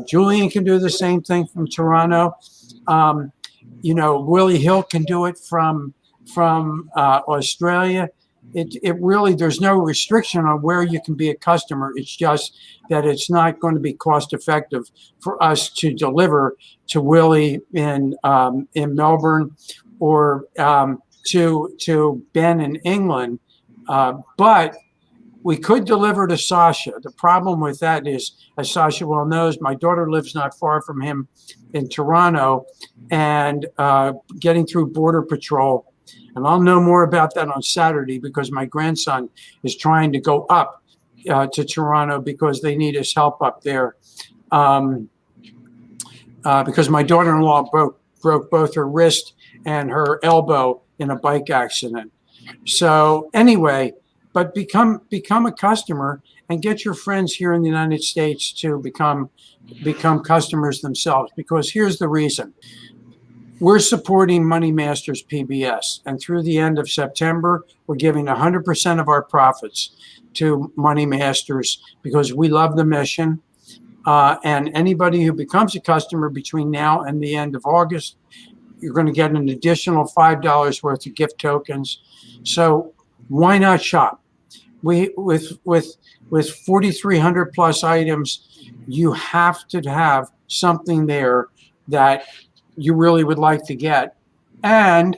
Julien can do the same thing from Toronto. Willie Hill can do it from Australia. It really, there's no restriction on where you can be a customer. It's just that it's not going to be cost effective for us to deliver to Willie in Melbourne or to Ben in England. But we could deliver to Sasha. The problem with that is, as Sasha well knows, my daughter lives not far from him in Toronto, and getting through Border Patrol. And I'll know more about that on Saturday because my grandson is trying to go up to Toronto because they need his help up there. Because my daughter-in-law broke both her wrist and her elbow in a bike accident. So anyway, but become a customer and get your friends here in the United States to become customers themselves. Because here's the reason. We're supporting Money Masters PBS, and through the end of September, we're giving 100% of our profits to Money Masters because we love the mission. And anybody who becomes a customer between now and the end of August, you're going to get an additional $5 worth of gift tokens. So why not shop? With 4,300 plus items, you have to have something there that you really would like to get. And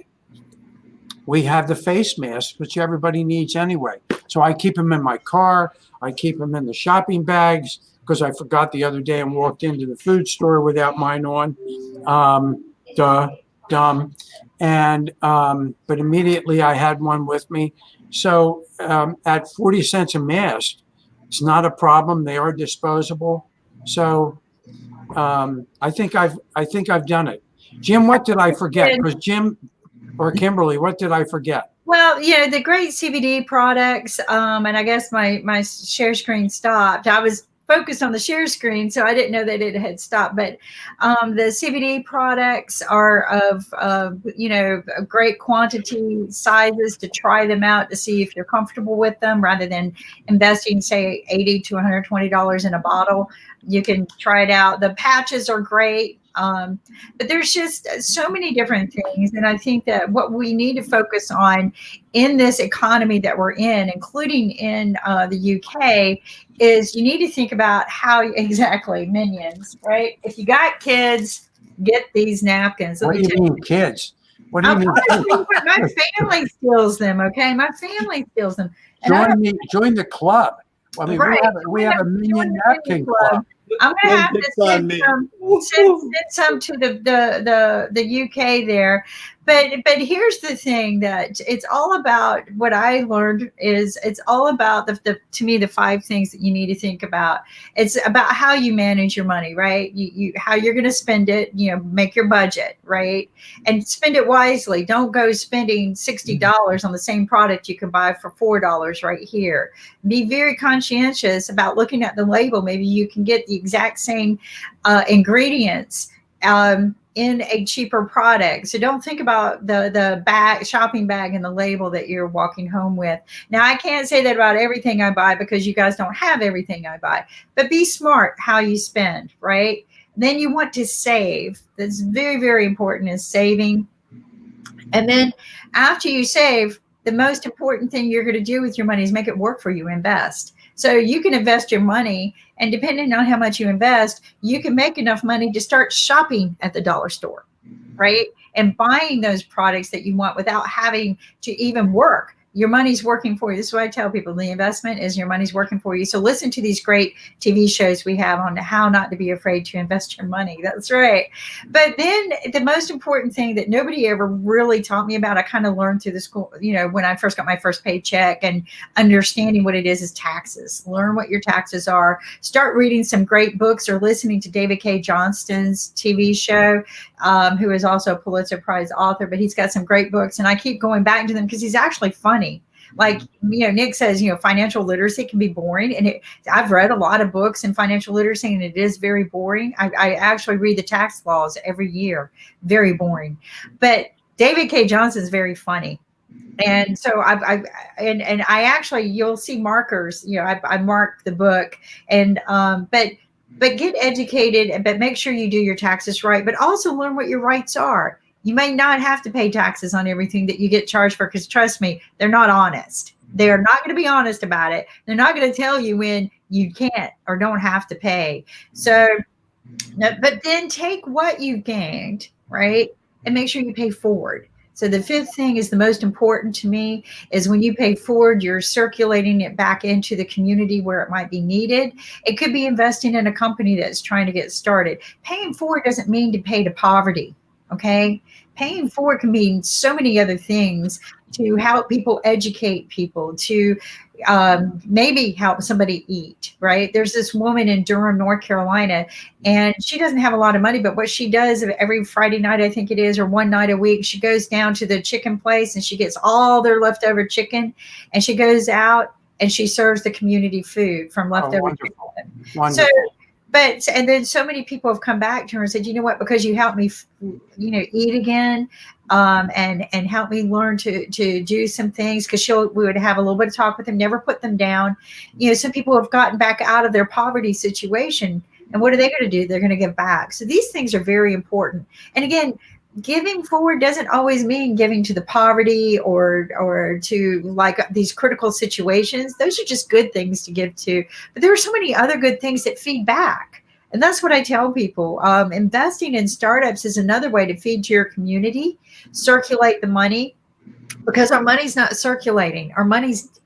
we have the face masks, which everybody needs anyway. So I keep them in my car. I keep them in the shopping bags because I forgot the other day and walked into the food store without mine on. Dumb. And but immediately I had one with me. So at 40 cents a mask, it's not a problem. They are disposable. So I think I've done it. Jim, what did I forget? Because Jim or Kimberly, what did I forget? Well, the great CBD products, and I guess my share screen stopped. I was focused on the share screen, so I didn't know that it had stopped. But the CBD products are of great quantity, sizes to try them out to see if you're comfortable with them, rather than investing, say, $80 to $120 in a bottle. You can try it out. The patches are great. But there's just so many different things. And I think that what we need to focus on in this economy that we're in, including in the UK, is you need to think about how exactly minions, right? If you got kids, get these napkins. What do you mean kids? What do you mean? My family steals them. Okay. My family steals them. And join the club. I mean, right. we have a minion napkin club. I'm gonna have to send some to the UK there, but here's the thing, that it's all about, what I learned is it's all about to me the 5 things that you need to think about. It's about how you manage your money, right? You how you're going to spend it. Make your budget, right, and spend it wisely. Don't go spending $60 on the same product you can buy for $4 right here. Be very conscientious about looking at the label. Maybe you can get the exact same ingredients in a cheaper product. So don't think about the shopping bag and the label that you're walking home with. Now, I can't say that about everything I buy because you guys don't have everything I buy, but be smart how you spend, right? Then you want to save. That's very, very important, is saving. And then after you save, the most important thing you're going to do with your money is make it work for you, invest. So you can invest your money, and depending on how much you invest, you can make enough money to start shopping at the dollar store, right? and buying those products that you want without having to even work. Your money's working for you. This is what I tell people. The investment is your money's working for you. So listen to these great TV shows we have on how not to be afraid to invest your money. That's right. But then the most important thing that nobody ever really taught me about, I kind of learned through the school, when I first got my first paycheck, and understanding what it is taxes. Learn what your taxes are. Start reading some great books or listening to David K. Johnston's TV show, who is also a Pulitzer Prize author, but he's got some great books, and I keep going back to them because he's actually funny. Like, Nick says, financial literacy can be boring. And I've read a lot of books in financial literacy, and it is very boring. I actually read the tax laws every year. Very boring. But David K. Johnston is very funny. And so I actually, you'll see markers, I marked the book, and, but get educated, but make sure you do your taxes right, but also learn what your rights are. You may not have to pay taxes on everything that you get charged for, because trust me, they're not honest. They are not going to be honest about it. They're not going to tell you when you can't or don't have to pay. So, but then take what you've gained, right, and make sure you pay forward. So the fifth thing is the most important to me, is when you pay forward, you're circulating it back into the community where it might be needed. It could be investing in a company that's trying to get started. Paying forward doesn't mean to pay to poverty. Okay. Paying forward can mean so many other things, to help people, educate people, to maybe help somebody eat, right? There's this woman in Durham, North Carolina, and she doesn't have a lot of money, but what she does every Friday night, I think it is, or one night a week, she goes down to the chicken place and she gets all their leftover chicken, and she goes out and she serves the community food from leftover chicken. Wonderful. So, and then so many people have come back to her and said, you know what, because you helped me, eat again, and help me learn to do some things, because we would have a little bit of talk with them, never put them down. Some people have gotten back out of their poverty situation, and what are they going to do? They're going to give back. So these things are very important. And again, giving forward doesn't always mean giving to the poverty or to like these critical situations. Those are just good things to give to. But there are so many other good things that feed back. And that's what I tell people. Investing in startups is another way to feed to your community, circulate the money, because our money's not circulating. Our money's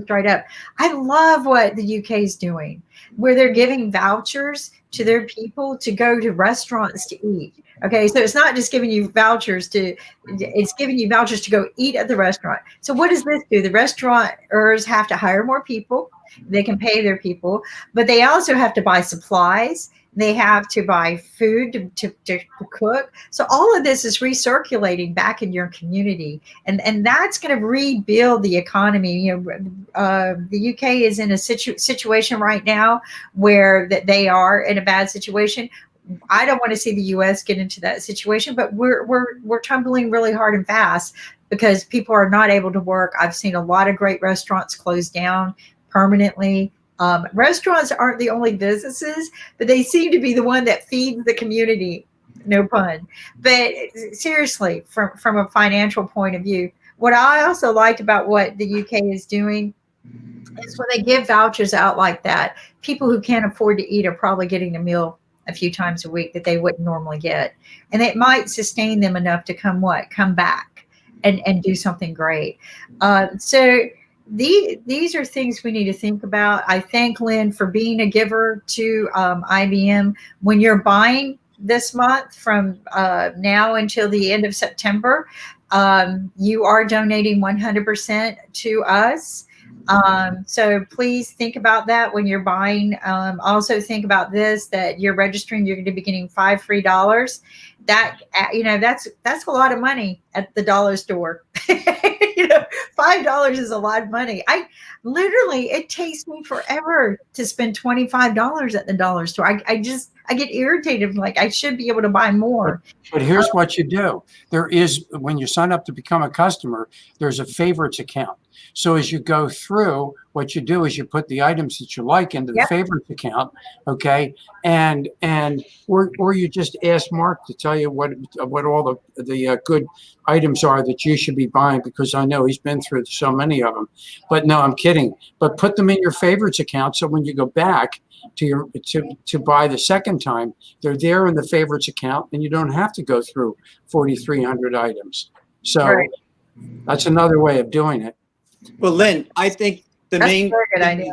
dried up. I love what the UK is doing, where they're giving vouchers to their people to go to restaurants to eat. Okay, so it's not just giving you vouchers it's giving you vouchers to go eat at the restaurant. So what does this do? The restauranteurs have to hire more people. They can pay their people, but they also have to buy supplies. They have to buy food to cook. So all of this is recirculating back in your community, and that's going to rebuild the economy. The UK is in a situation right now where that they are in a bad situation. I don't want to see the U.S. get into that situation, but we're tumbling really hard and fast because people are not able to work. I've seen a lot of great restaurants close down permanently. Restaurants aren't the only businesses, but they seem to be the one that feeds the community. No pun. But seriously, from a financial point of view, what I also liked about what the UK is doing is when they give vouchers out like that, people who can't afford to eat are probably getting a meal a few times a week that they wouldn't normally get. And it might sustain them enough to come back and do something great. So these are things we need to think about. I thank Lynn for being a giver to IBM. When you're buying this month from now until the end of September, you are donating 100% to us. So please think about that when you're buying. Also think about this, that you're registering, you're going to be getting $5 free. That, that's a lot of money at the dollar store. $5 is a lot of money. It takes me forever to spend $25 at the dollar store. I get irritated. Like, I should be able to buy more. But here's what you do. There is, when you sign up to become a customer, there's a favorites account. So as you go through, what you do is you put the items that you like into the favorites account, okay, and or you just ask Mark to tell you what all the good items are that you should be buying, because I know he's been through so many of them. But no, I'm kidding. But put them in your favorites account, so when you go back to buy the second second time, they're there in the favorites account, and you don't have to go through 4,300 items. So Right. that's another way of doing it. Well, Lynn, I think the That's main a very good idea.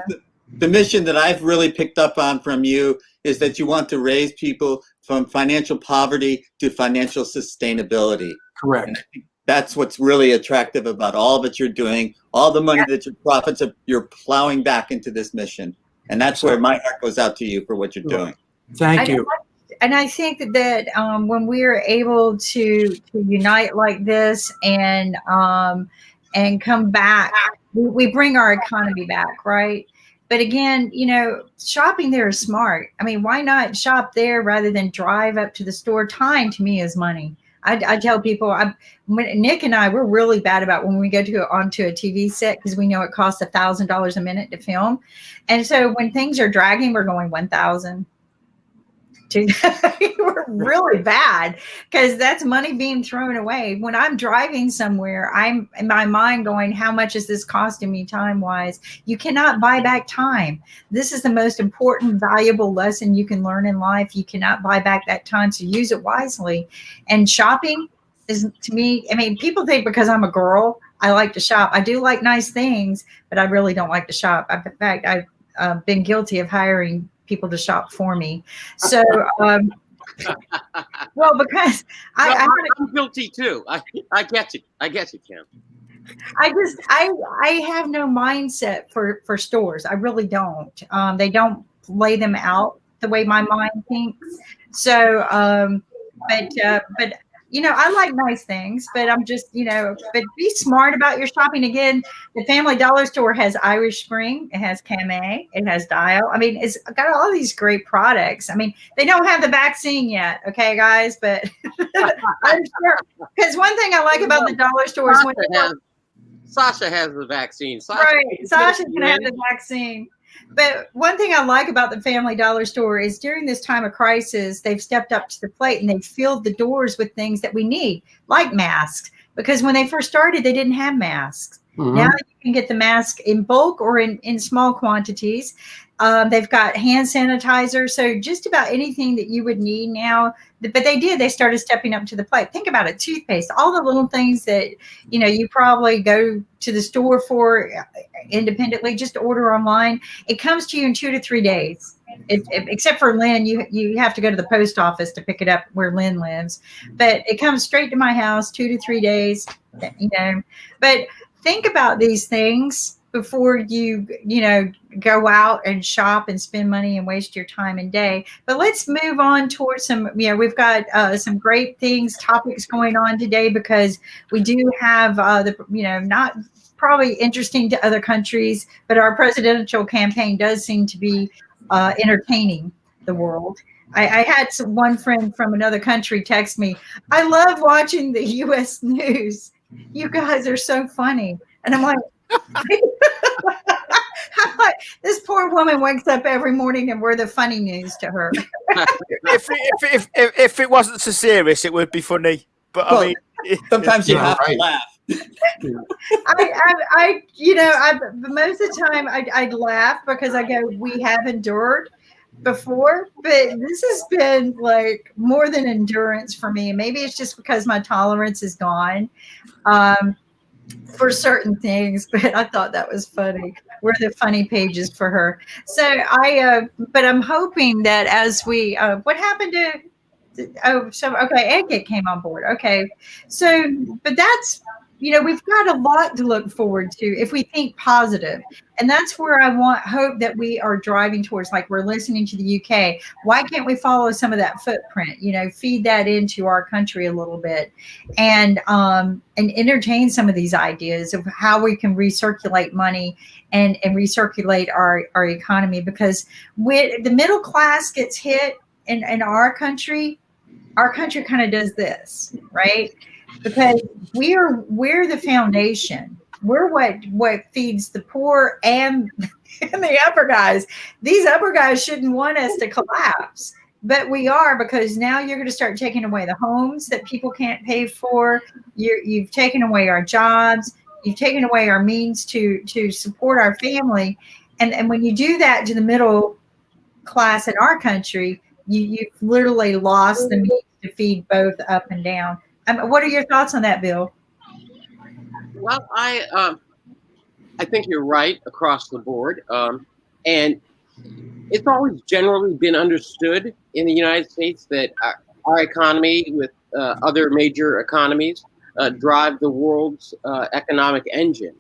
the mission that I've really picked up on from you is that you want to raise people from financial poverty to financial sustainability. Correct. And I think that's what's really attractive about all that you're doing, all the money that your profits you're plowing back into this mission. And that's where my heart goes out to you for what you're doing. Thank you. And I think that when we are able to unite like this and come back, we bring our economy back, right? But again, you know, shopping there is smart. I mean, why not shop there rather than drive up to the store? Time to me is money. I tell people, Nick and I, we're really bad about when we go onto a TV set because we know it costs $1,000 a minute to film. And so when things are dragging, we're going 1,000. We're really bad because that's money being thrown away. When I'm driving somewhere, I'm in my mind going, how much is this costing me time wise? You cannot buy back time. This is the most important, valuable lesson you can learn in life. You cannot buy back that time, so use it wisely. And shopping is, to me, I mean, people think because I'm a girl, I like to shop. I do like nice things, but I really don't like to shop. In fact, I've been guilty of hiring people to shop for me. So, well, because I'm guilty too. I get you. I get you, Kim. I have no mindset for stores. I really don't. They don't lay them out the way my mind thinks. So, but you know, I like nice things, but I'm just, you know, but be smart about your shopping. Again, the Family Dollar store has Irish Spring, it has Camay, it has Dial. I mean, it's got all these great products. I mean, they don't have the vaccine yet, okay, guys, but I'm sure. Because one thing I like about the dollar store is when Sasha has the vaccine. Sasha's gonna have the vaccine. But one thing I like about the Family Dollar store is during this time of crisis, they've stepped up to the plate and they've filled the doors with things that we need, like masks. Because when they first started, they didn't have masks. Mm-hmm. Now you can get the mask in bulk or in small quantities. They've got hand sanitizer. So just about anything that you would need now. But they started stepping up to the plate. Think about it, toothpaste, all the little things that, you know, you probably go to the store for independently, just order online. It comes to you in 2 to 3 days. Except for Lynn, you have to go to the post office to pick it up where Lynn lives. But it comes straight to my house, 2 to 3 days, you know. But think about these things before you go out and shop and spend money and waste your time and day. But let's move on towards some, we've got some great topics going on today, because we do have not probably interesting to other countries, but our presidential campaign does seem to be entertaining the world. I had one friend from another country text me, I love watching the U.S. news. You guys are so funny. And I'm like, this poor woman wakes up every morning and we're the funny news to her. if it wasn't so serious, it would be funny. But well, I mean, sometimes you have to laugh. Most of the time I'd laugh because I go, we have endured before, but this has been like more than endurance for me. Maybe it's just because my tolerance is gone for certain things, but I thought that was funny. We're the funny pages for her. So but I'm hoping that as we, what happened to, Ankit came on board. Okay. So, but that's, we've got a lot to look forward to if we think positive. And that's where I hope that we are driving towards, like we're listening to the UK. Why can't we follow some of that footprint, feed that into our country a little bit and entertain some of these ideas of how we can recirculate money and recirculate our economy, because when the middle class gets hit in our country kind of does this, right? Because we're the foundation. We're what feeds the poor and the upper guys. These upper guys shouldn't want us to collapse, but we are, because now you're going to start taking away the homes that people can't pay for. You've taken away our jobs. You've taken away our means to support our family. And when you do that to the middle class in our country, you've literally lost the means to feed both up and down. What are your thoughts on that, Bill? Well, I think you're right across the board, and it's always generally been understood in the United States that our economy, with other major economies, drive the world's economic engine.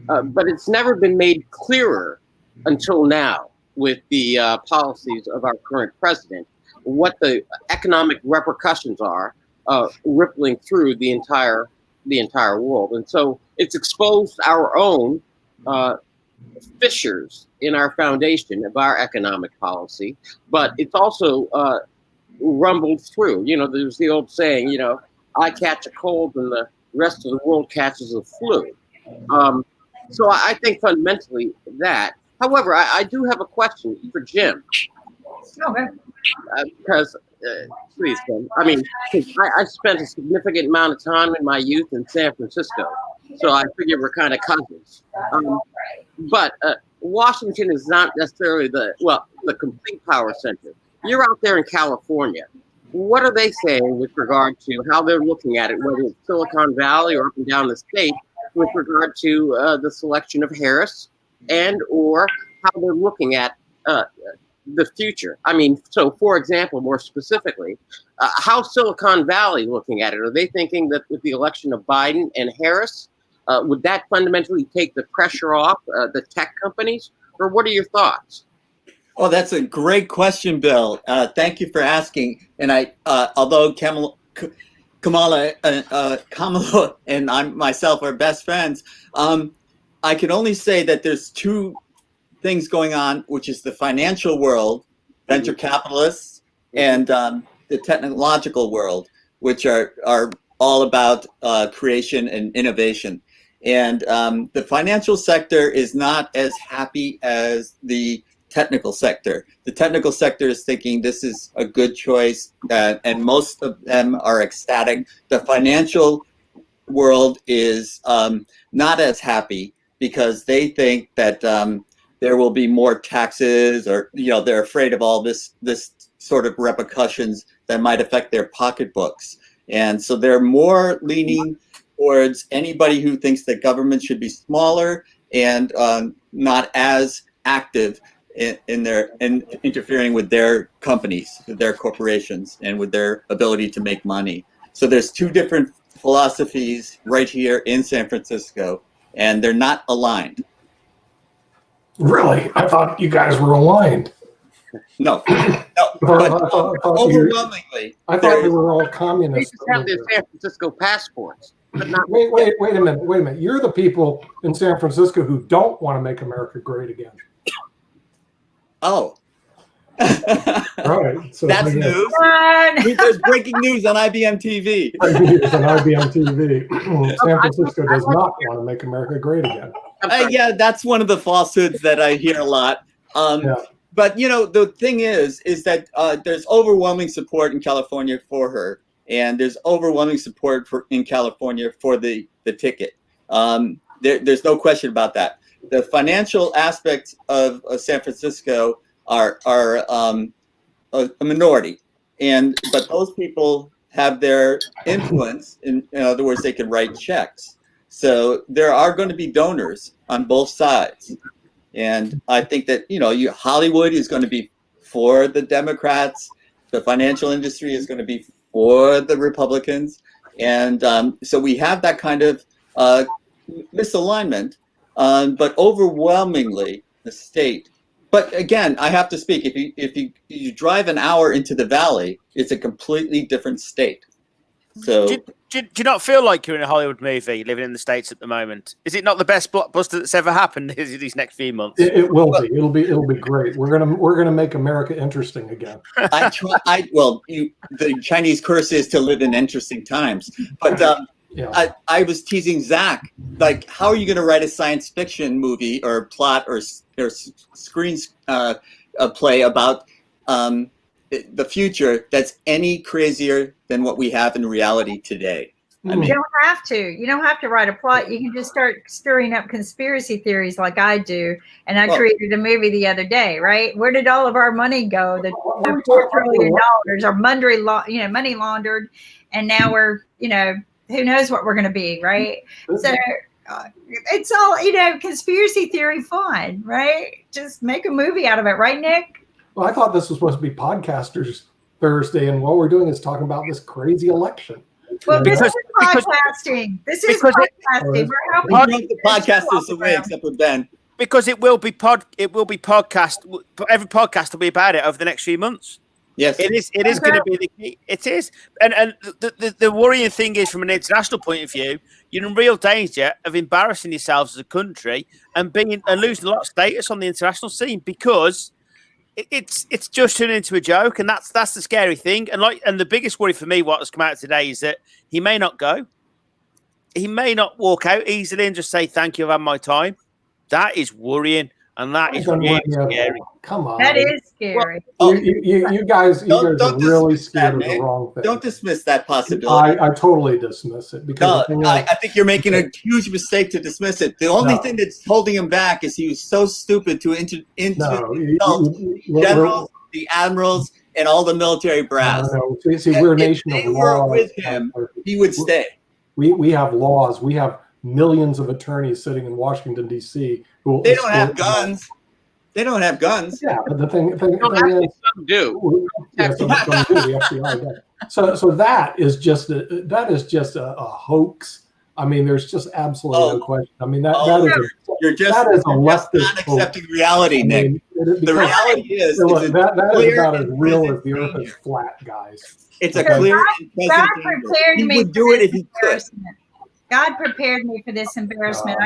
But it's never been made clearer until now with the policies of our current president, what the economic repercussions are rippling through the entire world. And so it's exposed our own fissures in our foundation of our economic policy, but it's also rumbled through. You know, there's the old saying, you know, I catch a cold and the rest of the world catches a flu. So I think fundamentally that. However, I do have a question for Jim. Okay. Because, please, Jim. I mean, I spent a significant amount of time in my youth in San Francisco, so I figure we're kind of cousins. But Washington is not necessarily the complete power center. You're out there in California. What are they saying with regard to how they're looking at it, whether it's Silicon Valley or up and down the state, with regard to the selection of Harris and or how they're looking at the future? I mean, so for example, more specifically, how's Silicon Valley looking at it? Are they thinking that with the election of Biden and Harris, would that fundamentally take the pressure off the tech companies? Or what are your thoughts? Oh, that's a great question, Bill. Thank you for asking. And although Kamala and I myself are best friends, I can only say that there's two things going on, which is the financial world, venture capitalists, and the technological world, which are all about creation and innovation. And the financial sector is not as happy as the technical sector. The technical sector is thinking this is a good choice, and most of them are ecstatic. The financial world is not as happy because they think that there will be more taxes, or they're afraid of all this sort of repercussions that might affect their pocketbooks. And so they're more leaning towards anybody who thinks that government should be smaller and not as active in interfering with their companies, with their corporations, and with their ability to make money. So there's two different philosophies right here in San Francisco, and they're not aligned. Really? I thought you guys were aligned. No. Overwhelmingly, I thought they were all communists. They just have their San Francisco passports. But not wait a minute. You're the people in San Francisco who don't want to make America great again. Oh. Right. So that's news. There's breaking news on IBM TV. Breaking news on IBM TV. San Francisco does not want to make America great again. Yeah, that's one of the falsehoods that I hear a lot. But the thing is that there's overwhelming support in California for her, and there's overwhelming support in California for the ticket. There's no question about that. The financial aspects of San Francisco are a minority, but those people have their influence. In other words, they can write checks. So there are going to be donors on both sides. And I think that, Hollywood is going to be for the Democrats. The financial industry is going to be for the Republicans. And so we have that kind of misalignment. But overwhelmingly, the state. But again, I have to speak. If you drive an hour into the valley, it's a completely different state. So. Do you not feel like you're in a Hollywood movie living in the States at the moment? Is it not the best blockbuster that's ever happened these next few months? It will be. It'll be great. We're gonna make America interesting again. The Chinese curse is to live in interesting times. But I was teasing Zack, like, how are you going to write a science fiction movie or plot or screen play about the future that's any crazier than what we have in reality today? I mean, you don't have to. You don't have to write a plot. You can just start stirring up conspiracy theories like I do. And I created a movie the other day, right? Where did all of our money go? The $4 trillion are money laundered, and now we're, who knows what we're going to be, right? So it's all, conspiracy theory fun, right? Just make a movie out of it, right, Nick? Well, I thought this was supposed to be Podcasters Thursday, and what we're doing is talking about this crazy election. Well, this is podcasting. This is podcasting. We're helping the podcasters away, except for Ben. Because it will be podcast. Every podcast will be about it over the next few months. Yes, it is. It is going to be the key. It is, and the worrying thing is, from an international point of view, you're in real danger of embarrassing yourselves as a country and losing a lot of status on the international scene because it's just turned into a joke, and that's the scary thing. And the biggest worry for me, what has come out today, is that he may not go. He may not walk out easily and just say thank you, I've had my time. That is worrying, and that is really scary. Come on, that is scary. You guys are really scared of the wrong thing. Don't dismiss that possibility. I totally dismiss it because I think you're making a huge mistake to dismiss it. The only thing that's holding him back is he was so stupid to insult the generals, the admirals, and all the military brass. See, we're a nation of laws. With him, he would stay. We have laws. We have millions of attorneys sitting in Washington, D.C. They don't have guns. They don't have guns. Yeah, but the thing is, some do. Yeah, some do. The FBI does. So that is just a hoax. I mean, there's just absolutely no question. I mean, that is a leftist not accepting reality, Nick. The reality is that is about as real as the earth is flat, guys. It's a clear and present danger. He would do it if he could. God prepared me for this embarrassment.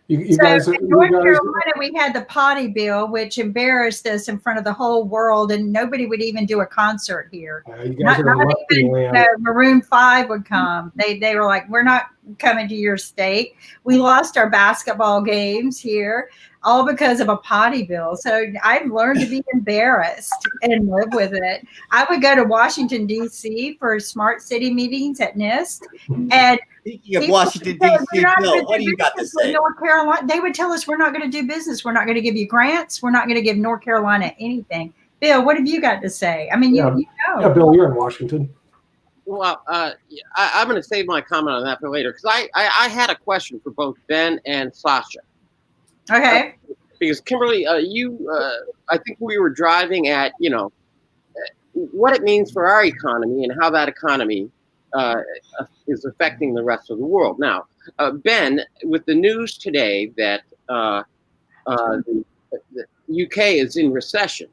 You guys, in North Carolina, we had the potty bill, which embarrassed us in front of the whole world, and nobody would even do a concert here. Not even Maroon 5 would come. They were like, we're not coming to your state. We lost our basketball games here, all because of a potty bill. So I've learned to be embarrassed and live with it. I would go to Washington, D.C. for smart city meetings at NIST. And speaking of Washington, D.C., Bill, what do you got to say? North Carolina, they would tell us we're not going to do business. We're not going to give you grants. We're not going to give North Carolina anything. Bill, what have you got to say? I mean, you know. Yeah, Bill, you're in Washington. Well, I'm going to save my comment on that for later because I had a question for both Ben and Sasha. Okay. Because Kimberly, I think we were driving at, what it means for our economy and how that economy is affecting the rest of the world. Now, Ben, with the news today that the UK is in recession,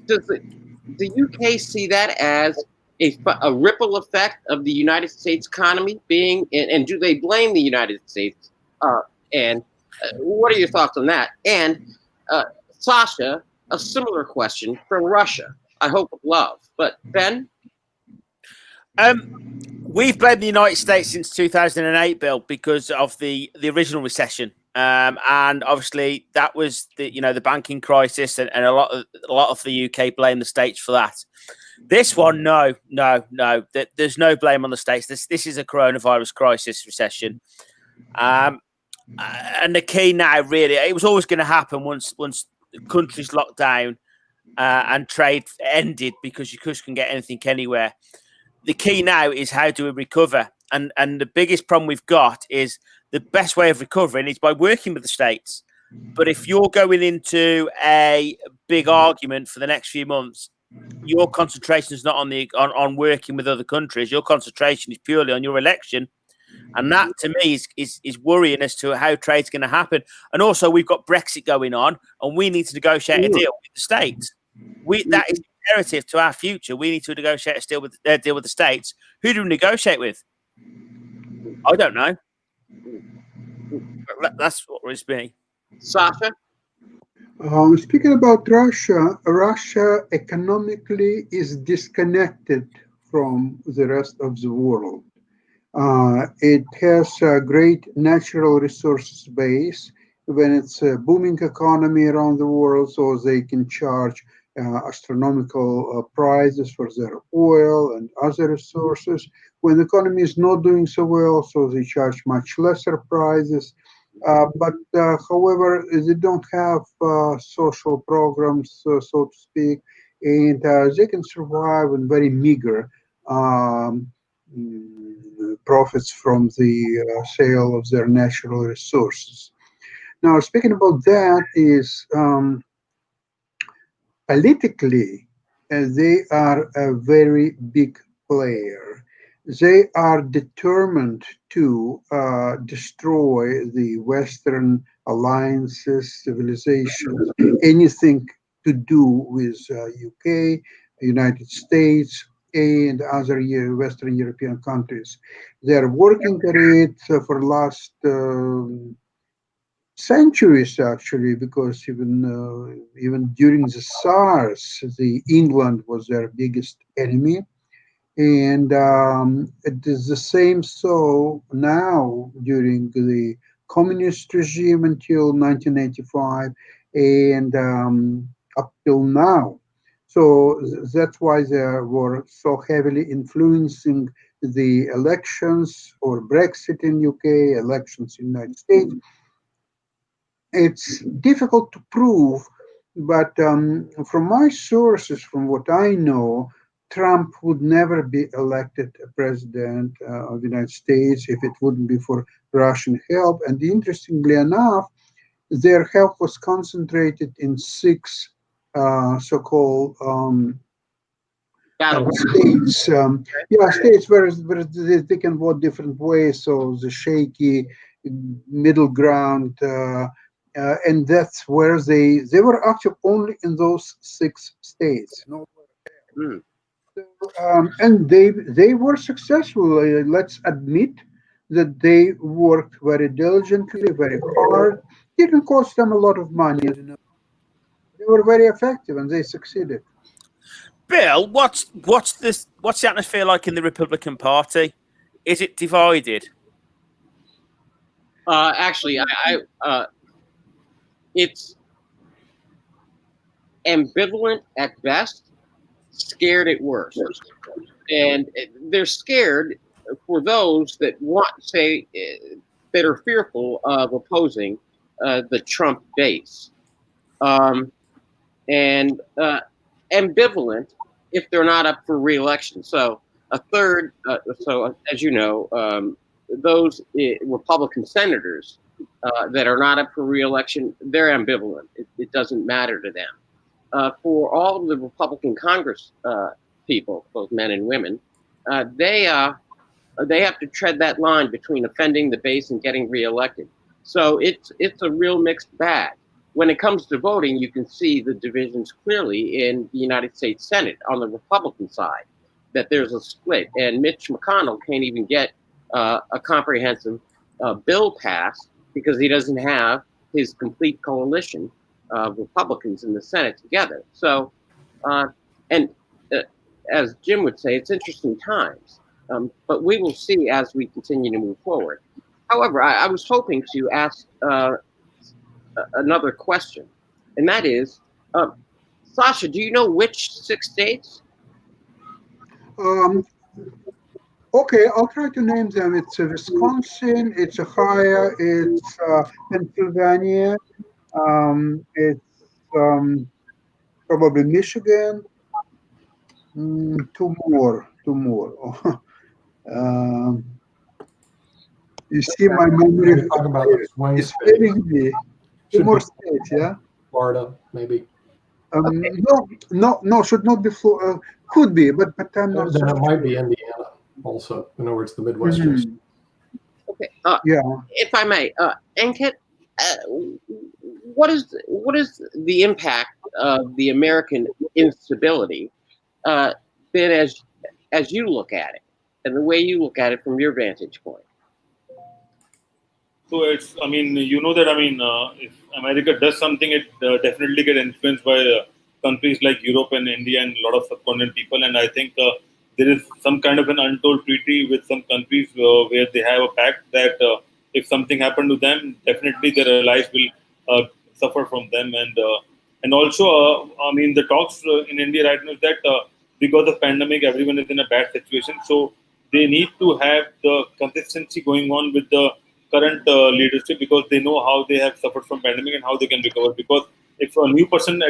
does the UK see that as a ripple effect of the United States economy being, and do they blame the United States? And what are your thoughts on that? And Sasha, a similar question from Russia. I hope with love. But Ben? We've blamed the United States since 2008, Bill, because of the original recession. And obviously that was the banking crisis, and a lot of the UK blamed the States for that. This one, no. There's no blame on the States. This is a coronavirus crisis recession. And the key now, really, it was always going to happen once countries locked down and trade ended because you couldn't get anything anywhere. The key now is how do we recover? And the biggest problem we've got is the best way of recovering is by working with the States. But if you're going into a big argument for the next few months, your concentration is not on working with other countries. Your concentration is purely on your election. And that, to me, is worrying as to how trade's going to happen. And also, we've got Brexit going on, and we need to negotiate a deal with the States. That is imperative to our future. We need to negotiate a deal with the States. Who do we negotiate with? I don't know. That's what worries me. Sasha? Speaking about Russia, Russia economically is disconnected from the rest of the world. It has a great natural resources base when it's a booming economy around the world, so they can charge astronomical prices for their oil and other resources. When the economy is not doing so well, so they charge much lesser prices. But however, they don't have social programs, so to speak, and they can survive on very meager profits from the sale of their natural resources. Now, speaking about that is politically, they are a very big player. They are determined to destroy the Western alliances, civilizations, anything to do with UK, United States, and other Western European countries. They are working at it for the last centuries, actually, because even during the SARS, the England was their biggest enemy, and it is the same. So now during the communist regime until 1985, and up till now. So that's why they were so heavily influencing the elections or Brexit in UK, elections in the United States. It's difficult to prove, but from my sources, from what I know, Trump would never be elected president of the United States if it wouldn't be for Russian help. And interestingly enough, their help was concentrated in 6 so-called states. States where they can vote different ways. So the shaky middle ground. And that's where they were actually only in those 6 states. And they were successful. Let's admit that they worked very diligently, very hard. Didn't cost them a lot of money. They were very effective, and they succeeded. Bill, what's the atmosphere like in the Republican Party? Is it divided? Actually, it's ambivalent at best, scared at worst, and they're scared for those that that are fearful of opposing the Trump base, and ambivalent if they're not up for re-election. So a third, as you know, those Republican senators that are not up for re-election, they're ambivalent. It doesn't matter to them. For all of the Republican Congress people, both men and women, they have to tread that line between offending the base and getting re-elected. So it's a real mixed bag. When it comes to voting, you can see the divisions clearly in the United States Senate on the Republican side, that there's a split. And Mitch McConnell can't even get a comprehensive bill passed because he doesn't have his complete coalition of Republicans in the Senate together. So, as Jim would say, it's interesting times. But we will see as we continue to move forward. However, I was hoping to ask another question, and that is, Sasha, do you know which 6 states? Okay, I'll try to name them. It's Wisconsin, it's Ohio, it's Pennsylvania, it's probably Michigan. 2 more. You see my memory. Talking about the swing it's failing me. 2 more states, yeah? Florida, maybe. No, should not be Florida. Could be, but I'm not then so it might be Indiana also. In other words, the Midwestern. Okay. Yeah. If I may, Ankit, what is the impact of the American instability been as you look at it, and the way you look at it from your vantage point? So it's, you know that, if America does something, it definitely get influenced by countries like Europe and India and a lot of subcontinent people. And I think there is some kind of an untold treaty with some countries where they have a pact that if something happened to them, definitely their allies will suffer from them. And And also, I mean, the talks in India right now is that because of pandemic, everyone is in a bad situation. So they need to have the consistency going on with the current leadership, because they know how they have suffered from pandemic and how they can recover. Because if a new person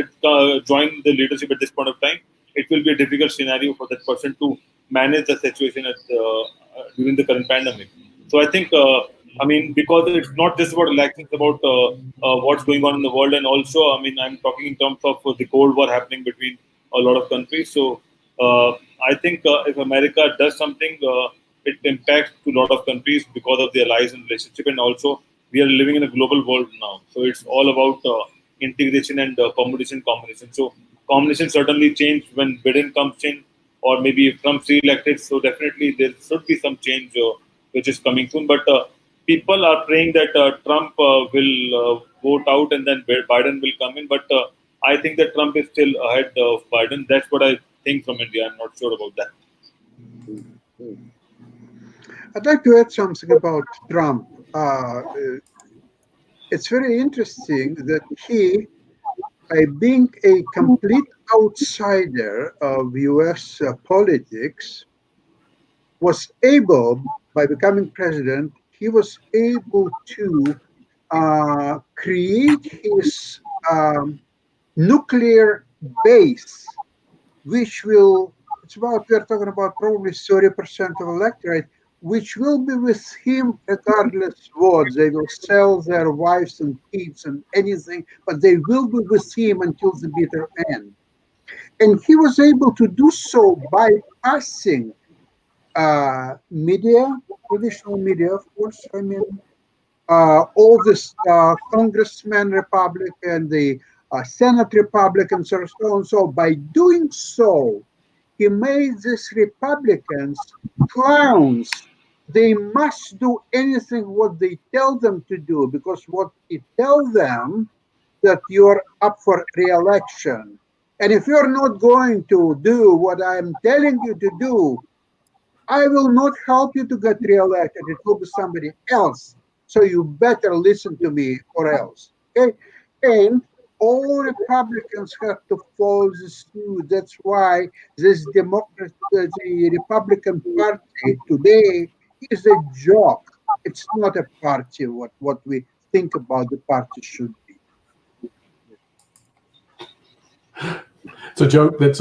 join the leadership at this point of time, it will be a difficult scenario for that person to manage the situation during the current pandemic. So I think, I mean, because it's not just about elections, it's about what's going on in the world. And also, I mean, I'm talking in terms of the Cold War happening between a lot of countries. So I think if America does something, it impacts to a lot of countries because of the allies and relationship. And also, we are living in a global world now. So it's all about integration and combination. So combination certainly change when Biden comes in, or maybe if Trump's re-elected. So definitely there should be some change which is coming soon. But people are praying that Trump will vote out and then Biden will come in. But I think that Trump is still ahead of Biden. That's what I think from India. I'm not sure about that. I'd like to add something about Trump. It's very interesting that he, by being a complete outsider of US politics, was able, by becoming president, he was able to create his nuclear base, which will, we're talking about probably 30% of electorate, which will be with him regardless what. They will sell their wives and kids and anything, but they will be with him until the bitter end. And he was able to do so by passing media, traditional media, of course. I mean, all this congressman Republican, the Senate Republican, so on. So by doing so, he made these Republicans clowns. They must do anything what they tell them to do, because what he tells them that you're up for re-election. And if you're not going to do what I'm telling you to do, I will not help you to get re-elected. It will be somebody else. So you better listen to me or else. Okay? And all Republicans have to follow this suit. That's why this the Republican Party today is a joke. It's not a party, what we think about the party should be. It's a joke that's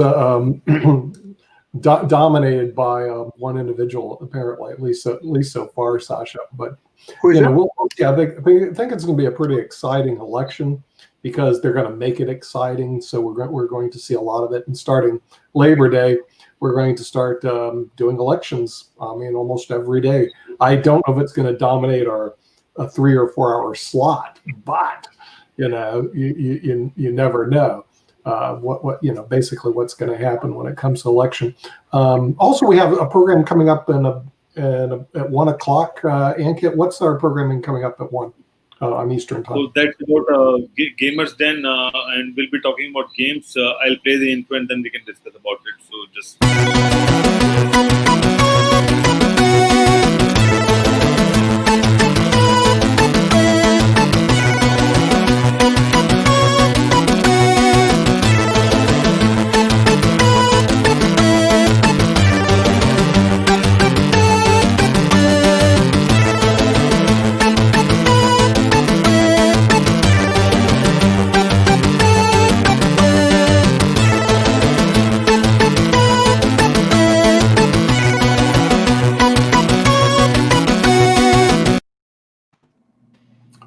dominated by one individual, apparently, at least so far, Sasha. But you know, I think it's going to be a pretty exciting election, because they're going to make it exciting. So we're going to see a lot of it. And starting Labor Day, we're going to start doing elections. I mean, almost every day. I don't know if it's going to dominate a 3 or 4 hour slot, but you know, you never know. What you know, basically what's going to happen when it comes to election. Also, we have a program coming up at 1 o'clock. Ankit, what's our programming coming up at 1 on Eastern time? So that's about Gamers Den, and we'll be talking about games. I'll play the intro and then we can discuss about it. So just.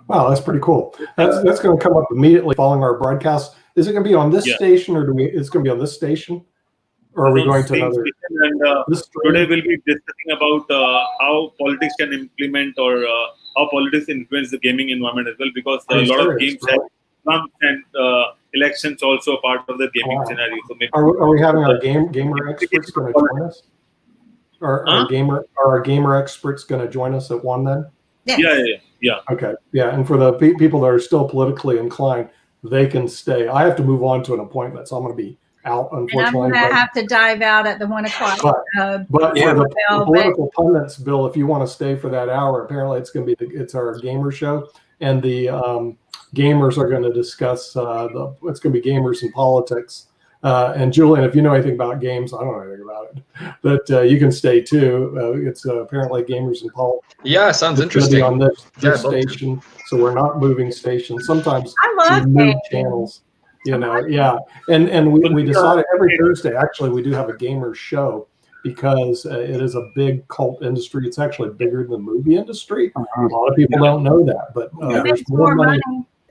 Wow, that's pretty cool. That's going to come up immediately following our broadcast. Is it going to be on this station, or it's going to be on this station, or are we going to another? And today we'll be discussing about how politics can implement, or how politics influence the gaming environment as well, because a lot of games have Trump and elections also a part of the gaming scenario. So maybe are we having our gamer experts going to join us? Are our gamer experts going to join us at 1 then? Yeah. Okay. Yeah. And for the people that are still politically inclined, they can stay. I have to move on to an appointment, so I'm going to be out, unfortunately. And I'm going to have to dive out at the 1 o'clock. But for the political pundits, Bill, if you want to stay for that hour, apparently it's going to be it's our gamer show, and the gamers are going to discuss it's going to be gamers and politics. And Julien, if you know anything about games, I don't know anything about it, but you can stay too. It's apparently gamers and politics. Yeah, sounds interesting. On this station, so we're not moving stations. Sometimes I love we move channels. And we decided every Thursday. Actually, we do have a gamer show because it is a big cult industry. It's actually bigger than the movie industry. A lot of people don't know that, but there's more money.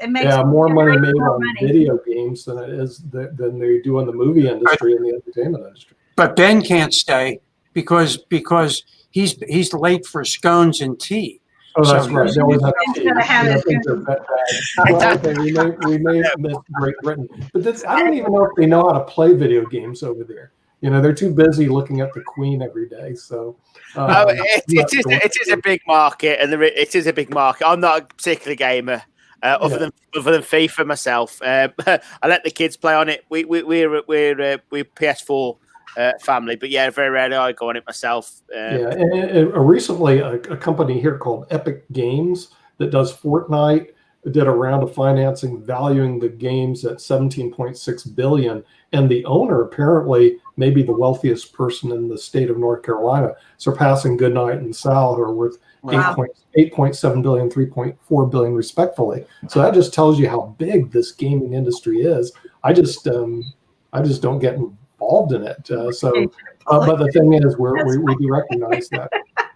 More money made on video games than it is than they do in the movie industry and the entertainment industry. But Ben can't stay because he's late for scones and tea. Oh, that's right. They always have tea. We may miss Great Britain, but I don't even know if they know how to play video games over there. They're too busy looking at the Queen every day. So it is a big market, and it is a big market. I'm not a particular gamer. Other than FIFA myself, I let the kids play on it. We're PS4 family, but very rarely I go on it myself. And recently a company here called Epic Games that does Fortnite did a round of financing valuing the games at $17.6 billion, and the owner apparently may be the wealthiest person in the state of North Carolina, surpassing Goodnight and Sal, who are worth $8.7 billion, $3.4 billion respectively. So that just tells you how big this gaming industry is. I just don't get involved in it. But the thing is, we do recognize that.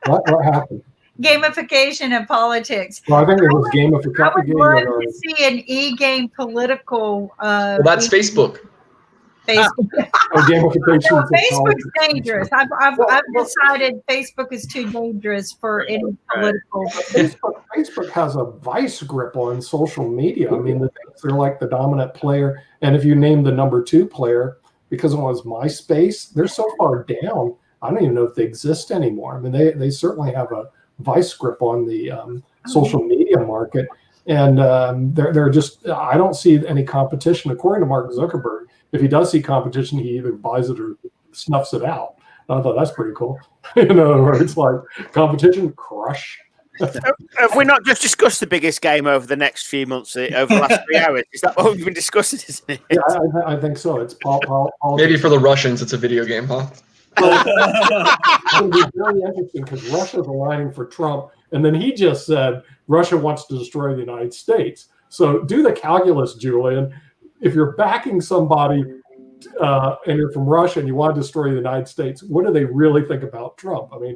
What happened? Gamification of politics. Well, I think it was gamification. I would love to see an e-game political. Well, that's Facebook. Gamification. Facebook's dangerous. I've decided Facebook is too dangerous for any political. Facebook has a vice grip on social media. I mean, they're like the dominant player, and if you name the number 2 player, because it was MySpace, they're so far down. I don't even know if they exist anymore. I mean, they certainly have a vice grip on the social media market, and they're just. I don't see any competition. According to Mark Zuckerberg, if he does see competition, he either buys it or snuffs it out. I thought that's pretty cool. In other words, like competition, crush. Have we not just discussed the biggest game over the next few months, over the last 3 hours? Is that what we've been discussing, isn't it? Yeah, I think so. It's maybe for the Russians, it's a video game, huh? It's going to be very interesting because Russia's aligning for Trump, and then he just said Russia wants to destroy the United States. So do the calculus, Julien. If you're backing somebody and you're from Russia and you want to destroy the United States, what do they really think about Trump? I mean,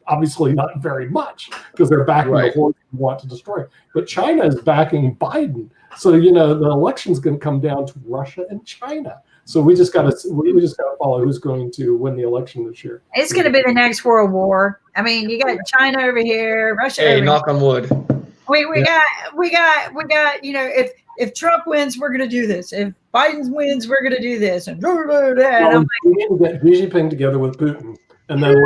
obviously not very much because they're backing the horse you want to destroy. But China is backing Biden. So, the election's going to come down to Russia and China. So we just got to follow who's going to win the election this year. It's going to be the next world war. I mean, you got China over here, Russia. Hey, knock on wood. We got. If Trump wins, we're going to do this. If Biden wins, we're going to do this. And I'm we need to get Xi Jinping together with Putin, and then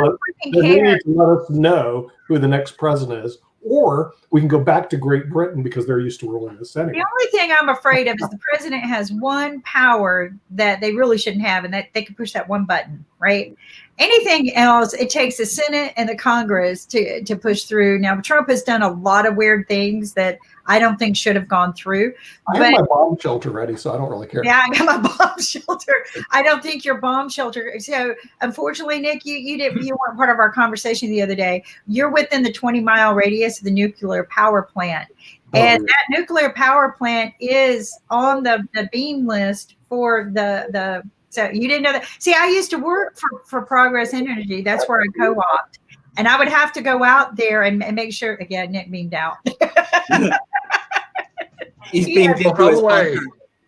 they need to let us know who the next president is. Or we can go back to Great Britain because they're used to ruling the Senate. The only thing I'm afraid of is the president has one power that they really shouldn't have, and that they can push that one button, right? Anything else, it takes the Senate and the Congress to push through. Now, Trump has done a lot of weird things that I don't think should have gone through. I have my bomb shelter ready, so I don't really care. Yeah, I got my bomb shelter. I don't think your bomb shelter. So, unfortunately, Nick, you weren't part of our conversation the other day. You're within the 20-mile radius of the nuclear power plant, and that nuclear power plant is on the beam list for the. So you didn't know that. See, I used to work for Progress Energy. That's where I co-opted. And I would have to go out there and make sure, again, Nick beamed out. He's beamed into his bunker.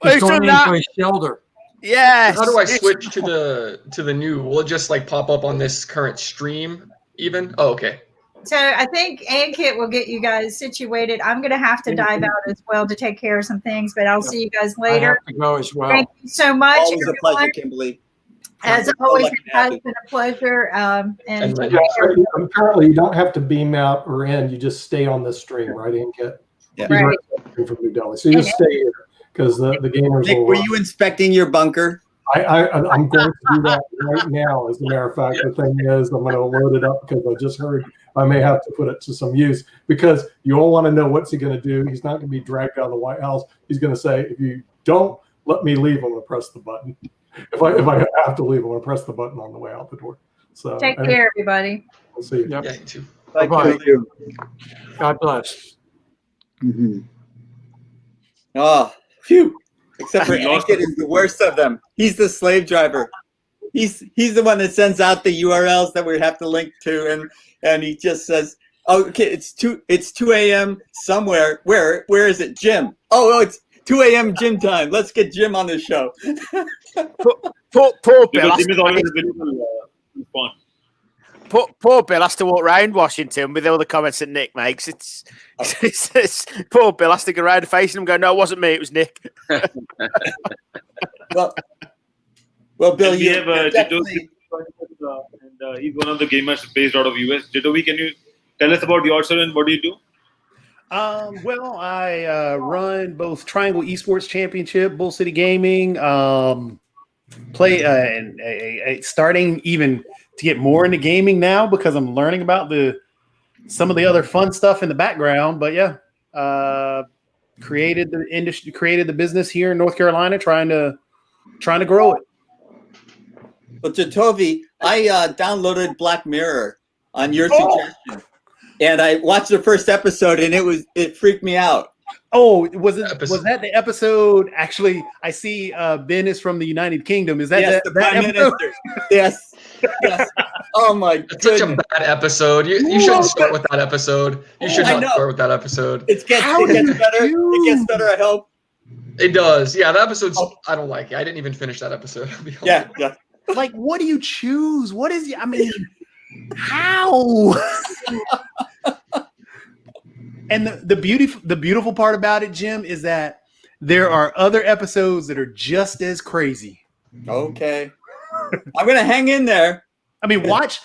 He's going into his shoulder. Yes. How do I switch to the new? Will it just like pop up on this current stream even? Oh, okay. So I think Ankit will get you guys situated. I'm going to have to dive out as well to take care of some things, but I'll see you guys later. I have to go as well. Thank you so much. Always a pleasure, Kimberly. As always, it has been a pleasure. Apparently, you don't have to beam out or in. You just stay on this stream, right, Ankit? Yeah. Right. From New Delhi. So you just stay here because the gamers Nick, were you inspecting your bunker? I'm going to do that right now. As a matter of fact, the thing is, I'm going to load it up because I just heard I may have to put it to some use, because you all want to know what's he going to do. He's not going to be dragged out of the White House. He's going to say, if you don't let me leave, I'm going to press the button. If I have to leave, I'm going to press the button on the way out the door. So take care, everybody. We'll see you. Yeah, you too. Bye-bye. Thank you. God bless. Mhm. Oh, phew. Except for Ankit is the worst of them. He's the slave driver. He's the one that sends out the URLs that we have to link to, and he just says, "Oh, okay, it's 2 a.m. somewhere. Where is it, Jim? Oh, it's 2 a.m. Jim time. Let's get Jim on the show." Poor Bill. Jim is always available to respond. Poor Bill has to walk around Washington with all the comments that Nick makes. It's poor Bill has to go around facing him and go, "No, it wasn't me, it was Nick." Well, Bill, and we have definitely... and he's one of the gamers based out of US. Jitovi, can you tell us about yourself and what do you do? Well, I run both Triangle Esports Championship, Bull City Gaming. Play starting even to get more into gaming now because I'm learning about some of the other fun stuff in the background. But yeah, created the industry, created the business here in North Carolina, trying to grow it. Well, Jitovi, I downloaded Black Mirror on your suggestion, and I watched the first episode, and it freaked me out. Oh, was that the episode? Actually, I see Ben is from the United Kingdom. Is that the Prime Minister? Yes. Yes. Oh my god. Such a bad episode. You shouldn't start with that episode. You should not start with that episode. It gets better. It gets better, I hope. It does. Yeah, that episode's I don't like it. I didn't even finish that episode. Yeah. Like, what do you choose? What is I mean, how? And the beautiful part about it, Jim, is that there are other episodes that are just as crazy. Okay. I'm gonna hang in there. I mean, watch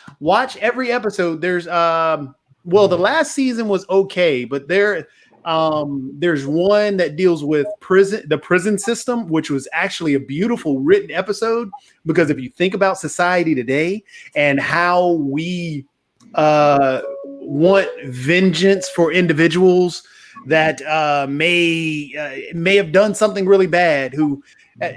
every episode. There's the last season was okay, but there's one that deals with the prison system, which was actually a beautiful written episode, because if you think about society today and how we want vengeance for individuals that may have done something really bad,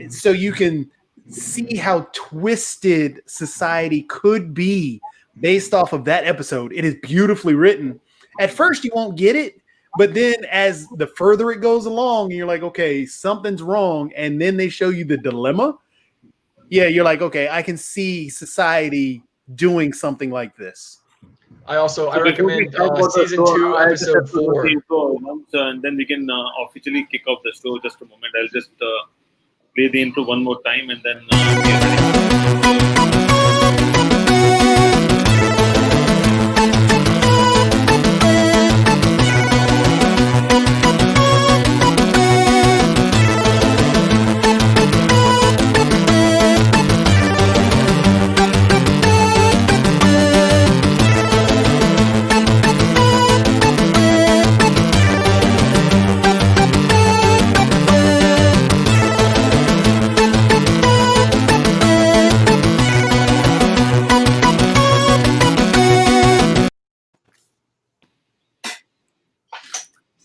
so you can see how twisted society could be based off of that episode. It is beautifully written. At first you won't get it, but then as the further it goes along, you're like, okay, something's wrong. And then they show you the dilemma. Yeah, you're like, okay, I can see society doing something like this. I recommend season 2, episode 4. And then we can officially kick off the show. Just a moment. I'll just play the intro one more time and then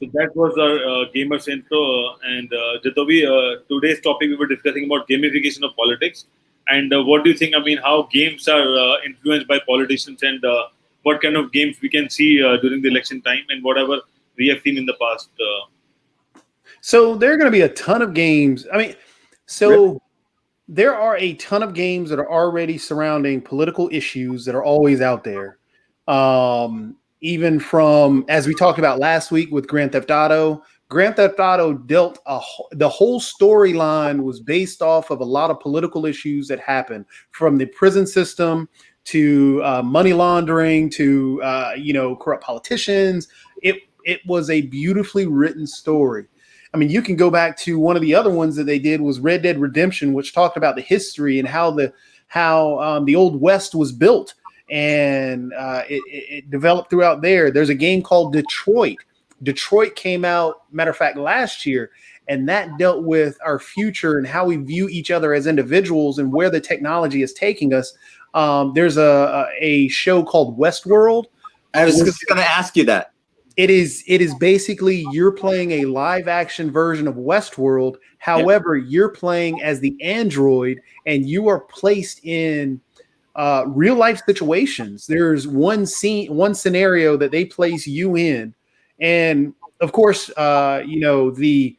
So that was our gamers intro. And Jitovi, today's topic we were discussing about gamification of politics. And what do you think? I mean, how games are influenced by politicians, and what kind of games we can see during the election time, and whatever we have seen in the past. So there are going to be a ton of games. I mean, there are a ton of games that are already surrounding political issues that are always out there. Even from, as we talked about last week with Grand Theft Auto dealt the whole storyline was based off of a lot of political issues that happened, from the prison system to money laundering to corrupt politicians. It was a beautifully written story. I mean, you can go back to one of the other ones that they did was Red Dead Redemption, which talked about the history and how the Old West was built. And it developed throughout there. There's a game called Detroit. Detroit came out, matter of fact, last year, and that dealt with our future and how we view each other as individuals and where the technology is taking us. There's a show called Westworld, I was just going to ask you that. It is basically you're playing a live action version of Westworld. However, you're playing as the android, and you are placed in real life situations. There's one scenario that they place you in, and of course, the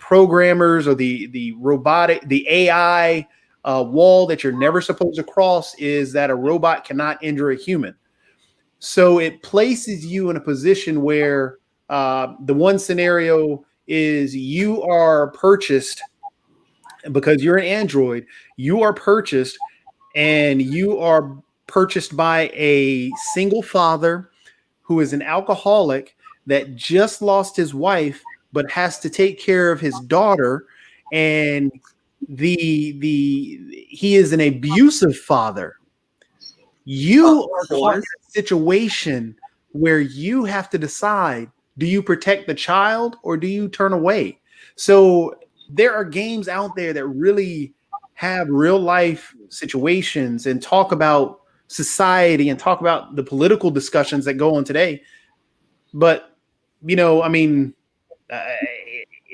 programmers or the robotic, the AI wall that you're never supposed to cross is that a robot cannot injure a human. So it places you in a position where the one scenario is you are purchased because you're an android. You are purchased, and you are purchased by a single father who is an alcoholic that just lost his wife, but has to take care of his daughter. And he is an abusive father. You are caught in a situation where you have to decide, do you protect the child or do you turn away? So there are games out there that really have real life situations and talk about society and talk about the political discussions that go on today. But,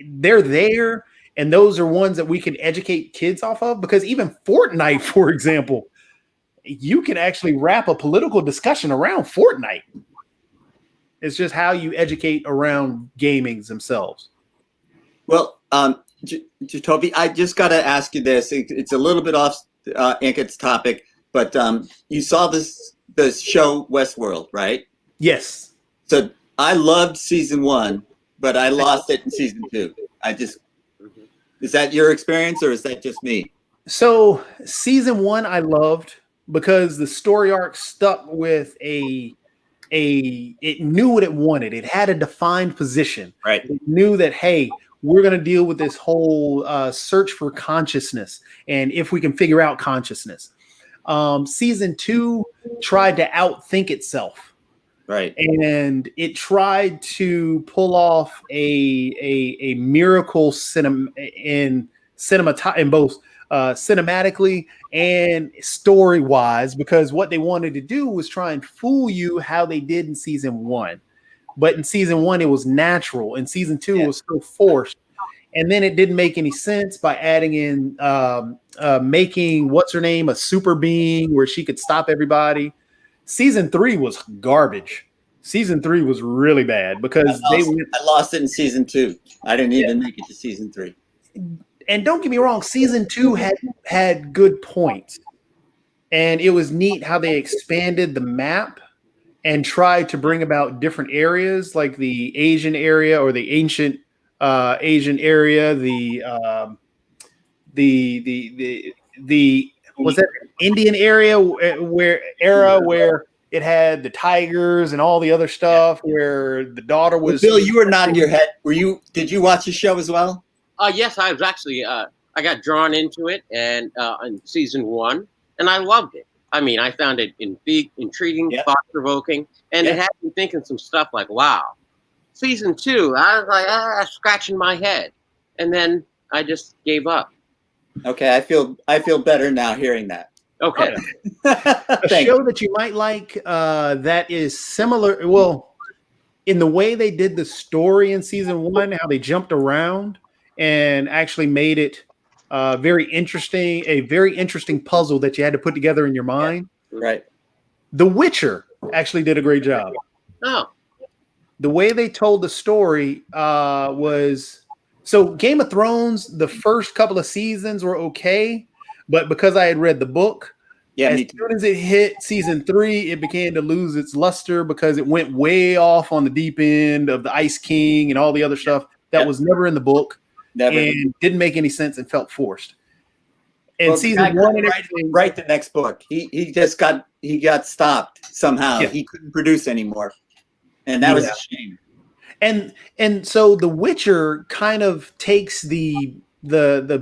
they're there, and those are ones that we can educate kids off of, because even Fortnite, for example, you can actually wrap a political discussion around Fortnite. It's just how you educate around gamings themselves. Well, Toby, I just got to ask you this. It's a little bit off Ankit's topic, but you saw the show Westworld, right? Yes. So I loved season 1, but I lost it in season 2. Is that your experience, or is that just me? So season 1 I loved because the story arc stuck with it knew what it wanted. It had a defined position. Right. It knew that, hey, we're going to deal with this whole search for consciousness, and if we can figure out consciousness. Season 2 tried to outthink itself. Right. And it tried to pull off a miracle in both cinematically and story wise, because what they wanted to do was try and fool you how they did in season 1. But in season 1, it was natural. In season 2, it was so forced. And then it didn't make any sense by adding in making what's her name a super being where she could stop everybody. Season 3 was garbage. Season 3 was really bad because I lost it in season 2. I didn't even make it to season 3. And don't get me wrong, season 2 had good points, and it was neat how they expanded the map and tried to bring about different areas, like the Asian area or the ancient Asian area, the was that Indian area where it had the tigers and all the other stuff where the daughter was. Bill, you were nodding your head. Did you watch the show as well? Yes, I was actually. I got drawn into it in season 1, and I loved it. I mean, I found it intriguing, thought-provoking, and it had me thinking some stuff like, wow. Season 2, I was like, scratching my head, and then I just gave up. Okay, I feel better now hearing that. Okay. A show that you might like that is similar, well, in the way they did the story in season 1, how they jumped around and actually made it a very interesting puzzle that you had to put together in your mind. Yeah, right. The Witcher actually did a great job. Oh. The way they told the story was, so Game of Thrones, the first couple of seasons were okay, but because I had read the book, as soon as it hit season 3, it began to lose its luster because it went way off on the deep end of the Ice King and all the other stuff that was never in the book and didn't make any sense and felt forced. And season 1 and everything, write the next book. He got stopped somehow. Yeah. He couldn't produce anymore, and that was a shame. And so The Witcher kind of takes the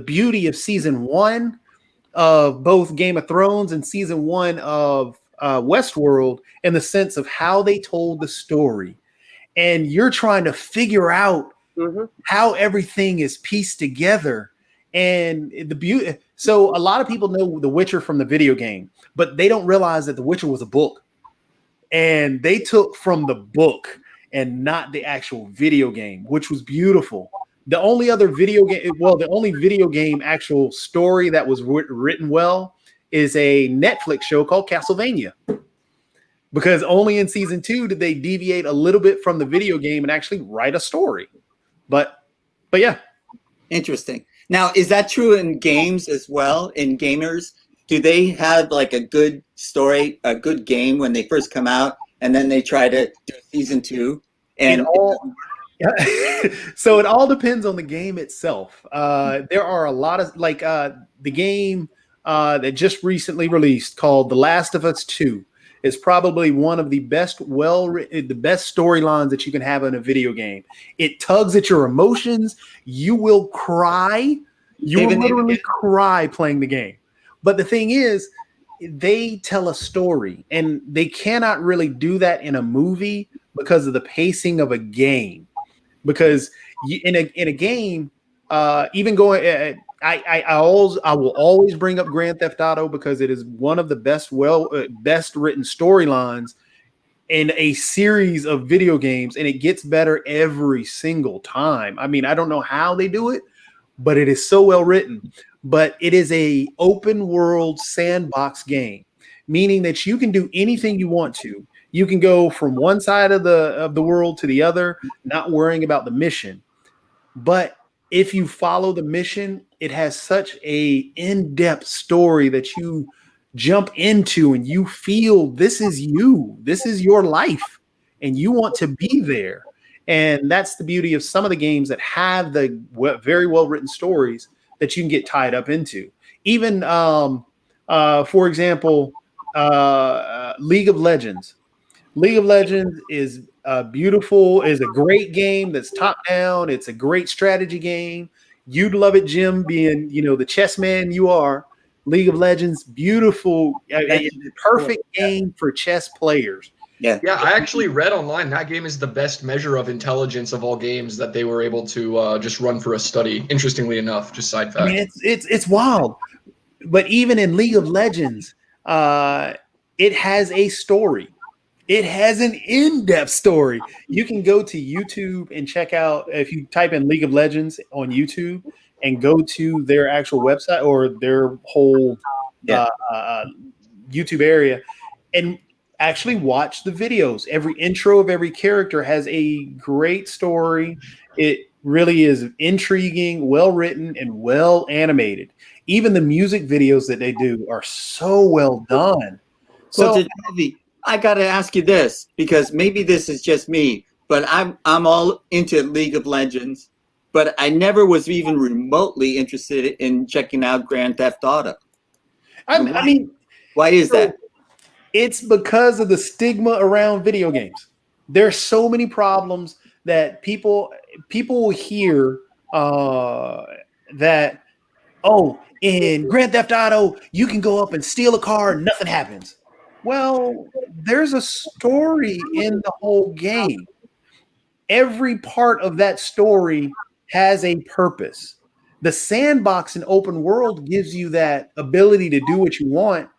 beauty of season 1 of both Game of Thrones and season 1 of Westworld in the sense of how they told the story, and you're trying to figure out how everything is pieced together. And the beauty. So a lot of people know The Witcher from the video game, but they don't realize that The Witcher was a book. and they took from the book and not the actual video game, which was beautiful. The only other video game, the only video game actual story that was written well is a Netflix show called Castlevania. Because only in season 2 did they deviate a little bit from the video game and actually write a story. But yeah. Interesting. Now, is that true in games as well? In gamers, do they have like a good story, a good game when they first come out, and then they try to do season 2? And so it all depends on the game itself. There are a lot of the game that just recently released called The Last of Us 2 is probably one of the best the best storylines that you can have in a video game. It tugs at your emotions. You will cry. You will literally cry playing the game. But the thing is, they tell a story, and they cannot really do that in a movie because of the pacing of a game. Because in a game, even going, I will always bring up Grand Theft Auto because it is one of the best written storylines in a series of video games, and it gets better every single time. I mean, I don't know how they do it, but it is so well written. But it is a open world sandbox game, meaning that you can do anything you want to. You can go from one side of the world to the other, not worrying about the mission. But if you follow the mission, it has such a in-depth story that you jump into and you feel this is you. This is your life, and you want to be there. And that's the beauty of some of the games that have the very well-written stories that you can get tied up into. Even, for example, League of Legends. League of Legends is a great game that's top down. It's a great strategy game. You'd love it, Jim, being, the chess man you are. League of Legends, beautiful, perfect game for chess players. Yeah, I actually read online that game is the best measure of intelligence of all games that they were able to just run for a study. Interestingly enough, just side fact. I mean, it's wild. But even in League of Legends, it has a story. It has an in-depth story. You can go to YouTube and check out, if you type in League of Legends on YouTube and go to their actual website or their whole YouTube area and actually watch the videos. Every intro of every character has a great story. It really is intriguing, well-written, and well-animated. Even the music videos that they do are so well done. So, I got to ask you this, because maybe this is just me, but I'm all into League of Legends, but I never was even remotely interested in checking out Grand Theft Auto. I mean, why is that? It's because of the stigma around video games. There's so many problems that people will hear that, in Grand Theft Auto, you can go up and steal a car and nothing happens. Well, there's a story in the whole game. Every part of that story has a purpose. The sandbox and open world gives you that ability to do what you want,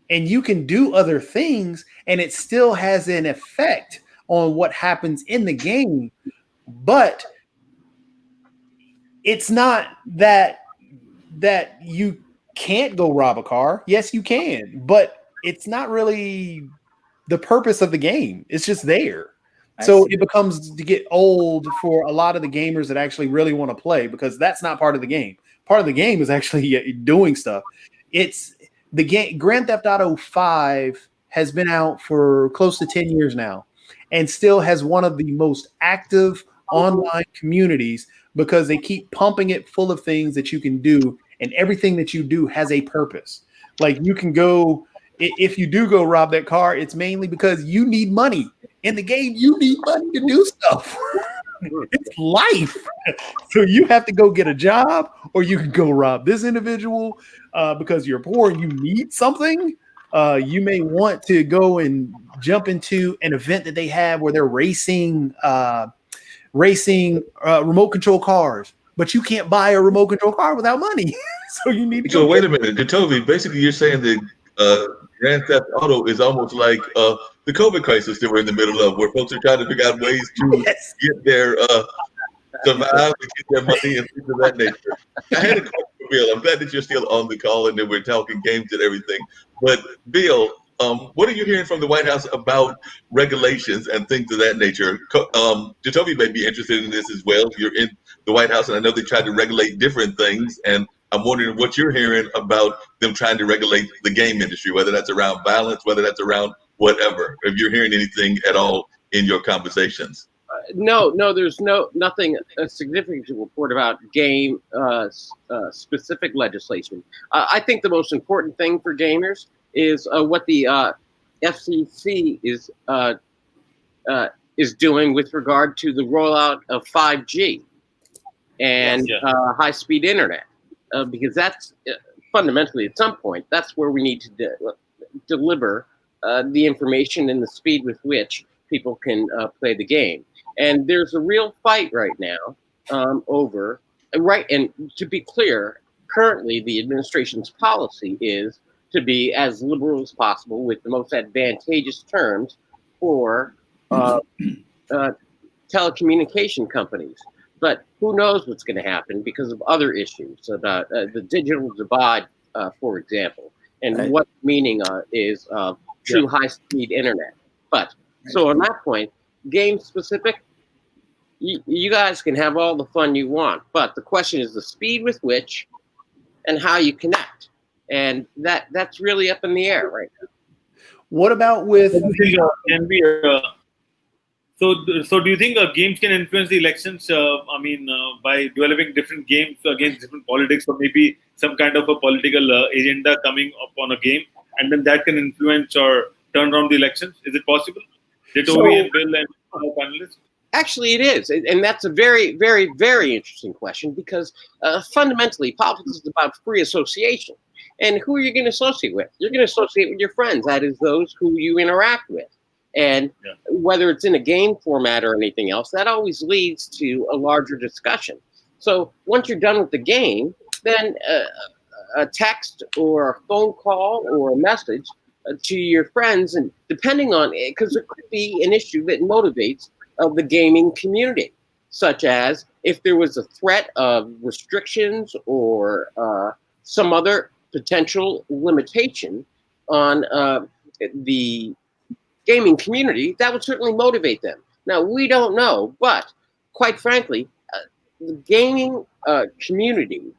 and you can do other things, and it still has an effect on what happens in the game. But it's not that you can't go rob a car. Yes, you can, but it's not really the purpose of the game. It's just there. So it becomes to get old for a lot of the gamers that actually really want to play, because that's not part of the game. Part of the game is actually doing stuff. It's the game. Grand Theft Auto 5 has been out for close to 10 years now and still has one of the most active online communities because they keep pumping it full of things that you can do, and everything that you do has a purpose. Like, you can go, if you do go rob that car, it's mainly because you need money. In the game, you need money to do stuff. It's life. So you have to go get a job, or you can go rob this individual because you're poor and you need something. You may want to go and jump into an event that they have where they're racing remote control cars, but you can't buy a remote control car without money. So you need to So wait a minute, Jacoby, basically you're saying that Grand Theft Auto is almost like the COVID crisis that we're in the middle of, where folks are trying to figure out ways to get their survive and get their money and things of that nature. I had a question for Bill. I'm glad that you're still on the call and that we're talking games and everything. But Bill, what are you hearing from the White House about regulations and things of that nature? Jacoby may be interested in this as well. You're in the White House, and I know they try to regulate different things. And I'm wondering what you're hearing about them trying to regulate the game industry, whether that's around violence, whether that's around whatever. If you're hearing anything at all in your conversations. No, there's nothing significant to report about game specific legislation. I think the most important thing for gamers is what the FCC is doing with regard to the rollout of 5G and high-speed internet, because that's fundamentally at some point that's where we need to deliver the information and the speed with which people can play the game. And there's a real fight right now over, and to be clear, currently the administration's policy is to be as liberal as possible with the most advantageous terms for telecommunication companies. But who knows what's going to happen because of other issues about the digital divide, for example, and what meaning is true high-speed internet. But so on that point, game specific, you guys can have all the fun you want, but the question is the speed with which and how you connect, and that's really up in the air right now. What about with? So do you think games can influence the elections? By developing different games against different politics, or maybe some kind of a political agenda coming up on a game, and then that can influence or turn around the elections? Is it possible? Jacoby and Bill and our panelists. Actually, it is. And that's a very, very, very interesting question because fundamentally, politics is about free association. And who are you going to associate with? You're going to associate with your friends. That is those who you interact with. And whether it's in a game format or anything else, that always leads to a larger discussion. So once you're done with the game, then a text or a phone call or a message to your friends, and depending on it, because it could be an issue that motivates the gaming community, such as if there was a threat of restrictions or some other potential limitation on the gaming community, that would certainly motivate them. Now, we don't know, but quite frankly, the gaming community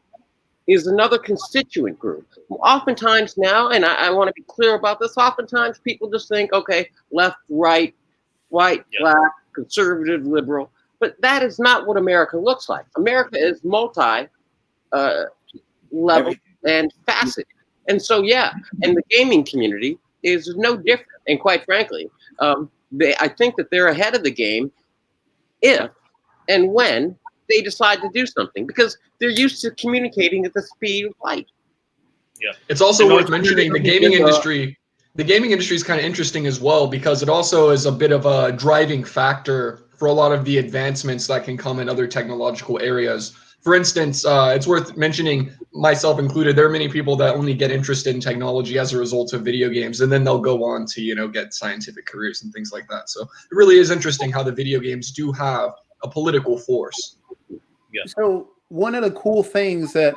is another constituent group. Oftentimes now, and I want to be clear about this, oftentimes people just think, okay, left, right, white, black, conservative, liberal, but that is not what America looks like. America is multi-level and faceted. And so, and the gaming community is no different. And quite frankly, I think that they're ahead of the game if and when they decide to do something, because they're used to communicating at the speed of light. Yeah, it's also worth mentioning the gaming industry. The gaming industry is kind of interesting as well because it also is a bit of a driving factor for a lot of the advancements that can come in other technological areas. For instance, it's worth mentioning, myself included, there are many people that only get interested in technology as a result of video games, and then they'll go on to, get scientific careers and things like that. So it really is interesting how the video games do have a political force. Yeah. So one of the cool things that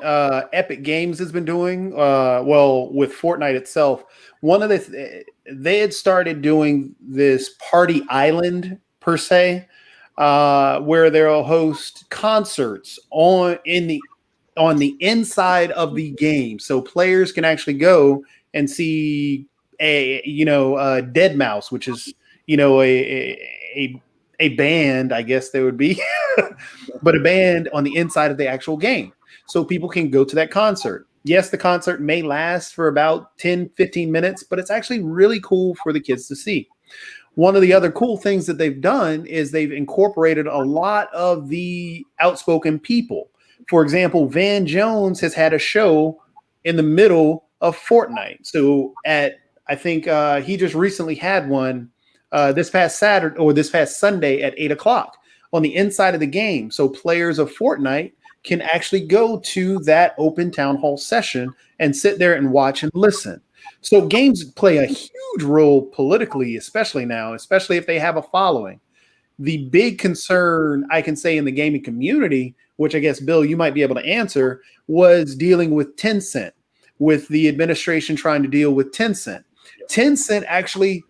Epic Games has been doing, with Fortnite itself, they had started doing this party island per se, where they'll host concerts on the inside of the game, so players can actually go and see a Deadmau5, which is a band, I guess there would be, but a band on the inside of the actual game. So people can go to that concert. Yes, the concert may last for about 10, 15 minutes, but it's actually really cool for the kids to see. One of the other cool things that they've done is they've incorporated a lot of the outspoken people. For example, Van Jones has had a show in the middle of Fortnite. So I think he just recently had one this past Sunday at 8:00 on the inside of the game. So players of Fortnite can actually go to that open town hall session and sit there and watch and listen. So games play a huge role politically, especially now, especially if they have a following. The big concern I can say in the gaming community, which I guess, Bill, you might be able to answer, was dealing with Tencent, with the administration trying to deal with Tencent. Tencent actually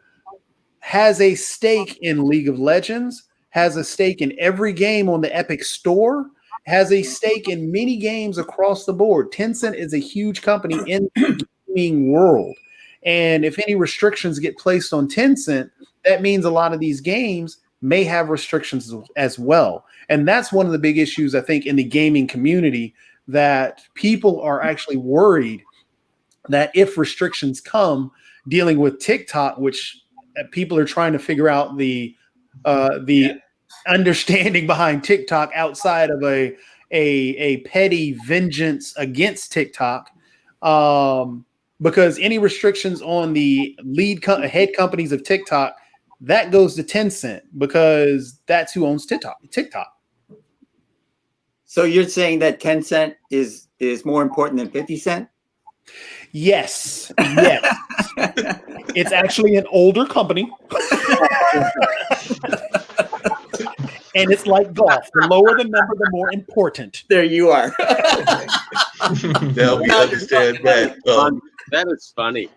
has a stake in League of Legends, has a stake in every game on the Epic Store, has a stake in many games across the board. Tencent is a huge company in the gaming world. And if any restrictions get placed on Tencent, that means a lot of these games may have restrictions as well. And that's one of the big issues, I think, in the gaming community, that people are actually worried that if restrictions come, dealing with TikTok, which people are trying to figure out the understanding behind TikTok outside of a petty vengeance against TikTok, because any restrictions on the head companies of TikTok, that goes to Tencent, because that's who owns TikTok. So you're saying that Tencent is more important than 50 Cent? Yes. It's actually an older company. And it's like golf. The lower the number, the more important. There you are. Now we understand that. That is funny.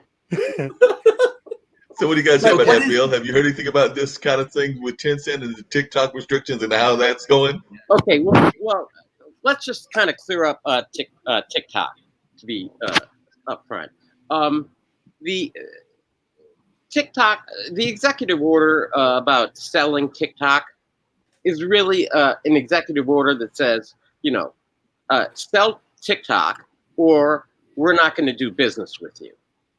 So what do you guys say about that, Bill? Have you heard anything about this kind of thing with Tencent and the TikTok restrictions and how that's going? Okay, well, let's just kind of clear up TikTok, to be upfront. The TikTok, the executive order about selling TikTok is really an executive order that says, sell TikTok or we're not going to do business with you.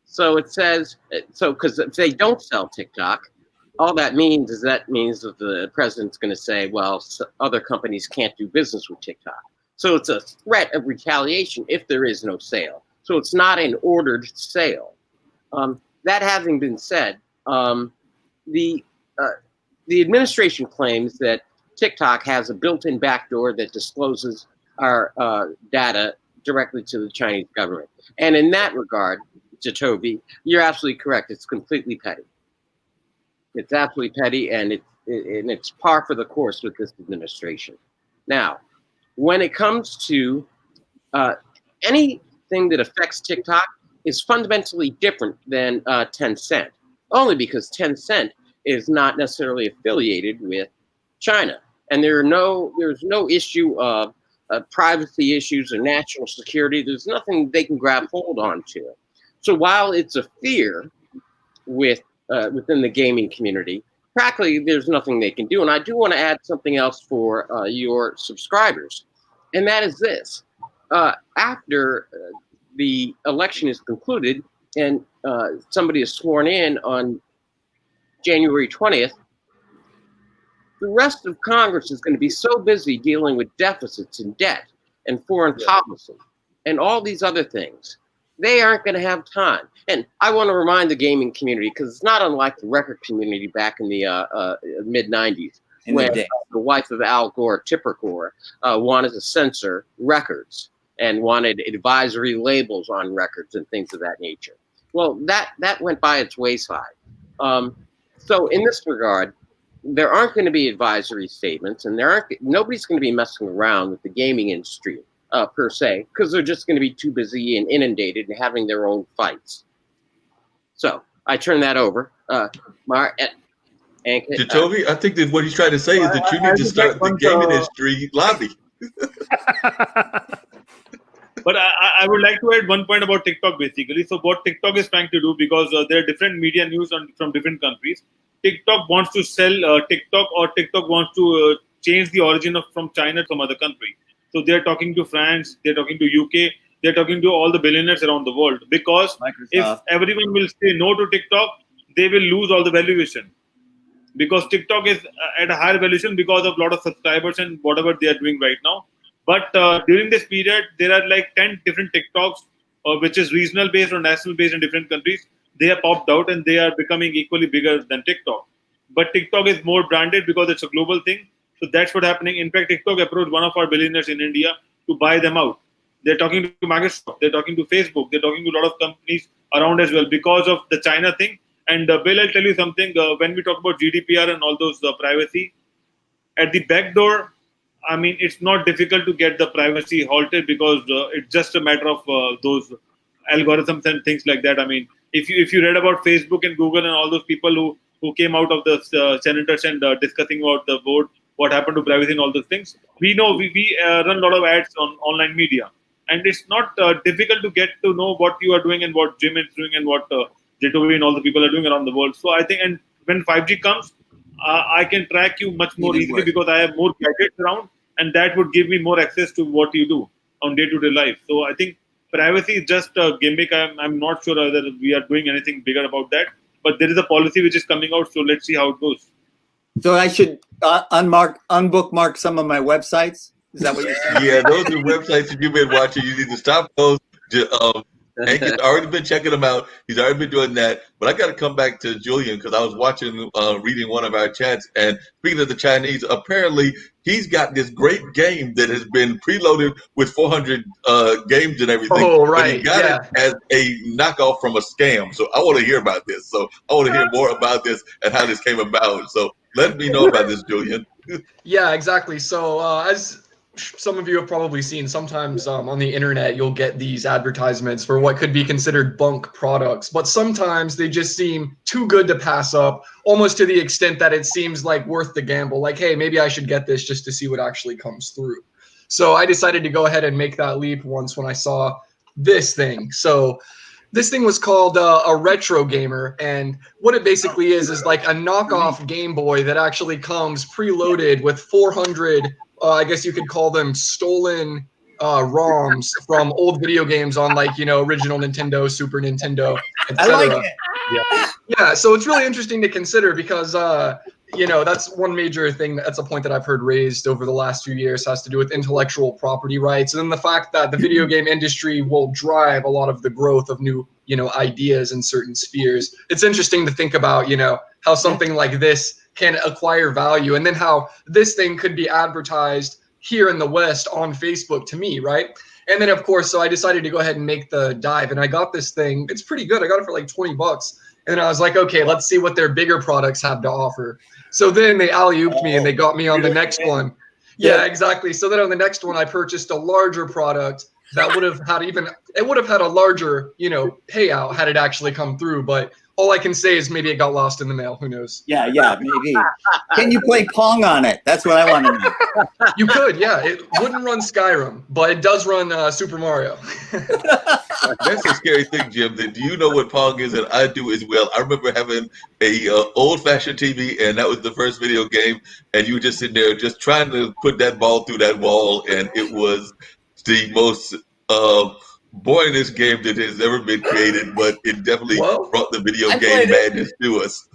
So it says, because if they don't sell TikTok, all that means that the president's going to say, well, other companies can't do business with TikTok. So it's a threat of retaliation if there is no sale. So it's not an ordered sale. That having been said, the administration claims that TikTok has a built-in backdoor that discloses our data directly to the Chinese government. And in that regard, Jacoby, you're absolutely correct. It's completely petty. It's absolutely petty, and it's par for the course with this administration. Now, when it comes to anything that affects TikTok is fundamentally different than Tencent, only because Tencent is not necessarily affiliated with China, and there's no issue of privacy issues or national security. There's nothing they can grab hold onto. So while it's a fear within the gaming community, practically there's nothing they can do. And I do want to add something else for your subscribers, and that is this. After the election is concluded and somebody is sworn in on January 20th, the rest of Congress is going to be so busy dealing with deficits and debt and foreign policy and all these other things. They aren't going to have time. And I want to remind the gaming community, because it's not unlike the record community back in the mid-90s, when the wife of Al Gore, Tipper Gore, wanted to censor records and wanted advisory labels on records and things of that nature. Well, that went by its wayside. So in this regard, there aren't going to be advisory statements, and nobody's going to be messing around with the gaming industry per se, because they're just going to be too busy and inundated and having their own fights. So I turn that over. Ankit, Jacoby, I think that what he's trying to say is that you need to start the gaming industry lobby. But I would like to add one point about TikTok, basically. So what TikTok is trying to do, because there are different media news from different countries, TikTok wants to sell TikTok, or TikTok wants to change the origin from China to some other country. So they're talking to France, they're talking to UK, they're talking to all the billionaires around the world. Because if everyone will say no to TikTok, they will lose all the valuation. Because TikTok is at a higher valuation because of a lot of subscribers and whatever they are doing right now. But during this period, there are like 10 different TikToks, which is regional based or national based in different countries. They have popped out and they are becoming equally bigger than TikTok. But TikTok is more branded because it's a global thing. So that's what's happening. In fact, TikTok approached one of our billionaires in India to buy them out. They're talking to Microsoft. They're talking to Facebook. They're talking to a lot of companies around as well because of the China thing. And Bill, I'll tell you something. When we talk about GDPR and all those privacy, at the back door, I mean, it's not difficult to get the privacy halted because it's just a matter of those algorithms and things like that. I mean, if you read about Facebook and Google and all those people who came out of the senators and discussing about the board, what happened to privacy and all those things, we know we run a lot of ads on online media. And it's not difficult to get to know what you are doing and what Jim is doing and what Jitovi and all the people are doing around the world. So I think, and when 5G comes, I can track you much more easily because I have more gadgets around, and that would give me more access to what you do on day-to-day life. So I think privacy is just a gimmick. I'm not sure whether we are doing anything bigger about that, but there is a policy which is coming out. So let's see how it goes. So I should unbookmark some of my websites. Is that what you're saying? Yeah, those are websites that you've been watching. You need to stop those. Ankit's already been checking them out. He's already been doing that. But I got to come back to Julien because I was watching, reading one of our chats. And speaking of the Chinese, apparently he's got this great game that has been preloaded with 400 games and everything. Oh, right. But he got it as a knockoff from a scam. So I want to hear about this. So I want to hear more about this and how this came about. So let me know about this, Julien. Yeah, exactly. So as some of you have probably seen, sometimes on the internet you'll get these advertisements for what could be considered bunk products, but sometimes they just seem too good to pass up, almost to the extent that it seems like worth the gamble. Like, hey, maybe I should get this just to see what actually comes through. So I decided to go ahead and make that leap once when I saw this thing. So this thing was called a retro gamer, and what it basically is like a knockoff Game Boy that actually comes preloaded with 400 I guess you could call them stolen ROMs from old video games on, like, you know, original Nintendo, Super Nintendo, etc. I like it. Yeah, so it's really interesting to consider because, you know, that's one major thing. That's a point that I've heard raised over the last few years, has to do with intellectual property rights, and then the fact that the video game industry will drive a lot of the growth of new, you know, ideas in certain spheres. It's interesting to think about, you know, how something like this can acquire value, and then how this thing could be advertised here in the West on Facebook to me, right? And then, of course, so I decided to go ahead and make the dive, and I got this thing. It's pretty good. I got it for like 20 bucks. And then I was like, okay, let's see what their bigger products have to offer. So then they alley-ooped me and they got me on the next one. Yeah, exactly. So then on the next one, I purchased a larger product that would have had a larger, you know, payout had it actually come through. But all I can say is maybe it got lost in the mail. Who knows? Yeah, maybe. Can you play Pong on it? That's what I want to know. You could, yeah. It wouldn't run Skyrim, but it does run Super Mario. That's a scary thing, Jim. That do you know what Pong is? And I do as well. I remember having a old-fashioned TV, and that was the first video game. And you were just sitting there, just trying to put that ball through that wall, and it was the most boringest game that has ever been created. But it definitely brought the video game madness to us.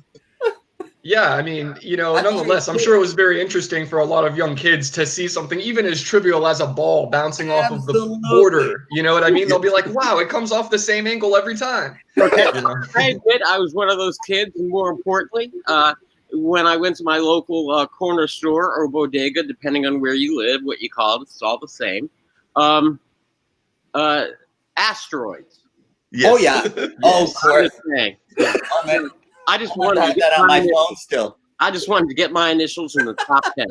Yeah, I mean, you know, nonetheless, I'm sure it was very interesting for a lot of young kids to see something even as trivial as a ball bouncing off of the border. You know what I mean? They'll be like, wow, it comes off the same angle every time. Okay. I admit I was one of those kids, and more importantly, when I went to my local corner store or bodega, depending on where you live, what you call it, it's all the same. Asteroids. Yes. Oh, yeah. Oh, of course. Oh, man. I just wanted to get that on my phone still. I just wanted to get my initials in the top 10.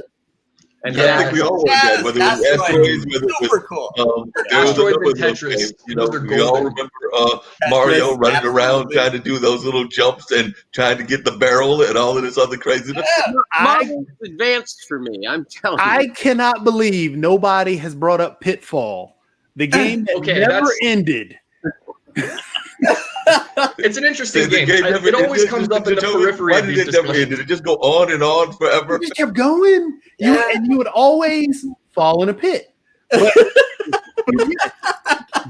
And I think we all want that. Whether it was Asteroids, whether it was cool. There was a number of those games. You know, we all remember Mario running around trying to do those little jumps and trying to get the barrel and all of this other craziness. Marvel's advanced for me. I'm telling you. I cannot believe nobody has brought up Pitfall, the game that never ended. It's an interesting game. It always comes up in the periphery. Why did it never end? Did it just go on and on forever? It just kept going. And you would always fall in a pit. But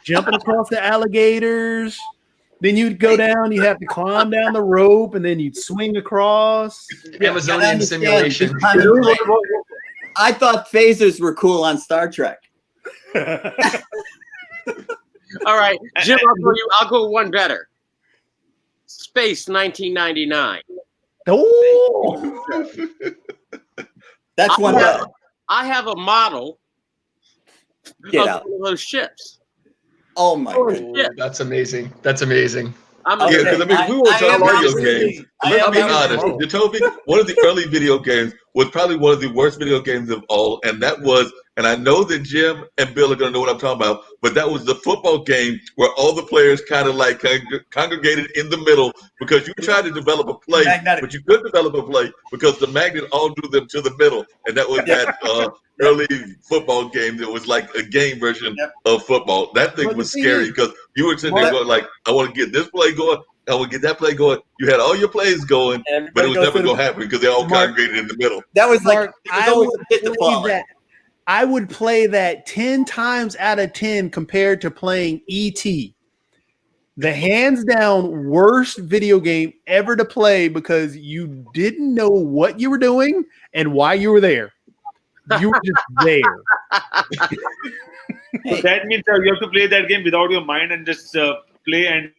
jumping across the alligators. Then you'd go down, you have to climb down the rope, and then you'd swing across. Amazonian simulation. I thought phasers were cool on Star Trek. All right, Jim, I'll go one better. Space 1999. Oh, that's one better. I have a model of one of those ships. Oh my god, that's amazing. That's amazing. Yeah, because I mean, we were talking Mario games. Let's be honest. Jacoby, one of the early video games was probably one of the worst video games of all, and that was, and I know that Jim and Bill are going to know what I'm talking about, but that was the football game where all the players kind of like congregated in the middle because you tried to develop a play, but you couldn't develop a play because the magnet all drew them to the middle, and that was that early football game that was like a game version of football. That thing was scary because you were sitting there going like, I want to get this play going. I would get that play going. You had all your plays going, but it was never going to happen because they all congregated in the middle. That was like, I would play that 10 times out of 10 compared to playing E.T. The hands down worst video game ever to play because you didn't know what you were doing and why you were there. You were just there. So that means you have to play that game without your mind and just play and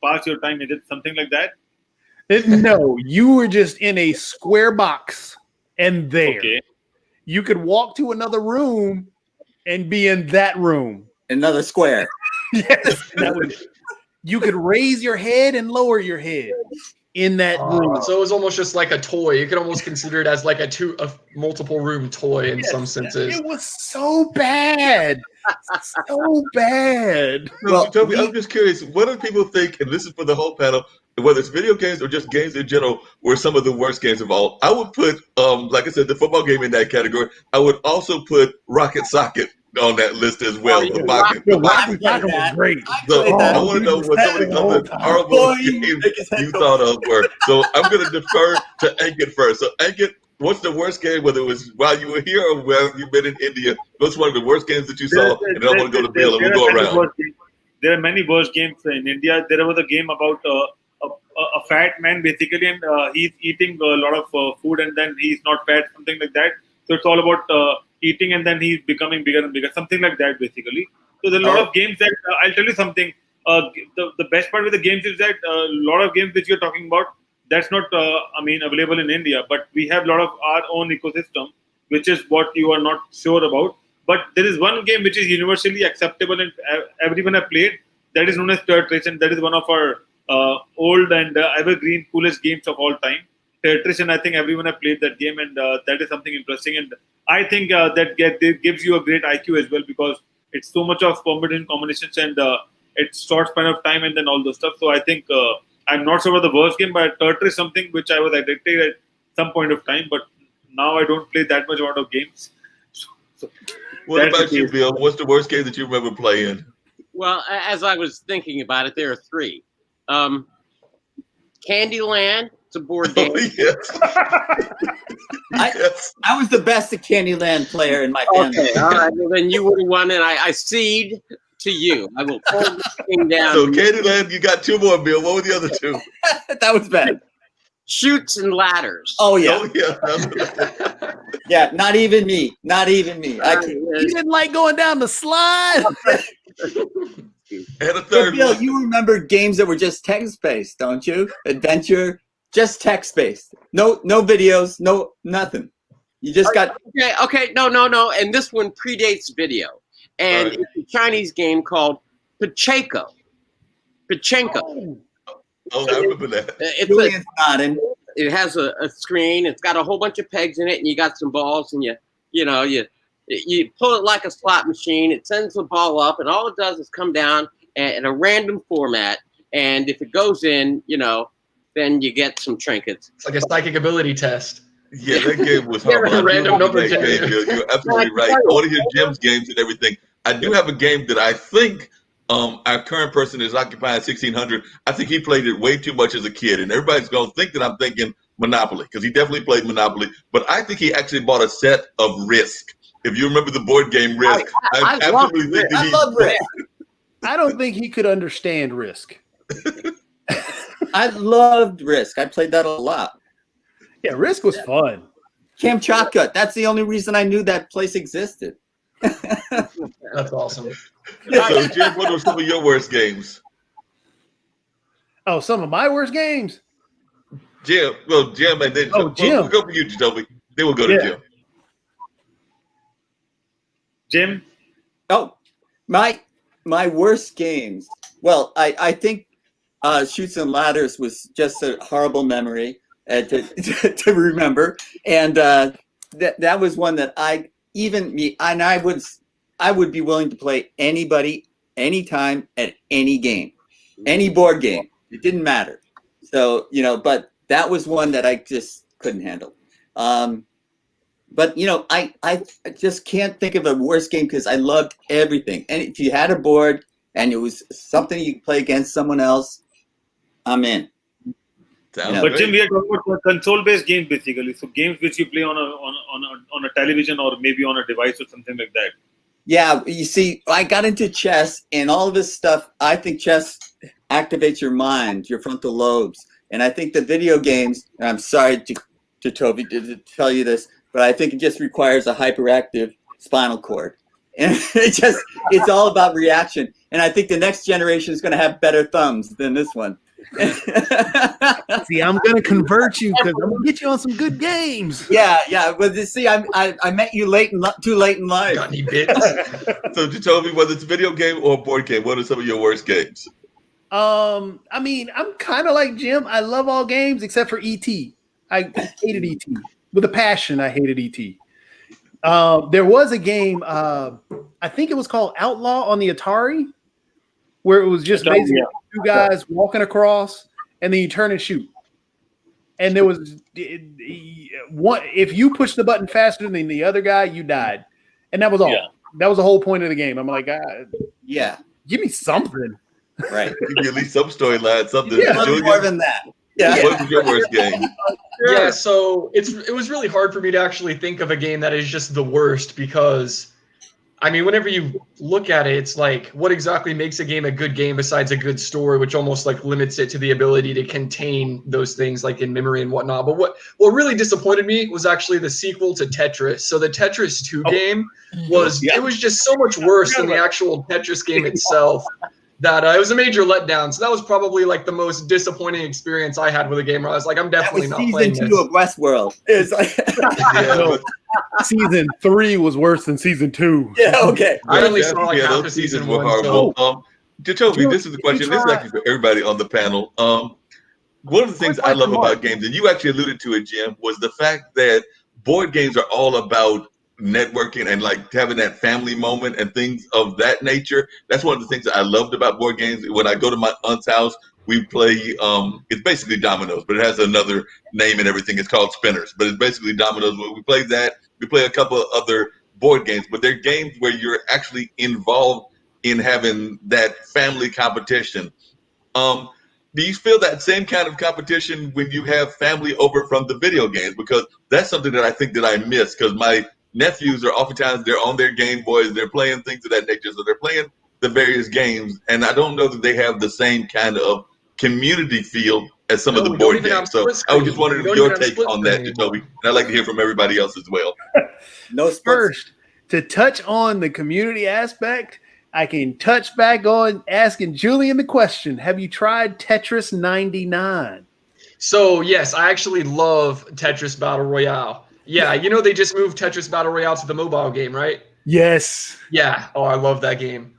pass your time. Is it something like that? No, you were just in a square box and there. Okay. You could walk to another room and be in that room. Another square. Yes. You could raise your head and lower your head in that room. So it was almost just like a toy. You could almost consider it as like a multiple room toy in some senses. It was so bad. So bad. Well, Toby, I'm just curious, what do people think, and this is for the whole panel, whether it's video games or just games in general, were some of the worst games of all? I would put, like I said, the football game in that category. I would also put Rocket Socket on that list as well. Rocket Socket was great. So I want to know what some of the other horrible games you thought of were. So I'm going to defer to Ankit first. So Ankit, what's the worst game, whether it was while you were here or while you've been in India? What's one of the worst games that you saw? And then I want to go to Bill and we'll go around. There are many worst games in India. There was a game about a fat man, basically, and he's eating a lot of food and then he's not fat, something like that. So it's all about eating and then he's becoming bigger and bigger, something like that, basically. So there are a lot of games that, I'll tell you something, the best part with the games is that a lot of games which you're talking about, that's not, available in India, but we have a lot of our own ecosystem, which is what you are not sure about. But there is one game which is universally acceptable and everyone has played, that is known as Tetris, and that is one of our old and evergreen coolest games of all time. Tetris, and I think everyone has played that game, and that is something interesting. And I think that gives you a great IQ as well because it's so much of combinations and it's short span of time and then all those stuff. So I think I'm not sure about the worst game, but Tetris is something which I was addicted at some point of time, but now I don't play that much amount of games. So what about you, Bill? What's the worst game that you remember playing? Well, as I was thinking about it, there are three. Candyland, it's a board game. Oh, yes. I was the best Candyland player in my family. Okay, all right. Well, then you would have won, and I cede to you. I will pull this thing down. So Candyland, you got two more, Bill. What were the other two? That was bad. Chutes and Ladders. Oh yeah. Oh, yeah. Yeah, not even me. Not even me. You didn't like going down the slide. And a third Bill, one. you remember games that were just text-based, don't you? Adventure, just text-based. No videos, no nothing. You just got Okay, no. And this one predates video. And Right. it's a Chinese game called Pachenko. Oh, I remember that. Julian's nodding. It has a screen. It's got a whole bunch of pegs in it, and you got some balls, and you pull it like a slot machine. It sends the ball up, and all it does is come down in a random format. And if it goes in, then you get some trinkets. It's like a psychic ability test. Yeah, that game was Never horrible. a random number generator. You're absolutely right. I want to hear Jim's games and everything. I do have a game that I think our current person is occupying 1600. I think he played it way too much as a kid, and everybody's going to think that I'm thinking Monopoly because he definitely played Monopoly. But I think he actually bought a set of Risk. If you remember the board game Risk, I absolutely think that I love Risk. I don't think he could understand Risk. I loved Risk. I played that a lot. Yeah, Risk was fun. Kamchatka. That's the only reason I knew that place existed. That's awesome. So, Jim, what were some of your worst games? Oh, some of my worst games? Jim, and then Jim. We'll go for you, Toby. Then we'll go to Jim. Jim? Oh, my worst games. Well, I think Chutes and Ladders was just a horrible memory to remember, and that was one that I would be willing to play anybody, anytime, at any game, any board game. It didn't matter. So but that was one that I just couldn't handle. But I just can't think of a worse game because I loved everything. And if you had a board and it was something you could play against someone else, I'm in. But Jim, we are talking about console-based games basically. So games which you play on a television or maybe on a device or something like that. Yeah, you see, I got into chess and all of this stuff. I think chess activates your mind, your frontal lobes, and I think the video games. And I'm sorry to Toby to tell you this, but I think it just requires a hyperactive spinal cord, and it's all about reaction. And I think the next generation is going to have better thumbs than this one. See, I'm going to convert you because I'm going to get you on some good games. Yeah. But see, I met you too late in life. Got any bits? So, Jacoby, whether it's a video game or a board game, what are some of your worst games? I mean, I'm kind of like Jim. I love all games except for E.T. I hated E.T. with a passion. I hated E.T. There was a game, I think it was called Outlaw on the Atari, where it was just basically two guys walking across, and then you turn and shoot. And there was one. If you push the button faster than the other guy, you died, and that was all. Yeah. That was the whole point of the game. I'm like, yeah, give me something. Right, give me at least some storyline, something. Yeah, more than that. Yeah. What was your worst game? Yeah, so it was really hard for me to actually think of a game that is just the worst because, I mean, whenever you look at it, it's like, what exactly makes a game a good game besides a good story, which almost like limits it to the ability to contain those things like in memory and whatnot. But what really disappointed me was actually the sequel to Tetris. So the Tetris 2 game it was just so much worse than the actual Tetris game itself. That it was a major letdown. So that was probably like the most disappointing experience I had with a game where I was like, I'm definitely not playing this. Season 2 of Westworld. It's like Season 3 was worse than season 2. Yeah, okay. I only saw like half those the season were 1. horrible. So. Jacoby, this is the question. This is actually for everybody on the panel. One of the things I love about games, and you actually alluded to it, Jim, was the fact that board games are all about networking and like having that family moment and things of that nature. That's one of the things that I loved about board games. When I go to my aunt's house, we play it's basically dominoes, but it has another name and everything. It's called spinners, but it's basically dominoes. We play that. We play a couple of other board games, but they're games where you're actually involved in having that family competition. Do you feel that same kind of competition when you have family over from the video games? Because that's something that I think that I miss, because my nephews are oftentimes they're on their Game Boys, they're playing things of that nature, so they're playing the various games, and I don't know that they have the same kind of community feel as some of the board games. So I was just wondering your take on that, Jacoby, and I'd like to hear from everybody else as well. First, to touch on the community aspect, I can touch back on asking Julien the question: have you tried Tetris 99? So yes, I actually love Tetris Battle Royale. Yeah, they just moved Tetris Battle Royale to the mobile game, right? Yes. Yeah. Oh, I love that game.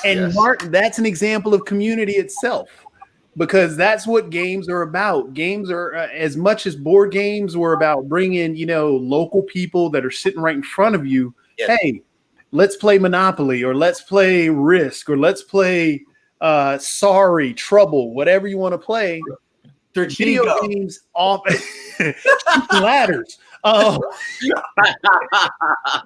And yes. Mark, that's an example of community itself, because that's what games are about. Games are, as much as board games were about bringing, local people that are sitting right in front of you. Yes. Hey, let's play Monopoly, or let's play Risk, or let's play Trouble, whatever you want to play. Video games off ladders.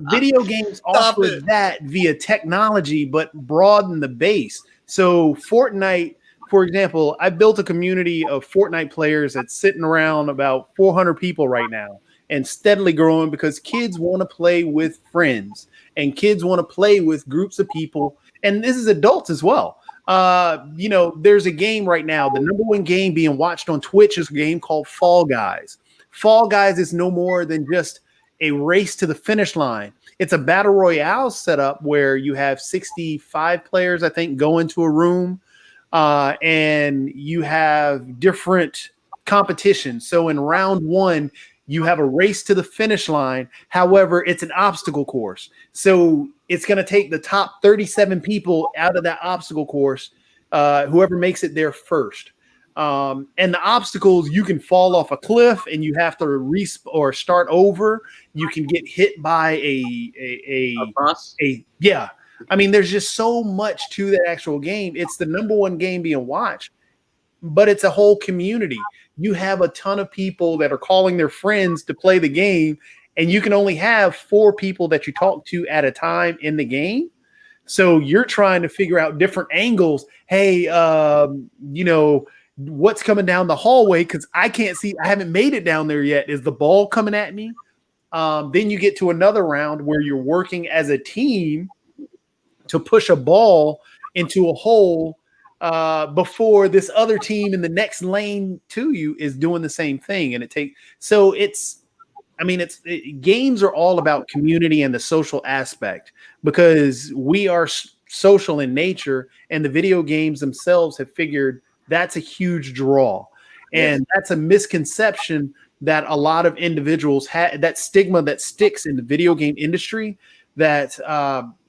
Video games offer that via technology, but broaden the base. So Fortnite, for example, I built a community of Fortnite players that's sitting around about 400 people right now, and steadily growing because kids want to play with friends and kids want to play with groups of people. And this is adults as well. There's a game right now. The number one game being watched on Twitch is a game called Fall Guys. Fall Guys is no more than just a race to the finish line. It's a battle royale setup where you have 65 players, I think, go into a room, and you have different competitions. So in round one, You have a race to the finish line. However, it's an obstacle course. So it's going to take the top 37 people out of that obstacle course, whoever makes it there first. And the obstacles, you can fall off a cliff and you have to or start over. You can get hit by a bus. Yeah. I mean, there's just so much to that actual game. It's the number one game being watched, but it's a whole community. You have a ton of people that are calling their friends to play the game, and you can only have 4 people that you talk to at a time in the game. So you're trying to figure out different angles. Hey, what's coming down the hallway? Because I can't see. I haven't made it down there yet. Is the ball coming at me? Then you get to another round where you're working as a team to push a ball into a hole before this other team in the next lane to you is doing the same thing. And games are all about community and the social aspect, because we are social in nature, and the video games themselves have figured that's a huge draw. And that's a misconception that a lot of individuals have, that stigma that sticks in the video game industry, that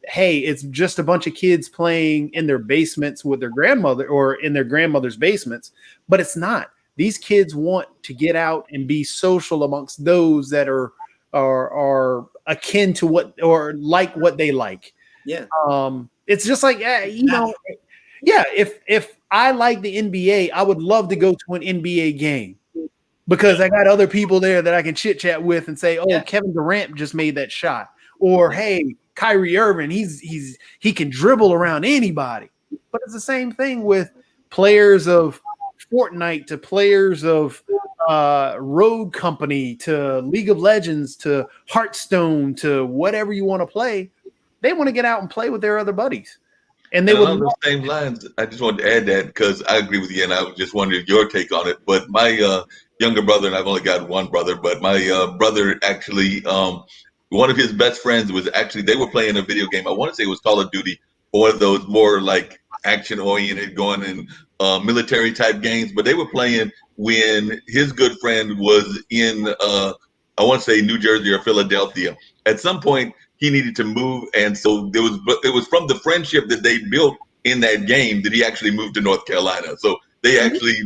hey, it's just a bunch of kids playing in their basements with their grandmother or in their grandmother's basements, but it's not. These kids want to get out and be social amongst those that are akin to what, or like what they like. Yeah. It's just like, if I like the NBA, I would love to go to an NBA game, because I got other people there that I can chit chat with and say, oh, Kevin Durant just made that shot. Or, hey, Kyrie Irving, he can dribble around anybody. But it's the same thing with players of Fortnite to players of Road Company to League of Legends to Hearthstone to whatever you want to play. They want to get out and play with their other buddies. And they would along those same lines, I just wanted to add that, because I agree with you, and I just wondered your take on it. But my younger brother, and I've only got one brother, but my brother actually, one of his best friends was actually, they were playing a video game. I want to say it was Call of Duty, or one of those more like action-oriented, going in military type games. But they were playing when his good friend was in, I want to say New Jersey or Philadelphia. At some point, he needed to move, and so it was from the friendship that they built in that game that he actually moved to North Carolina. So they actually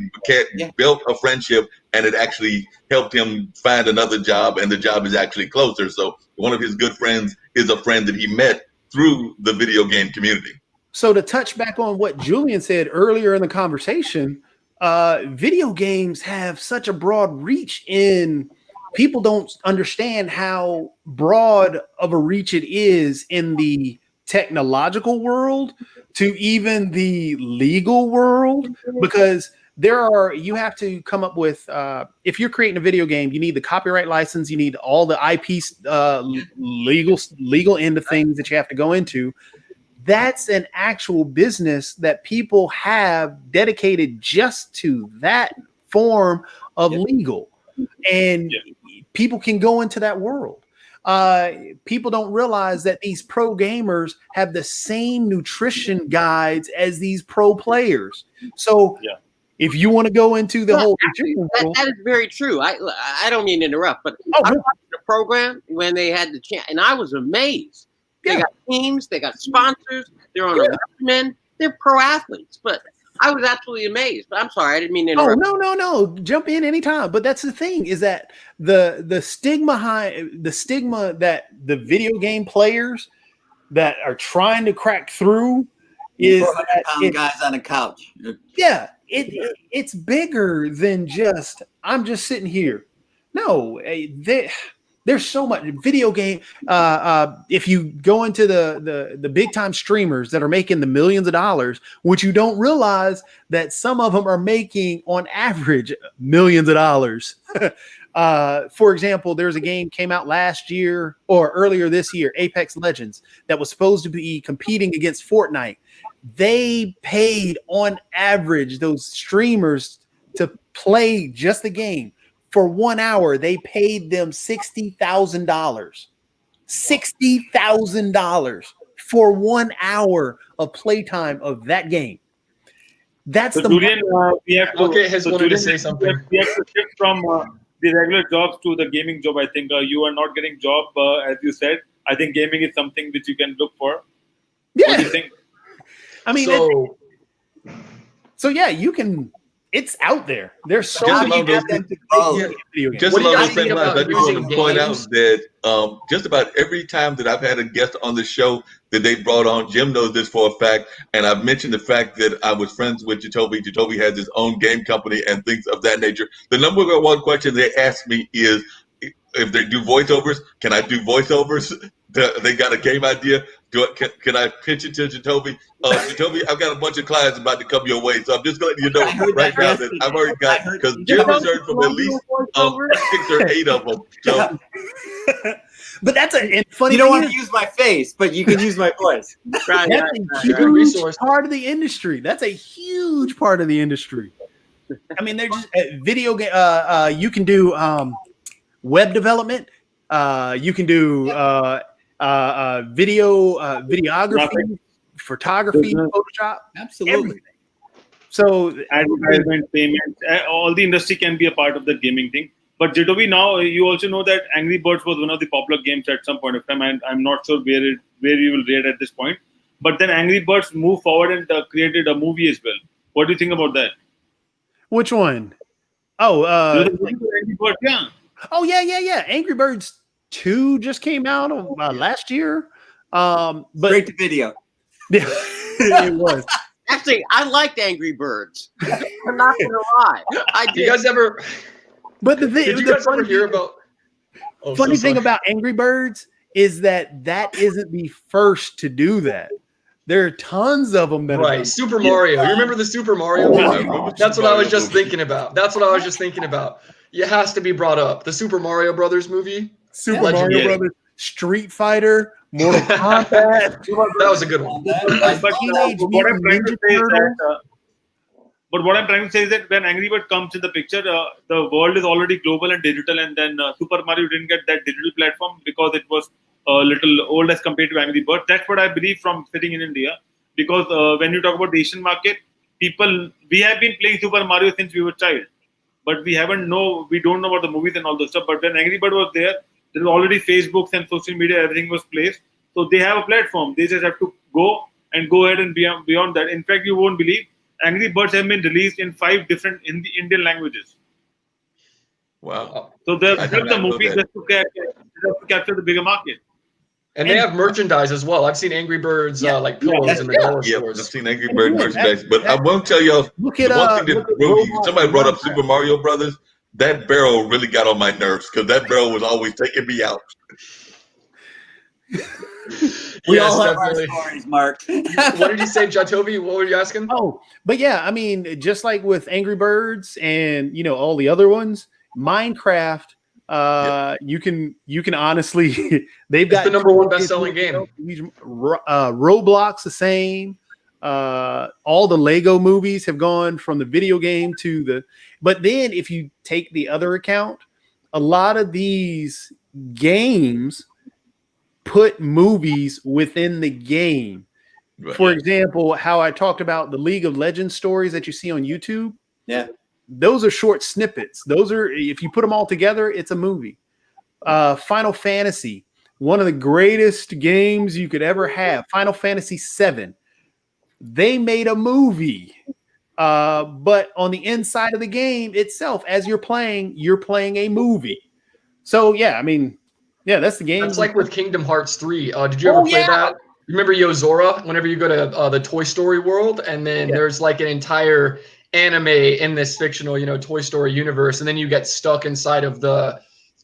built a friendship, and it actually helped him find another job, and the job is actually closer. So one of his good friends is a friend that he met through the video game community. So to touch back on what Julien said earlier in the conversation, video games have such a broad reach in. People don't understand how broad of a reach it is in the technological world to even the legal world, because you have to come up with, if you're creating a video game, you need the copyright license, you need all the IP legal end of things that you have to go into. That's an actual business that people have dedicated just to that form of legal. And people can go into that world. People don't realize that these pro gamers have the same nutrition guides as these pro players. So if you want to go into the whole nutrition world, that is very true. I don't mean to interrupt, but I watched the program when they had the chance, and I was amazed. They got teams, they got sponsors, they're on a regimen, they're pro athletes, but I was absolutely amazed. But I'm sorry, I didn't mean to interrupt. Oh, no. Jump in anytime. But that's the thing, is that the stigma that the video game players that are trying to crack through is that guys on a couch. Yeah, it's bigger than just I'm just sitting here. No, there's so much video game. If you go into the big time streamers that are making the millions of dollars, which you don't realize that some of them are making on average millions of dollars. For example, there's a game came out last year or earlier this year, Apex Legends, that was supposed to be competing against Fortnite. They paid on average those streamers to play just the game. For 1 hour, they paid them $60,000. $60,000 for 1 hour of playtime of that game. That's so the Julien, we have to, okay. Has wanted to say something. We have to shift from the regular jobs to the gaming job. I think you are not getting job, as you said. I think gaming is something which you can look for. Yeah. What do you think? I mean, so yeah, you can. It's out there. There's so Just many along those same lines, I just want to point out that just about every time that I've had a guest on the show that they brought on, Jim knows this for a fact, and I've mentioned the fact that I was friends with Jacoby. Jacoby has his own game company and things of that nature. The number one question they ask me is, if they do voiceovers, can I do voiceovers? They got a game idea. Can I pitch it to Jacoby? Jacoby, I've got a bunch of clients about to come your way, so I'm just letting you know right now that I've already got, because Jim has heard from at least 6 or 8 of them. So. But that's a funny. You don't want to use my face, but you can use my voice. Right, that's a huge part of the industry. That's a huge part of the industry. I mean, they're just video game. You can do web development. You can do videography, photography, Photoshop, absolutely. Everything. So advertisement, payments, all the industry can be a part of the gaming thing. But Jacoby, now you also know that Angry Birds was one of the popular games at some point of time, and I'm not sure where you will rate at this point. But then Angry Birds moved forward and created a movie as well. What do you think about that? Which one? Oh, Angry Birds, yeah. Oh yeah. Angry Birds 2 just came out last year. But straight to video. Yeah, it was. Actually, I liked Angry Birds. I'm not gonna lie. I did. You guys ever? But did you guys ever hear about? Funny thing about Angry Birds is that isn't the first to do that. There are tons of them that right. Super Mario. You remember the Super Mario? That's what I was just thinking about. It has to be brought up. The Super Mario Brothers movie. Super Mario Brothers, Street Fighter, Mortal Kombat. That was a good one. But what I'm trying to say is that when Angry Bird comes in the picture, the world is already global and digital, and then Super Mario didn't get that digital platform because it was a little old as compared to Angry Bird. That's what I believe from sitting in India. Because when you talk about the Asian market, we have been playing Super Mario since we were child, but we don't know about the movies and all those stuff. But when Angry Bird was there was already Facebooks and social media, everything was placed. So they have a platform. They just have to go ahead and beyond that. In fact, you won't believe, Angry Birds have been released in 5 different Indian languages. Wow. So they've the movie just to capture the bigger market. And they have merchandise as well. I've seen Angry Birds like pillows in the dollar stores. I've seen Angry Bird merchandise. But I won't tell y'all, one thing that somebody brought up Super Mario Brothers, that barrel really got on my nerves because that barrel was always taking me out. We all have our stories, Mark. What did you say, Jatovi? What were you asking? Oh, but yeah, I mean, just like with Angry Birds and all the other ones, Minecraft, you can honestly they've got the number 1 best-selling game. Roblox the same. All the Lego movies have gone from the video game to the. But then if you take the other account, a lot of these games put movies within the game. Right. For example, how I talked about the League of Legends stories that you see on YouTube. Yeah. Those are short snippets. Those are, if you put them all together, it's a movie. Final Fantasy, one of the greatest games you could ever have. Final Fantasy VII. They made a movie. But on the inside of the game itself, as you're playing a movie. So, yeah, I mean, yeah, that's the game. That's like with Kingdom Hearts 3. Did you ever play that? Remember Yozora? Whenever you go to the Toy Story world, and then there's like an entire anime in this fictional, Toy Story universe, and then you get stuck inside of the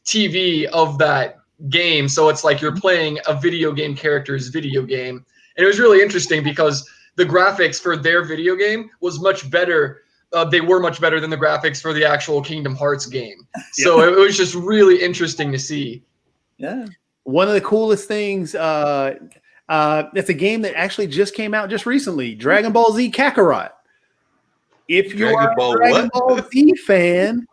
TV of that game. So it's like you're playing a video game character's video game. And it was really interesting because the graphics for their video game was much better. They were much better than the graphics for the actual Kingdom Hearts game. So it was just really interesting to see. Yeah. One of the coolest things, it's a game that actually just came out just recently, Dragon Ball Z Kakarot. If you are a Dragon Ball Z fan,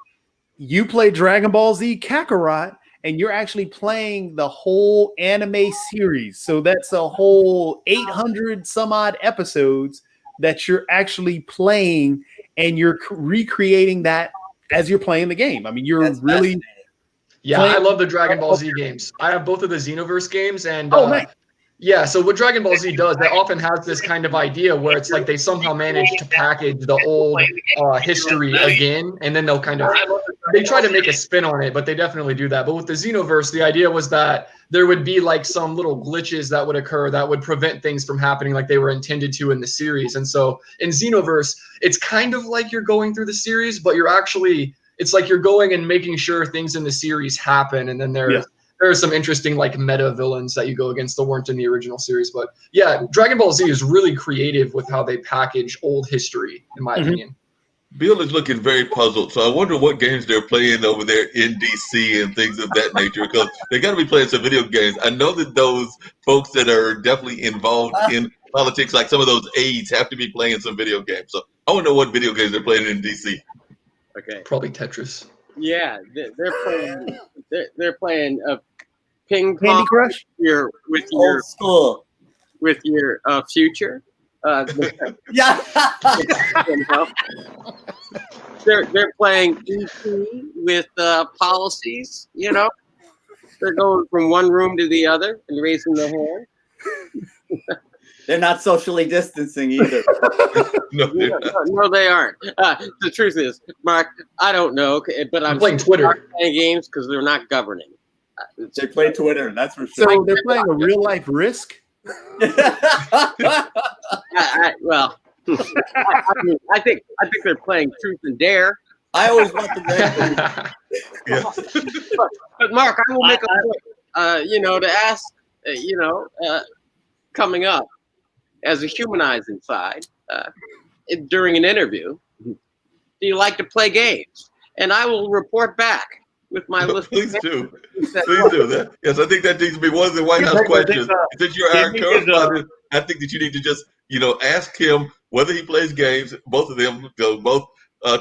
you play Dragon Ball Z Kakarot, and you're actually playing the whole anime series. So that's a whole 800 some odd episodes that you're actually playing, and you're recreating that as you're playing the game. I mean, you're really. Yeah, I love the Dragon Ball Z games. I have both of the Xenoverse games, and nice. yeah, so what Dragon Ball Z does, it often has this kind of idea where it's like they somehow manage to package the old history again, and then they try to make a spin on it, but they definitely do that. But with the Xenoverse, the idea was that there would be like some little glitches that would occur that would prevent things from happening like they were intended to in the series. And so in Xenoverse, it's kind of like you're going through the series, but it's like you're going and making sure things in the series happen, and then there are some interesting like meta villains that you go against that weren't in the original series. But yeah, Dragon Ball Z is really creative with how they package old history, in my opinion. Bill is looking very puzzled, so I wonder what games they're playing over there in DC and things of that nature, because they got to be playing some video games. I know that those folks that are definitely involved in politics, like some of those aides, have to be playing some video games. So I want to know what video games they're playing in DC. Okay. Probably Tetris. Yeah, they're playing ping pong. Candy Crush. With your school. With your future. Yeah. You know, they're playing EP with policies. You know, they're going from one room to the other and raising their hand. They're not socially distancing either. No, they aren't. The truth is, Mark, I don't know, but I'm playing Twitter. Playing games because they're not governing. They play Twitter, that's for sure. So they're playing a real life Risk. Well, I think they're playing Truth and Dare. I always want the but Mark, I will make a point. To ask, coming up as a humanizing side during an interview, do you like to play games? And I will report back with my list. Please do. Please do that. Yes, I think that needs to be one of the White House questions. Since you're our correspondent, I think that you need to just, ask him whether he plays games, both of them, both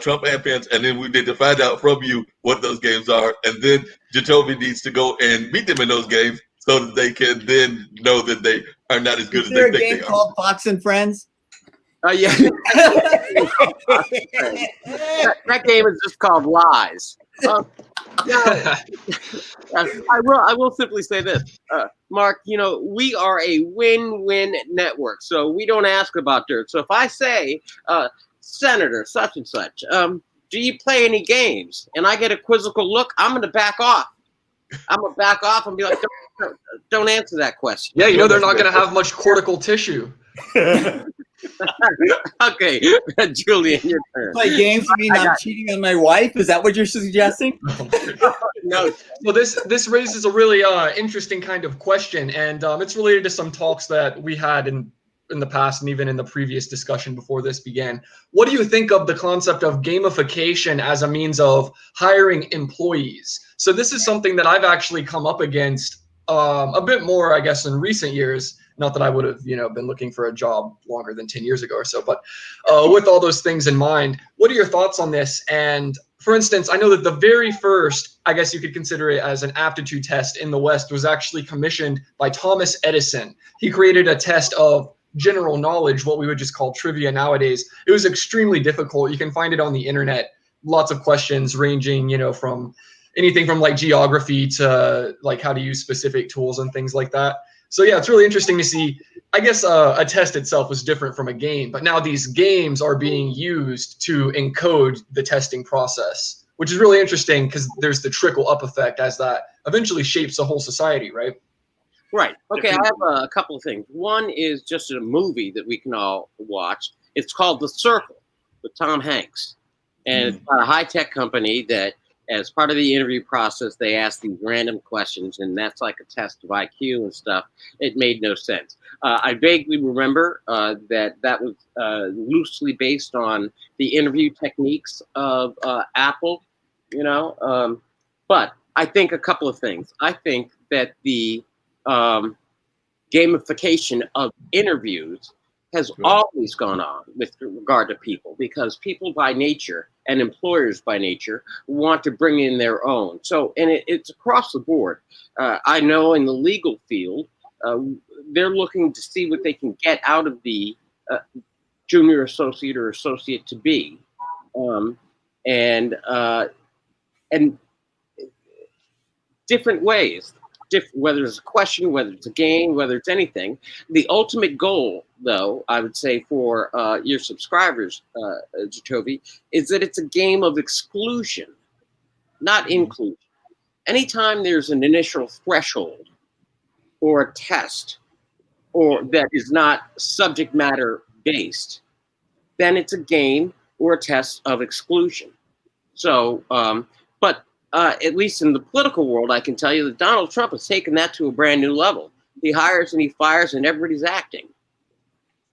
Trump and Pence, and then we need to find out from you what those games are. And then Jacoby needs to go and beat them in those games so that they can then know that they are not as good as they think they are. Is there a game called Fox and Friends? Yeah. that game is just called Lies. I will simply say this, Mark. We are a win-win network, so we don't ask about dirt. So if I say, Senator such and such, do you play any games? And I get a quizzical look, I'm going to back off. I'm going to back off and be like, don't answer that question. Yeah, they're not going to have much cortical tissue. Okay, Julien, your turn. Play games? You mean I'm cheating on my wife? Is that what you're suggesting? No. So this raises a really interesting kind of question, and it's related to some talks that we had in the past and even in the previous discussion before this began. What do you think of the concept of gamification as a means of hiring employees? So this is something that I've actually come up against a bit more, I guess, in recent years. Not that I would have, been looking for a job longer than 10 years ago or so, but with all those things in mind, what are your thoughts on this? And for instance, I know that the very first, I guess you could consider it as an aptitude test in the West, was actually commissioned by Thomas Edison. He created a test of general knowledge, what we would just call trivia nowadays. It was extremely difficult. You can find it on the internet. Lots of questions ranging, from anything from like geography to like how to use specific tools and things like that. So yeah, it's really interesting to see. I guess a test itself was different from a game, but now these games are being used to encode the testing process, which is really interesting because there's the trickle up effect as that eventually shapes the whole society, right? Right. Okay, I have a couple of things. One is just a movie that we can all watch. It's called The Circle with Tom Hanks. And it's about a high-tech company that, as part of the interview process, they ask these random questions, and that's like a test of IQ and stuff. It made no sense. I vaguely remember that was loosely based on the interview techniques of Apple, but I think a couple of things. I think that the gamification of interviews has always gone on with regard to people, because people by nature and employers by nature want to bring in their own. So, and it's across the board. I know in the legal field, they're looking to see what they can get out of the junior associate or associate to be. and different ways. Whether it's a question, whether it's a game, whether it's anything. The ultimate goal, though, I would say for your subscribers, Jacoby, is that it's a game of exclusion, not inclusion. Anytime there's an initial threshold or a test or that is not subject matter based, then it's a game or a test of exclusion. So, but at least in the political world, I can tell you that Donald Trump has taken that to a brand new level. He hires and he fires and everybody's acting.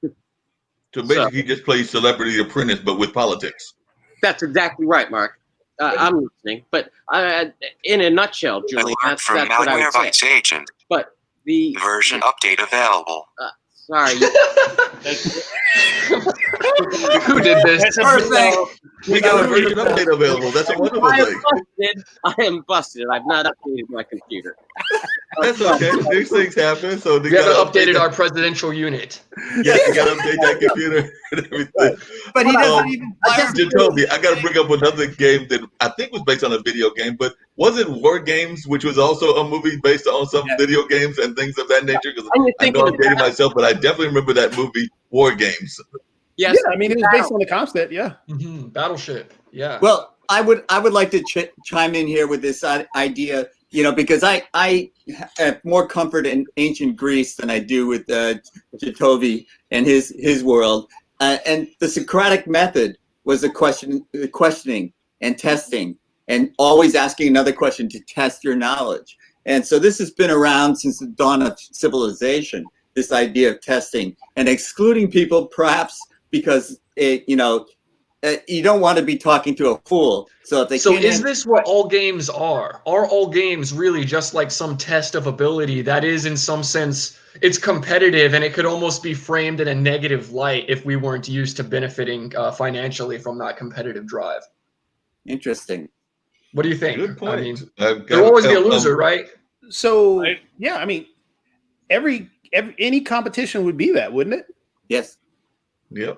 So basically, he just plays Celebrity Apprentice, but with politics. That's exactly right, Mark. I'm listening. But in a nutshell, Julian, that's what I would say. Agent. But the version update available. Sorry. Who did this? We got a version update available. That's a wonderful thing. I am busted. I've not updated my computer. That's okay. These things happen. So we haven't updated our presidential unit. Yes, you got to update that computer and everything. But he doesn't even. Jacoby, I got to bring up another game that I think was based on a video game, but was it War Games, which was also a movie based on some video games and things of that nature? Because I know I'm dating myself, but I definitely remember that movie, War Games. Yes, yeah, I mean it was based on the concept. Yeah, Battleship. Yeah. Well, I would like to chime in here with this idea, because I have more comfort in ancient Greece than I do with Jacoby and his world. And the Socratic method was the questioning and testing, and always asking another question to test your knowledge. And so this has been around since the dawn of civilization. This idea of testing and excluding people, perhaps because you don't want to be talking to a fool. So if they is this what all games are? Are all games really just like some test of ability that is, in some sense, it's competitive, and it could almost be framed in a negative light if we weren't used to benefiting financially from that competitive drive? Interesting. What do you think? Good point. I mean, there'll always be a loser, right? So yeah, I mean, any competition would be that, wouldn't it? Yes. Yep.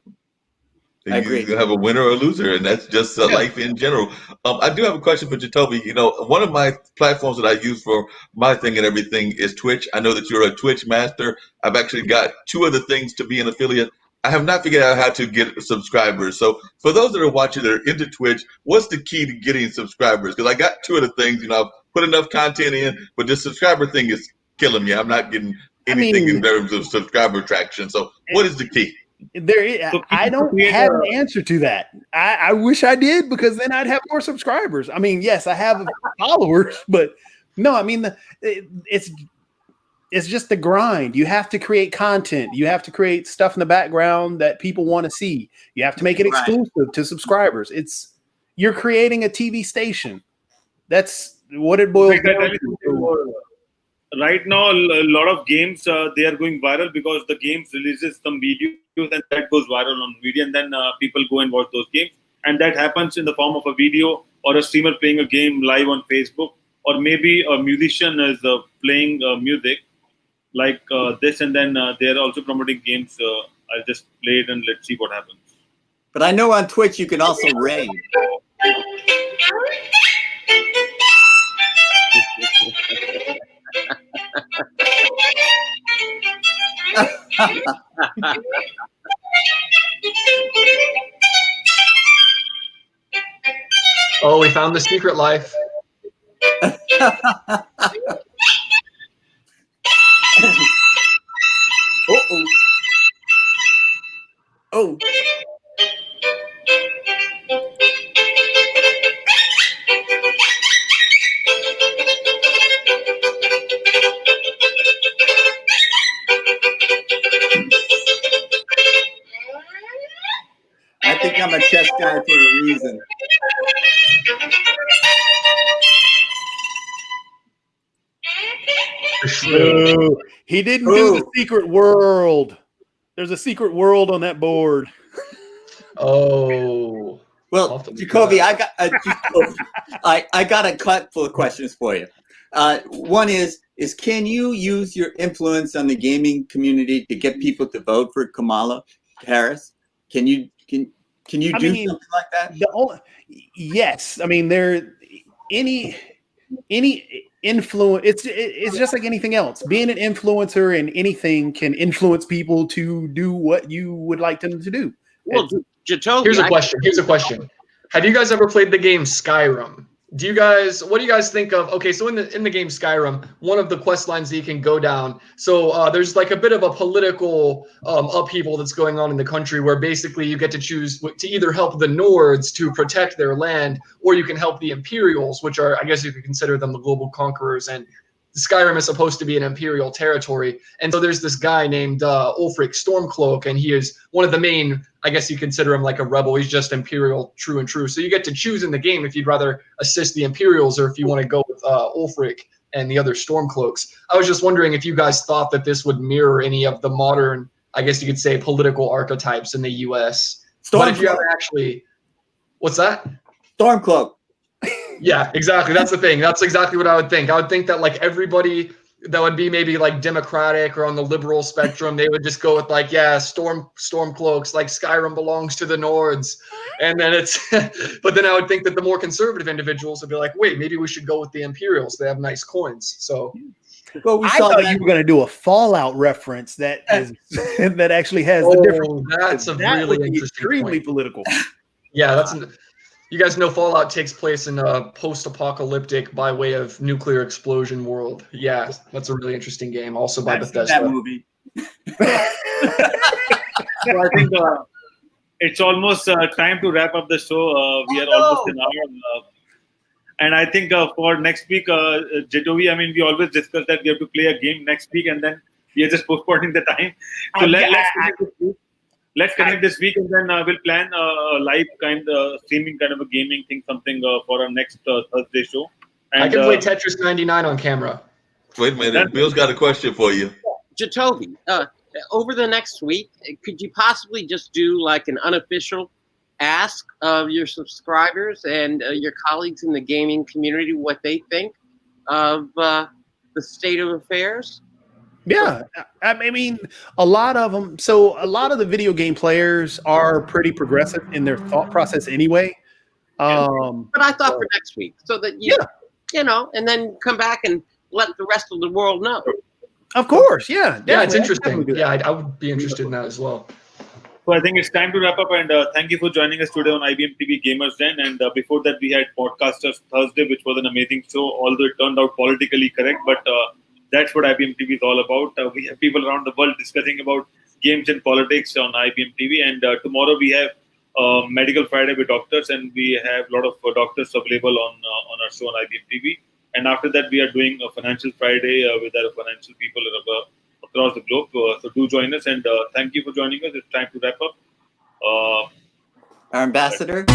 I agree. You have a winner or a loser, and that's just life in general. I do have a question for Jacoby. One of my platforms that I use for my thing and everything is Twitch. I know that you're a Twitch master. I've actually got 2 other things to be an affiliate. I have not figured out how to get subscribers. So for those that are watching that are into Twitch, what's the key to getting subscribers? Because I got 2 of the things. I've put enough content in, but the subscriber thing is killing me. I'm not getting anything in terms of subscriber traction. So what is the key? I don't have an answer to that. I wish I did, because then I'd have more subscribers. I mean, yes, I have followers, but no, I mean, it's just the grind. You have to create content. You have to create stuff in the background that people want to see. You have to make it exclusive to subscribers. You're creating a TV station. That's what it boils down to. Right now, a lot of games, they are going viral because the games releases some videos and that goes viral on media, and then people go and watch those games. And that happens in the form of a video or a streamer playing a game live on Facebook, or maybe a musician is playing music like this, and then they are also promoting games. I'll just play it and let's see what happens. But I know on Twitch you can also raid. Oh, we found the secret life. Oh. I think I'm a chess guy for a reason. He didn't do the secret world. There's a secret world on that board. Oh. Well, Jacoby, I got a couple of questions for you. One is can you use your influence on the gaming community to get people to vote for Kamala Harris? Can Can you do something like that? Yes. I mean, there any influence. It's just like anything else. Being an influencer in anything can influence people to do what you would like them to do. Well, Jacoby, Here's a question. Have you guys ever played the game Skyrim? What do you guys think of? Okay, so in the game Skyrim, one of the quest lines that you can go down. So there's like a bit of a political upheaval that's going on in the country, where basically you get to choose to either help the Nords to protect their land, or you can help the Imperials, which are, I guess you could consider them the global conquerors. And Skyrim is supposed to be an Imperial territory. And so there's this guy named Ulfric Stormcloak, and he is one of the main, I guess you consider him like a rebel. He's just Imperial true and true. So you get to choose in the game if you'd rather assist the Imperials or if you want to go with Ulfric and the other Stormcloaks. I was just wondering if you guys thought that this would mirror any of the modern, I guess you could say, political archetypes in the U.S. But if you ever actually, what's that? Stormcloak. Yeah, exactly. That's the thing. That's exactly what I would think. I would think that like everybody that would be maybe like Democratic or on the liberal spectrum, they would just go with like, yeah, Stormcloaks, like Skyrim belongs to the Nords. And then but then I would think that the more conservative individuals would be like, wait, maybe we should go with the Imperials. They have nice coins. So I thought you were going to do a Fallout reference that is that actually has the difference. That's a really interesting extremely point. Political. Yeah, you guys know Fallout takes place in a post-apocalyptic by way of nuclear explosion world. Yeah, that's a really interesting game, also by Bethesda. That movie. So I think it's almost time to wrap up the show. We are almost an hour. And I think for next week, Jacoby, I mean, we always discuss that we have to play a game next week, and then we are just postponing the time. So let's connect this week, and then we'll plan a live streaming kind of a gaming thing, something for our next Thursday show. And, I can play Tetris 99 on camera. Wait a minute, Bill's got a question for you. Jacoby, over the next week, could you possibly just do like an unofficial ask of your subscribers and your colleagues in the gaming community what they think of the state of affairs? Yeah, I mean, a lot of them. So a lot of the video game players are pretty progressive in their thought process anyway. But I thought for next week, so that you know, and then come back and let the rest of the world know. Of course, yeah. Yeah, it's interesting. Yeah, I would be interested in that as well. So I think it's time to wrap up, and thank you for joining us today on IBM TV Gamers Den. And before that, we had Podcasters Thursday, which was an amazing show, although it turned out politically correct. But that's what IBM TV is all about. We have people around the world discussing about games and politics on IBM TV. And tomorrow we have Medical Friday with doctors, and we have a lot of doctors available on our show on IBM TV. And after that, we are doing a Financial Friday with our financial people across the globe. So do join us, and thank you for joining us. It's time to wrap up. Our ambassador.